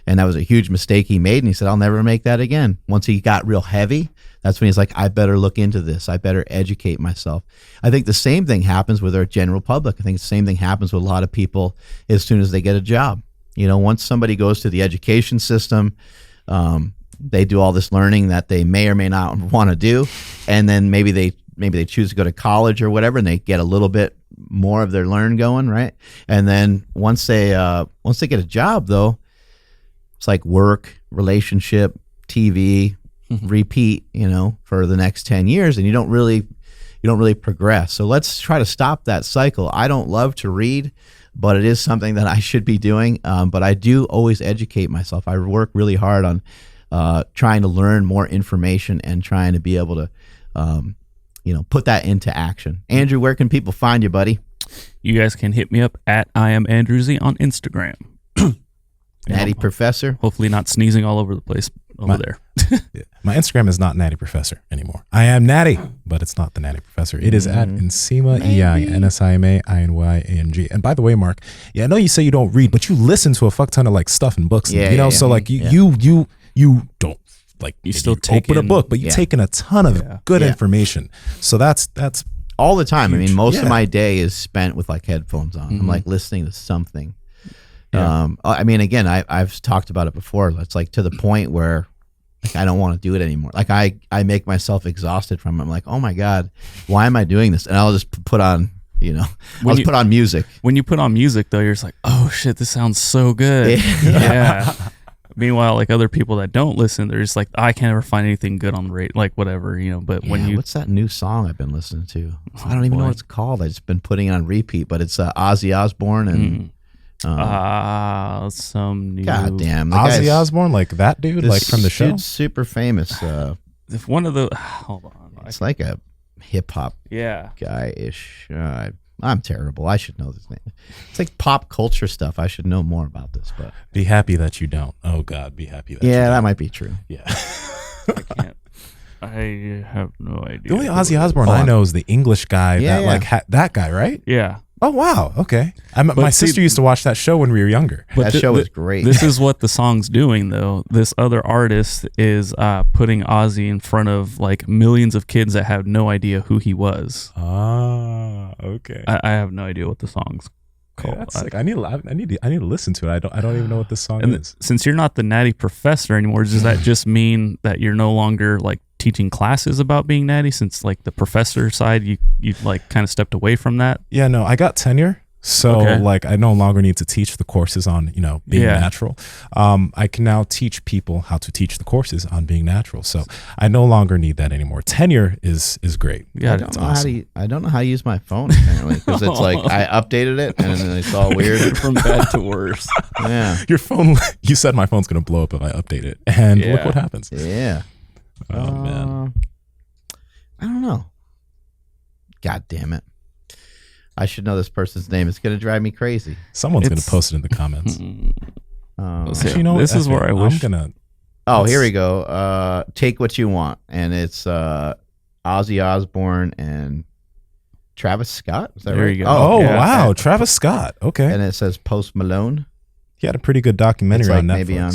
And that was a huge mistake he made. And he said, I'll never make that again. Once he got real heavy, that's when he's like, I better look into this. I better educate myself. I think the same thing happens with our general public. I think the same thing happens with a lot of people as soon as they get a job. You know, once somebody goes to the education system, they do all this learning that they may or may not want to do. And then maybe they choose to go to college or whatever, and they get a little bit more of their learn going, right? And then once they get a job, though, it's like work, relationship, TV, repeat, you know, for the next 10 years, and you don't really progress. So let's try to stop that cycle. I don't love to read, but it is something that I should be doing. But I do always educate myself. I work really hard on trying to learn more information and trying to be able to, put that into action. Andrew, where can people find you, buddy? You guys can hit me up at I am Andrew Z on Instagram. Natty Professor. Hopefully not sneezing all over the place there. Yeah. My Instagram is not Natty Professor anymore. I am Natty, but it's not the Natty Professor. It is at Nsima Inyang, Nsima Inyang. And by the way, Mark, I know you say you don't read, but you listen to a fuck ton of like stuff and books. So like you don't like you still open a book, but you've taken a ton of good information. So that's all the time. Huge. I mean, most of my day is spent with like headphones on. I'm like listening to something. Yeah. I mean, again, I've talked about it before. It's like to the point where like, I don't want to do it anymore. Like I make myself exhausted from it. I'm like, oh my God, why am I doing this? And I'll just put on, you know. Let's put on music. When you put on music, though, you're just like, oh shit, this sounds so good. Yeah. Meanwhile, like other people that don't listen, they're just like, I can't ever find anything good on the radio, like whatever, you know. But when you, what's that new song I've been listening to? I don't even know what it's called. I've just been putting it on repeat, but it's Ozzy Osbourne and some new. God damn, Ozzy Osbourne, like that dude, like from the show. Dude's super famous. If one of the, hold on, It's like a hip hop guy ish. I'm terrible. I should know this name. It's like pop culture stuff. I should know more about this, but be happy that you don't. Oh God, be happy that you don't. that might be true. Yeah. I can't. I have no idea. The only Ozzy Osbourne I know is the English guy that guy, right? Yeah. Oh wow, okay. My sister used to watch that show when we were younger. That show was great. This is what the song's doing, though. This other artist is putting Ozzy in front of like millions of kids that have no idea who he was. Ah, okay. I have no idea what the song's called. That's like, I need to listen to it. I don't even know what this song is. Since you're not the natty professor anymore, does that just mean that you're no longer like teaching classes about being natty, since like the professor side you like kind of stepped away from that? Yeah, no, I got tenure, so like I no longer need to teach the courses on being natural. I can now teach people how to teach the courses on being natural, so I no longer need that anymore. Tenure is great. Yeah, I don't know how to use my phone apparently, because it's like I updated it and then it's all weird from bad to worse. Yeah, your phone. You said my phone's gonna blow up if I update it, and look what happens. Yeah. Oh man, I don't know. God damn it! I should know this person's name. It's gonna drive me crazy. Someone's gonna post it in the comments. Actually, this is where I wish. I'm gonna. Oh, here we go. Take What You Want, and it's Ozzy Osbourne and Travis Scott. Is that there right? You go. Oh wow, Travis Scott. Okay, and it says Post Malone. He had a pretty good documentary on Netflix. Maybe on.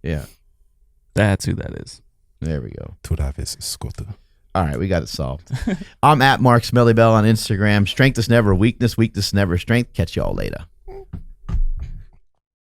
Yeah. That's who that is. There we go. Travis Scott. All right, we got it solved. I'm at Mark Smellybell on Instagram. Strength is never weakness. Weakness is never strength. Catch y'all later.